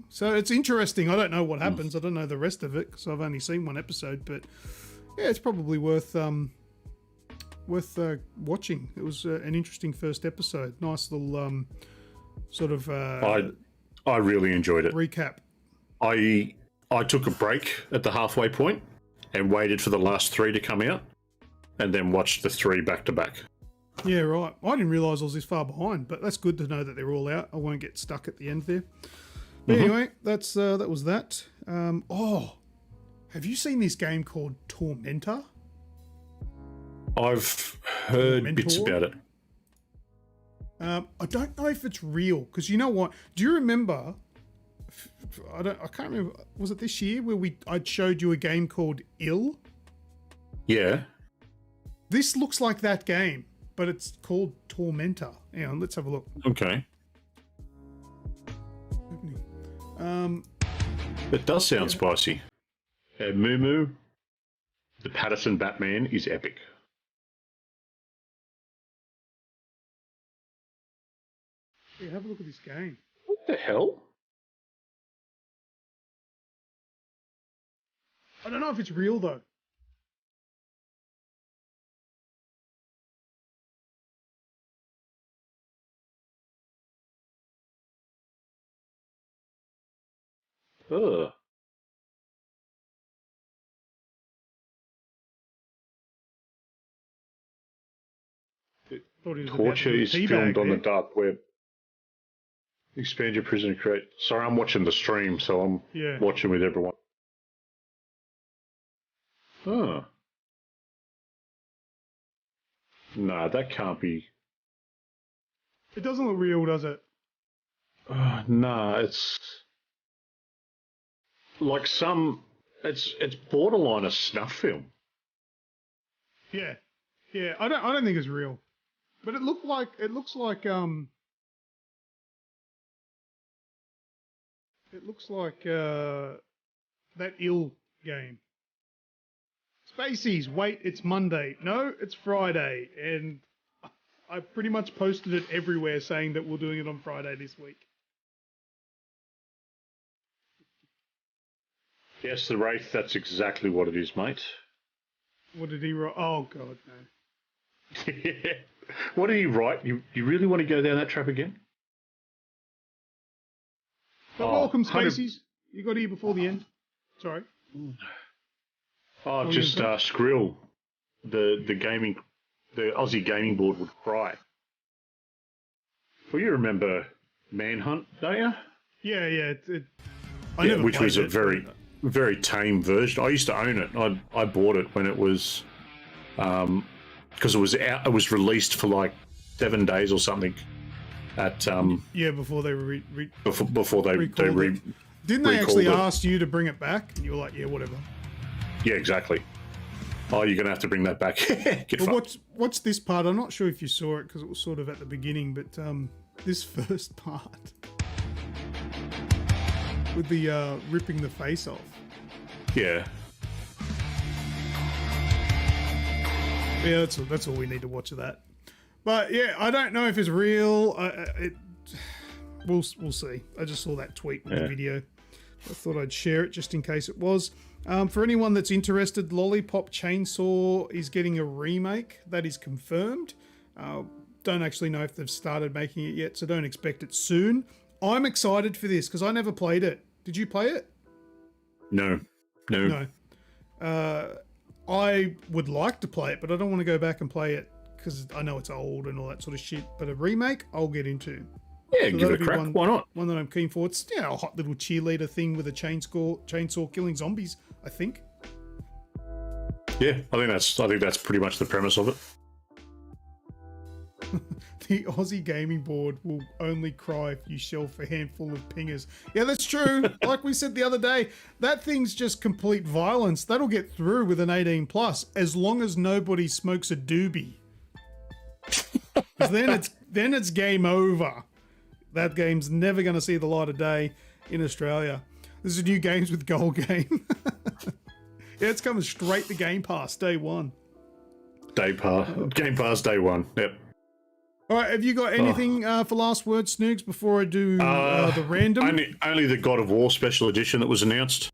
S1: So it's interesting. I don't know what happens. I don't know the rest of it because I've only seen one episode. But yeah, it's probably worth watching. It was an interesting first episode. Nice little sort of
S2: I really enjoyed it.
S1: recap.
S2: I took a break at the halfway point and waited for the last 3 to come out, and then watched the 3 back to back.
S1: Yeah, right. I didn't realise I was this far behind, but that's good to know that they're all out. I won't get stuck at the end there. But anyway, that was that. Have you seen this game called Tormentor?
S2: I've heard bits
S1: Mentor?
S2: about it.
S1: I don't know if it's real because you know what? Do you remember? I can't remember. Was it this year where I showed you a game called Ill?
S2: Yeah.
S1: This looks like that game, but it's called Tormentor. Hang on, let's have a look.
S2: Okay. It does sound spicy. Moo Moo, the Patterson Batman, is epic.
S1: Yeah, have a look at this game.
S2: What the hell?
S1: I don't know if it's real though.
S2: Ugh. Torture is filmed on the dark web. Expand your prison and create. Sorry, I'm watching the stream, so I'm watching with everyone. Oh. No, that can't be.
S1: It doesn't look real, does it?
S2: No, it's like it's borderline a snuff film.
S1: Yeah. Yeah, I don't think it's real. But it looks like that ill game. Spaceys, wait, it's Monday. No, it's Friday. And I pretty much posted it everywhere saying that we're doing it on Friday this week.
S2: Yes, the Wraith, that's exactly what it is, mate.
S1: What did he write? Oh, God, no.
S2: What did he write? You really want to go down that trap again?
S1: But welcome, Spaceys. You got here before the end. Sorry.
S2: Oh, just Skrill, the Aussie gaming board would cry. Well, you remember Manhunt, don't you?
S1: Yeah.
S2: Which was a very, very tame version. I used to own it. I bought it when it was, because it was out. It was released for like 7 days or something. At
S1: before they
S2: before they
S1: didn't they actually ask you to bring it back? And you were like, yeah, whatever.
S2: Yeah, exactly. Oh, you're gonna have to bring that back.
S1: What's this part? I'm not sure if you saw it because it was sort of at the beginning, but this first part with the ripping the face off.
S2: Yeah.
S1: Yeah, that's all we need to watch of that. But yeah, I don't know if it's real. We'll see. I just saw that tweet with the video. I thought I'd share it just in case it was. For anyone that's interested, Lollipop Chainsaw is getting a remake. That is confirmed. Don't actually know if they've started making it yet, so don't expect it soon. I'm excited for this because I never played it. Did you play it?
S2: No.
S1: I would like to play it, but I don't want to go back and play it because I know it's old and all that sort of shit. But a remake, I'll get into.
S2: Yeah, so give it a crack. Why not?
S1: One that I'm keen for. It's a hot little cheerleader thing with a chainsaw killing zombies, I think.
S2: Yeah, I think that's pretty much the premise of it.
S1: The Aussie gaming board will only cry if you shelf a handful of pingers. Yeah, that's true. Like we said the other day, that thing's just complete violence. That'll get through with an 18+, as long as nobody smokes a doobie. Because then it's game over. That game's never going to see the light of day in Australia. This is new games with Gold Game. Yeah, it's coming straight to Game Pass day one.
S2: Game Pass day one. Yep.
S1: All right, have you got anything for last word, Snoogs, before I do the random?
S2: Only the God of War special edition that was announced.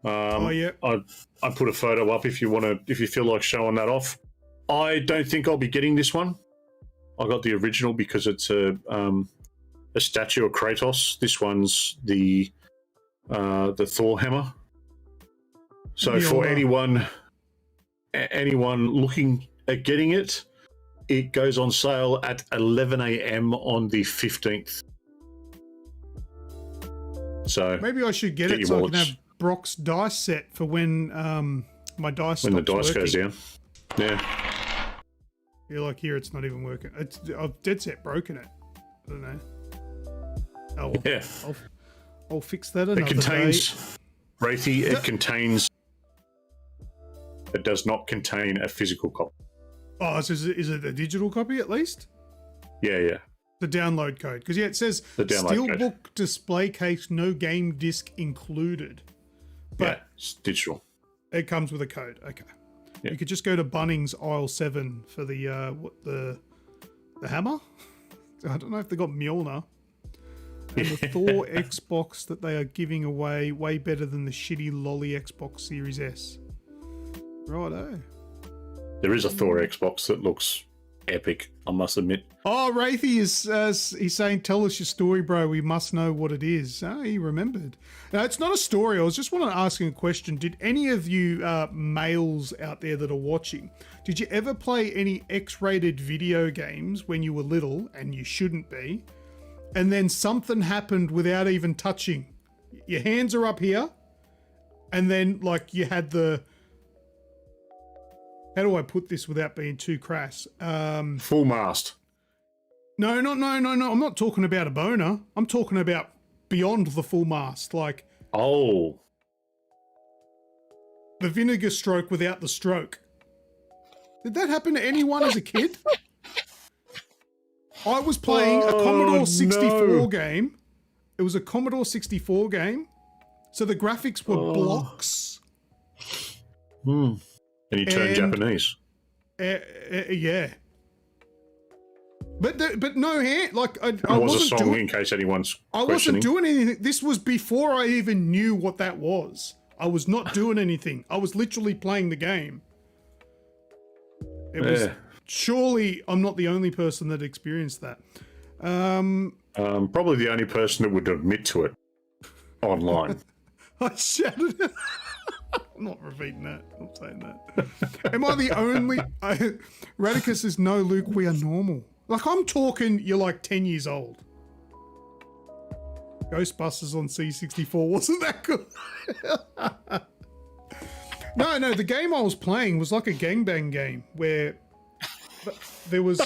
S1: Yeah.
S2: I put a photo up if you feel like showing that off. I don't think I'll be getting this one. I got the original because it's a statue of Kratos. This one's the Thor hammer. So for anyone looking at getting it, it goes on sale at 11 a.m. on the 15th. So
S1: maybe I should get it so I can have Brock's dice set for when my dice stops
S2: when the dice
S1: working.
S2: goes down. Yeah.
S1: You're like, here, it's not even working. I've dead set broken it. I don't know. Oh, well,
S2: yeah.
S1: I'll fix that another
S2: day. It contains,
S1: day.
S2: Wraithy, it does not contain a physical copy.
S1: Oh, so is it a digital copy at least?
S2: Yeah.
S1: The download code. Because, yeah, it says
S2: The download code.
S1: Steelbook display case, no game disc included. But
S2: yeah, it's digital.
S1: it comes with a code. Okay.
S2: Yeah.
S1: You could just go to Bunnings aisle 7 for the hammer. I don't know if they got Mjolnir. And the Thor Xbox that they are giving away, way better than the shitty lolly Xbox Series S. Righto.
S2: There is a Thor Xbox that looks epic, I must admit.
S1: Oh, Wraithy he's saying, tell us your story, bro. We must know what it is. Oh, he remembered. Now, it's not a story. I was just wanting to ask a question. Did any of you males out there that are watching, did you ever play any X-rated video games when you were little, and you shouldn't be, and then something happened without even touching? Your hands are up here, and then, like, you had the... How do I put this without being too crass?
S2: Full mast.
S1: No. I'm not talking about a boner. I'm talking about beyond the full mast. Like,
S2: oh,
S1: the vinegar stroke without the stroke. Did that happen to anyone as a kid? I was playing a Commodore 64 game. It was a Commodore 64 game. So the graphics were blocks.
S2: And you turned Japanese.
S1: Yeah. But no hand. Like, I
S2: It was a
S1: wasn't
S2: song,
S1: doing...
S2: in case anyone's
S1: I
S2: questioning.
S1: wasn't doing anything. This was before I even knew what that was. I was not doing anything. I was literally playing the game. It was... Surely I'm not the only person that experienced that.
S2: Probably the only person that would admit to it online.
S1: I shouted it. I'm not repeating that. I'm saying that. Am I the only... Radicus is no, Luke, we are normal. Like, I'm talking, you're like 10 years old. Ghostbusters on C64, wasn't that good? No, the game I was playing was like a gangbang game where there was...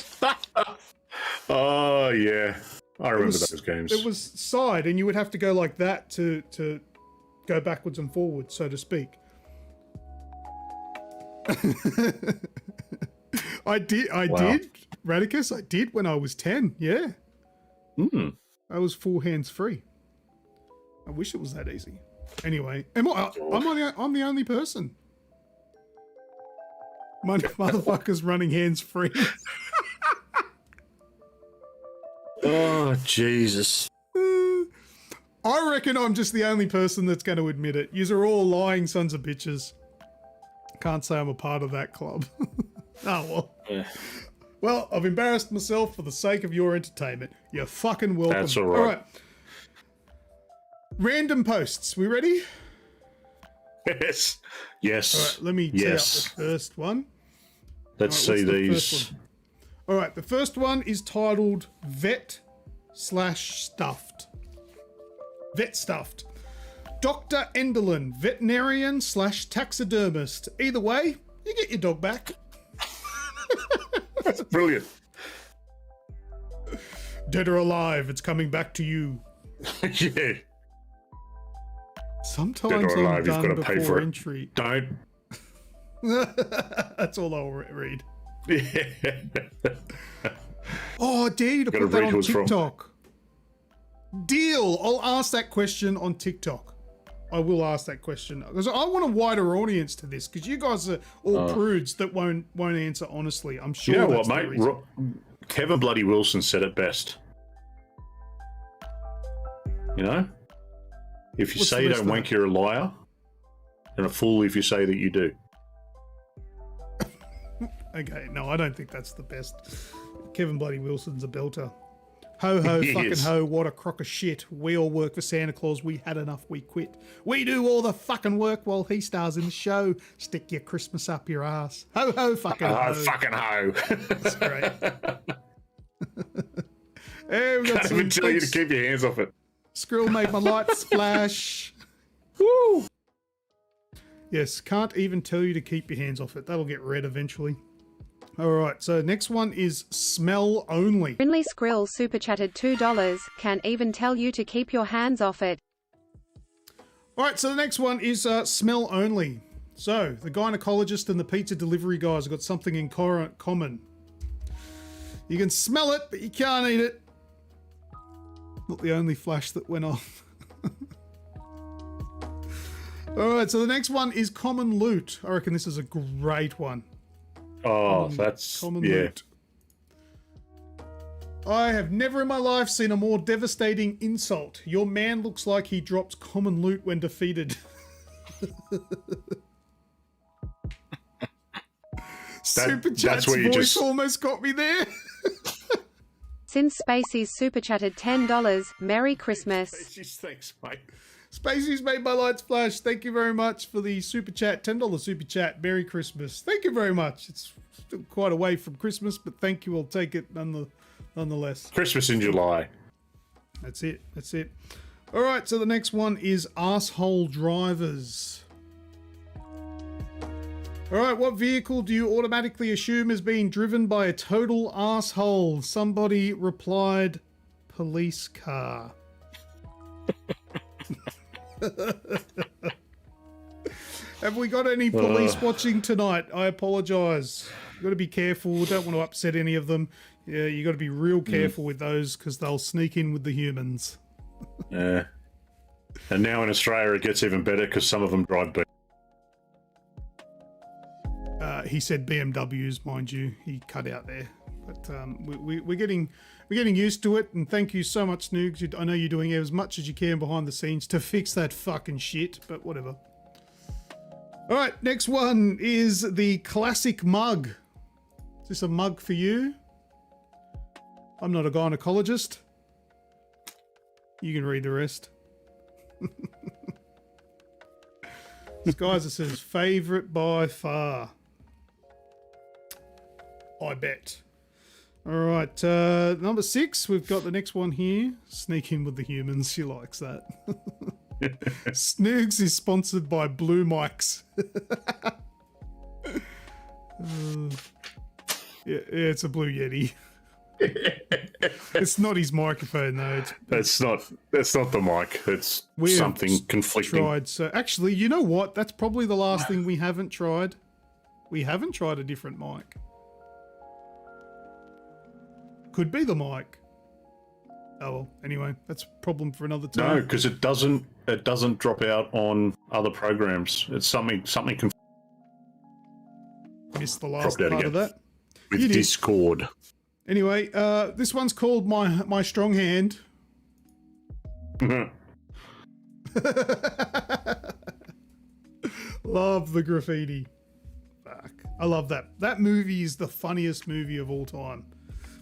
S2: Oh, yeah. I remember those games.
S1: It was side, and you would have to go like that to go backwards and forwards, so to speak. I did, Radicus, I did when I was 10, yeah. I was full hands free. I wish it was that easy. Anyway, I'm the only person. My motherfucker's running hands free.
S2: Oh, Jesus.
S1: I reckon I'm just the only person that's going to admit it. Yous are all lying sons of bitches. Can't say I'm a part of that club. Oh, well.
S2: Yeah.
S1: Well, I've embarrassed myself for the sake of your entertainment. You're fucking welcome.
S2: That's all right.
S1: All right. Random posts. We ready?
S2: Yes.
S1: All right, let me tee up the first one.
S2: Let's see these.
S1: All right, the first one is titled Vet/Stuffed. Vet Stuffed. Dr. Enderlin, veterinarian/taxidermist. Either way, you get your dog back.
S2: That's brilliant.
S1: Dead or alive, it's coming back to you.
S2: Yeah.
S1: Sometimes
S2: Dead or alive,
S1: I'm
S2: you've
S1: done
S2: got to pay
S1: before
S2: for it.
S1: entry.
S2: Don't.
S1: That's all I'll read.
S2: Yeah.
S1: Oh, I dare you to
S2: Gotta
S1: put that
S2: read
S1: on
S2: who it's from.
S1: TikTok. Deal. I'll ask that question on TikTok. I will ask that question because I want a wider audience to this. Because you guys are all prudes that won't answer honestly. I'm sure.
S2: You know
S1: that's
S2: what,
S1: the
S2: mate?
S1: reason.
S2: Kevin Bloody Wilson said it best. You know, if you
S1: What's
S2: say
S1: the
S2: you
S1: rest
S2: don't
S1: of
S2: wank,
S1: that?
S2: you're a liar, and a fool if you say that you do.
S1: Okay, no, I don't think that's the best. Kevin Bloody Wilson's a belter. Ho ho
S2: He
S1: fucking
S2: is.
S1: ho, what a crock of shit. We all work for Santa Claus, we had enough, we quit. We do all the fucking work while he stars in the show. Stick your Christmas up your ass. Ho ho fucking ho.
S2: Oh, fucking ho.
S1: That's great. Hey, we got
S2: Can't
S1: some
S2: even tell you to
S1: thanks.
S2: keep your hands off it.
S1: Skrill made my light splash. Woo! Yes, can't even tell you to keep your hands off it. That'll get read eventually. All right, so next one is smell only.
S3: Brinley Skrill super chatted $2. Can't even tell you to keep your hands off it.
S1: All right, so the next one is smell only. So, the gynecologist and the pizza delivery guys have got something in common. You can smell it, but you can't eat it. Not the only flash that went off. Alright, so the next one is common loot. I reckon this is a great one.
S2: Oh,
S1: Common loot. I have never in my life seen a more devastating insult. Your man looks like he drops common loot when defeated. Super Chat's voice almost got me there.
S3: Since Spacey's super chatted $10, Merry Christmas.
S2: Thanks, mate.
S1: Spacey's made my lights flash. Thank you very much for the super chat. $10 super chat. Merry Christmas. Thank you very much. It's still quite away from Christmas, but thank you. I'll take it nonetheless.
S2: Christmas in July.
S1: That's it. That's it. All right, so the next one is asshole drivers. All right, what vehicle do you automatically assume is being driven by a total asshole? Somebody replied, police car. Have we got any police watching tonight? I apologise. You've got to be careful. Don't want to upset any of them. Yeah, you got to be real careful with those because they'll sneak in with the humans.
S2: Yeah. And now in Australia it gets even better because some of them drive better.
S1: He said BMWs, mind you. He cut out there, but we're getting used to it. And thank you so much, Snoogs. I know you're doing as much as you can behind the scenes to fix that fucking shit, but whatever. All right, next one is the classic mug. Is this a mug for you? I'm not a gynecologist. You can read the rest. This guy's it says favorite by far. I bet. All right, number 6. We've got the next one here. Sneak in with the humans. She likes that. Snoogs is sponsored by Blue Mics. Yeah, it's a Blue Yeti. It's not his microphone though.
S2: That's not the mic. It's something conflicting.
S1: Tried. So actually, you know what? That's probably the last thing we haven't tried. We haven't tried a different mic. Could be the mic. Oh well. Anyway, that's a problem for another time.
S2: No, because it doesn't drop out on other programs. It's something.
S1: Missed the last part of that.
S2: With Discord.
S1: Anyway, this one's called my strong hand. Love the graffiti. Fuck. I love that. That movie is the funniest movie of all time.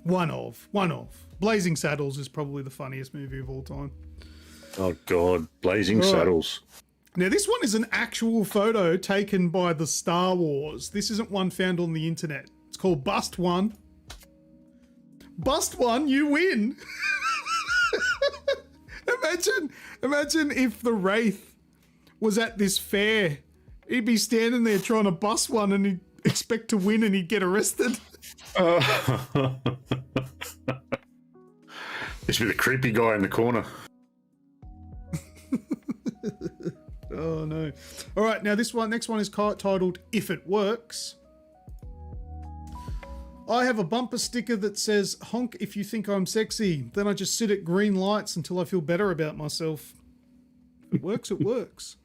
S1: One of. Blazing Saddles is probably the funniest movie of all time.
S2: Oh God, Blazing Saddles.
S1: Now this one is an actual photo taken by the Star Wars. This isn't one found on the internet. It's called Bust One. Bust one, you win. Imagine if the Wraith was at this fair. He'd be standing there trying to bust one and he'd expect to win and he'd get arrested.
S2: This would be the creepy guy in the corner.
S1: Oh no. All right, now next one is titled If It Works. I have a bumper sticker that says, honk if you think I'm sexy. Then I just sit at green lights until I feel better about myself. If it works, it works.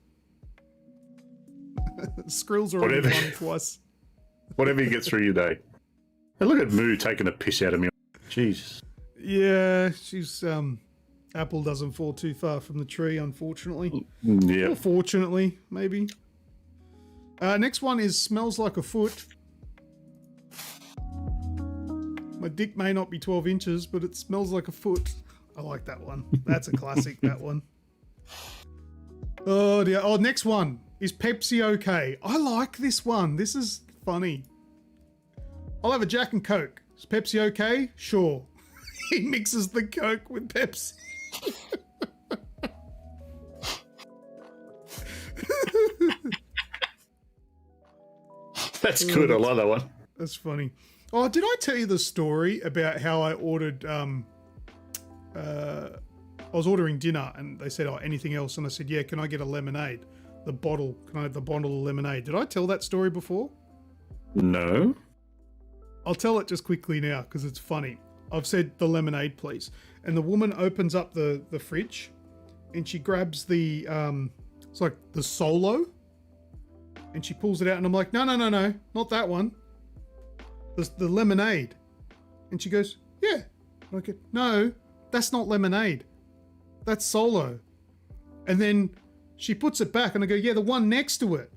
S1: Skrill's already won twice.
S2: Whatever you get through your day. Hey, look at Moo taking a piss out of me. Jesus.
S1: Yeah, she's, apple doesn't fall too far from the tree, unfortunately.
S2: Yeah.
S1: Or fortunately, maybe. Next one is Smells Like a Foot. My dick may not be 12 inches, but it smells like a foot. I like that one. That's a classic, that one. Oh, dear. Oh, next one. Is Pepsi okay? I like this one. This is funny. I'll have a Jack and Coke. Is Pepsi okay? Sure. He mixes the Coke with Pepsi.
S2: That's good. I like that one.
S1: That's funny. Oh, did I tell you the story about how I ordered, I was ordering dinner and they said, oh, anything else? And I said, yeah, can I get a lemonade? the bottle. Can I have the bottle of lemonade? Did I tell that story before?
S2: No.
S1: I'll tell it just quickly now because it's funny. I've said the lemonade, please. And the woman opens up the fridge and she grabs the, it's like the Solo. And she pulls it out and I'm like, no, not that one. The lemonade. And she goes, yeah. And I go, no, that's not lemonade. That's Solo. And then she puts it back and I go, yeah, the one next to it.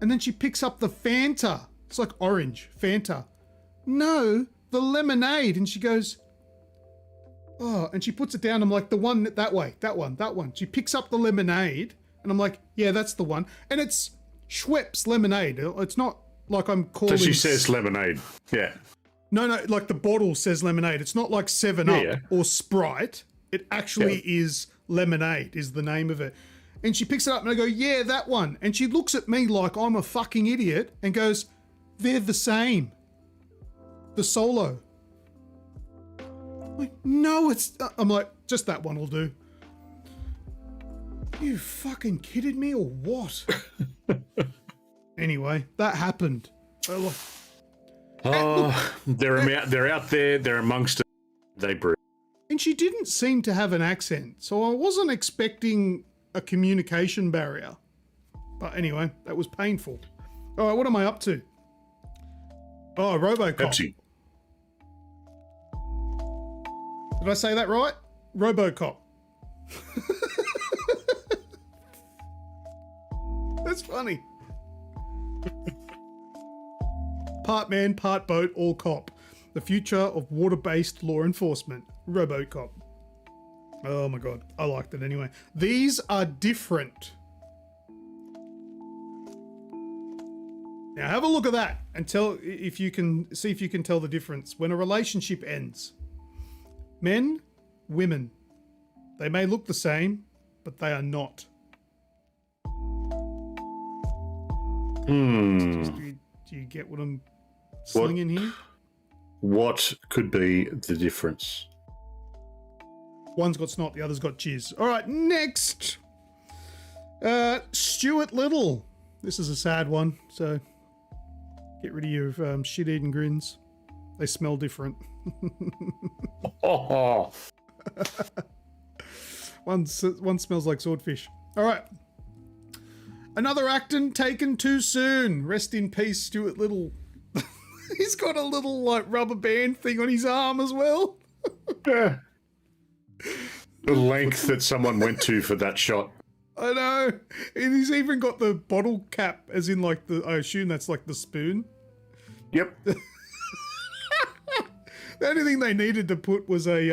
S1: And then she picks up the Fanta. It's like orange, Fanta. No, the lemonade. And she goes, oh, and she puts it down. I'm like, the one that way, that one. She picks up the lemonade and I'm like, yeah, that's the one. And it's Schweppes lemonade. It's not like I'm calling.
S2: So she says lemonade. Yeah.
S1: No, like the bottle says lemonade. It's not like 7-Up or Sprite. It actually is lemonade is the name of it. And she picks it up and I go, yeah, that one. And she looks at me like I'm a fucking idiot and goes, they're the same. The Solo. I'm like, no, I'm like, just that one will do. You fucking kidding me or what? Anyway, that happened.
S2: They're out there. They're amongst it. They brew.
S1: And she didn't seem to have an accent, so I wasn't expecting a communication barrier. But anyway, that was painful. All right, what am I up to? Oh, RoboCop.
S2: Pepsi.
S1: Did I say that right? RoboCop. That's funny. Part man, part boat, all cop. The future of water-based law enforcement. RoboCop. Oh my god, I liked it anyway. These are different. Now have a look at that and see if you can tell the difference. When a relationship ends, men, women, they may look the same, but they are not. Do you get what I'm slinging here?
S2: What could be the difference?
S1: One's got snot, the other's got jizz. All right, next. Stuart Little. This is a sad one, so get rid of your shit-eating grins. They smell different. One smells like swordfish. All right. Another actor taken too soon. Rest in peace, Stuart Little. He's got a little like rubber band thing on his arm as well.
S2: Yeah. The length that someone went to for that shot.
S1: I know. And he's even got the bottle cap, as in like I assume that's like the spoon.
S2: Yep.
S1: The only thing they needed to put was a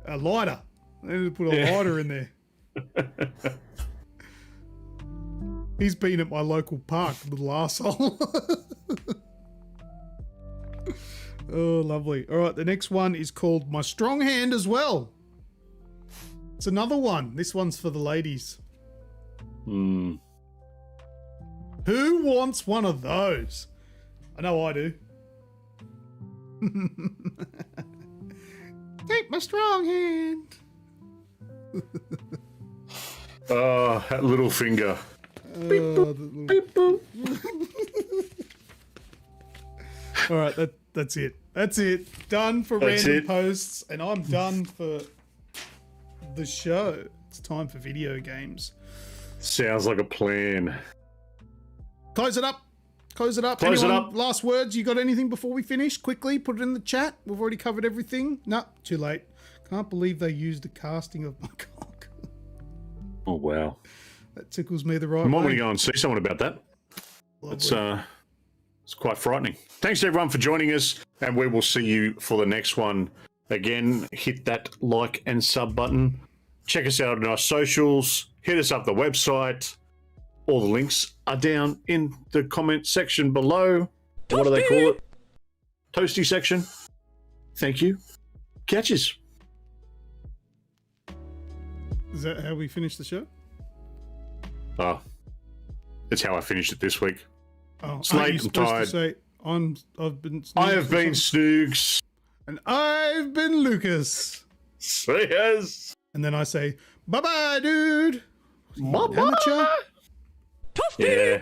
S1: lighter. They needed to put a lighter in there. He's been at my local park, little asshole. Oh, lovely. All right, the next one is called My Strong Hand as well. It's another one. This one's for the ladies. Who wants one of those? I know I do. Take my strong hand.
S2: Oh, that little finger. Beep, boop, beep, boop.
S1: All right, that's it. That's it. Done for random posts, and I'm done for the show. It's time for video games.
S2: Sounds like a plan.
S1: Close it up. Close it up.
S2: Close it up.
S1: Last words. You got anything before we finish? Quickly, put it in the chat. We've already covered everything. No, too late. Can't believe they used a casting of my cock.
S2: Oh, wow.
S1: That tickles me the right
S2: I might want
S1: way.
S2: to go and see someone about that. It's quite frightening. Thanks everyone for joining us, and we will see you for the next one. Again, hit that like and sub button. Check us out on our socials. Hit us up the website. All the links are down in the comment section below. Toasty. What do they call it? Toasty section. Thank you. Catches.
S1: Is that how we finish the show?
S2: Oh, that's how I finished it this week.
S1: Oh,
S2: It's late,
S1: you
S2: I'm
S1: supposed
S2: tired.
S1: to say I've been.
S2: I have been Snoogs.
S1: and I've been Lucas.
S2: See us.
S1: And then I say, bye bye, dude.
S2: Yeah.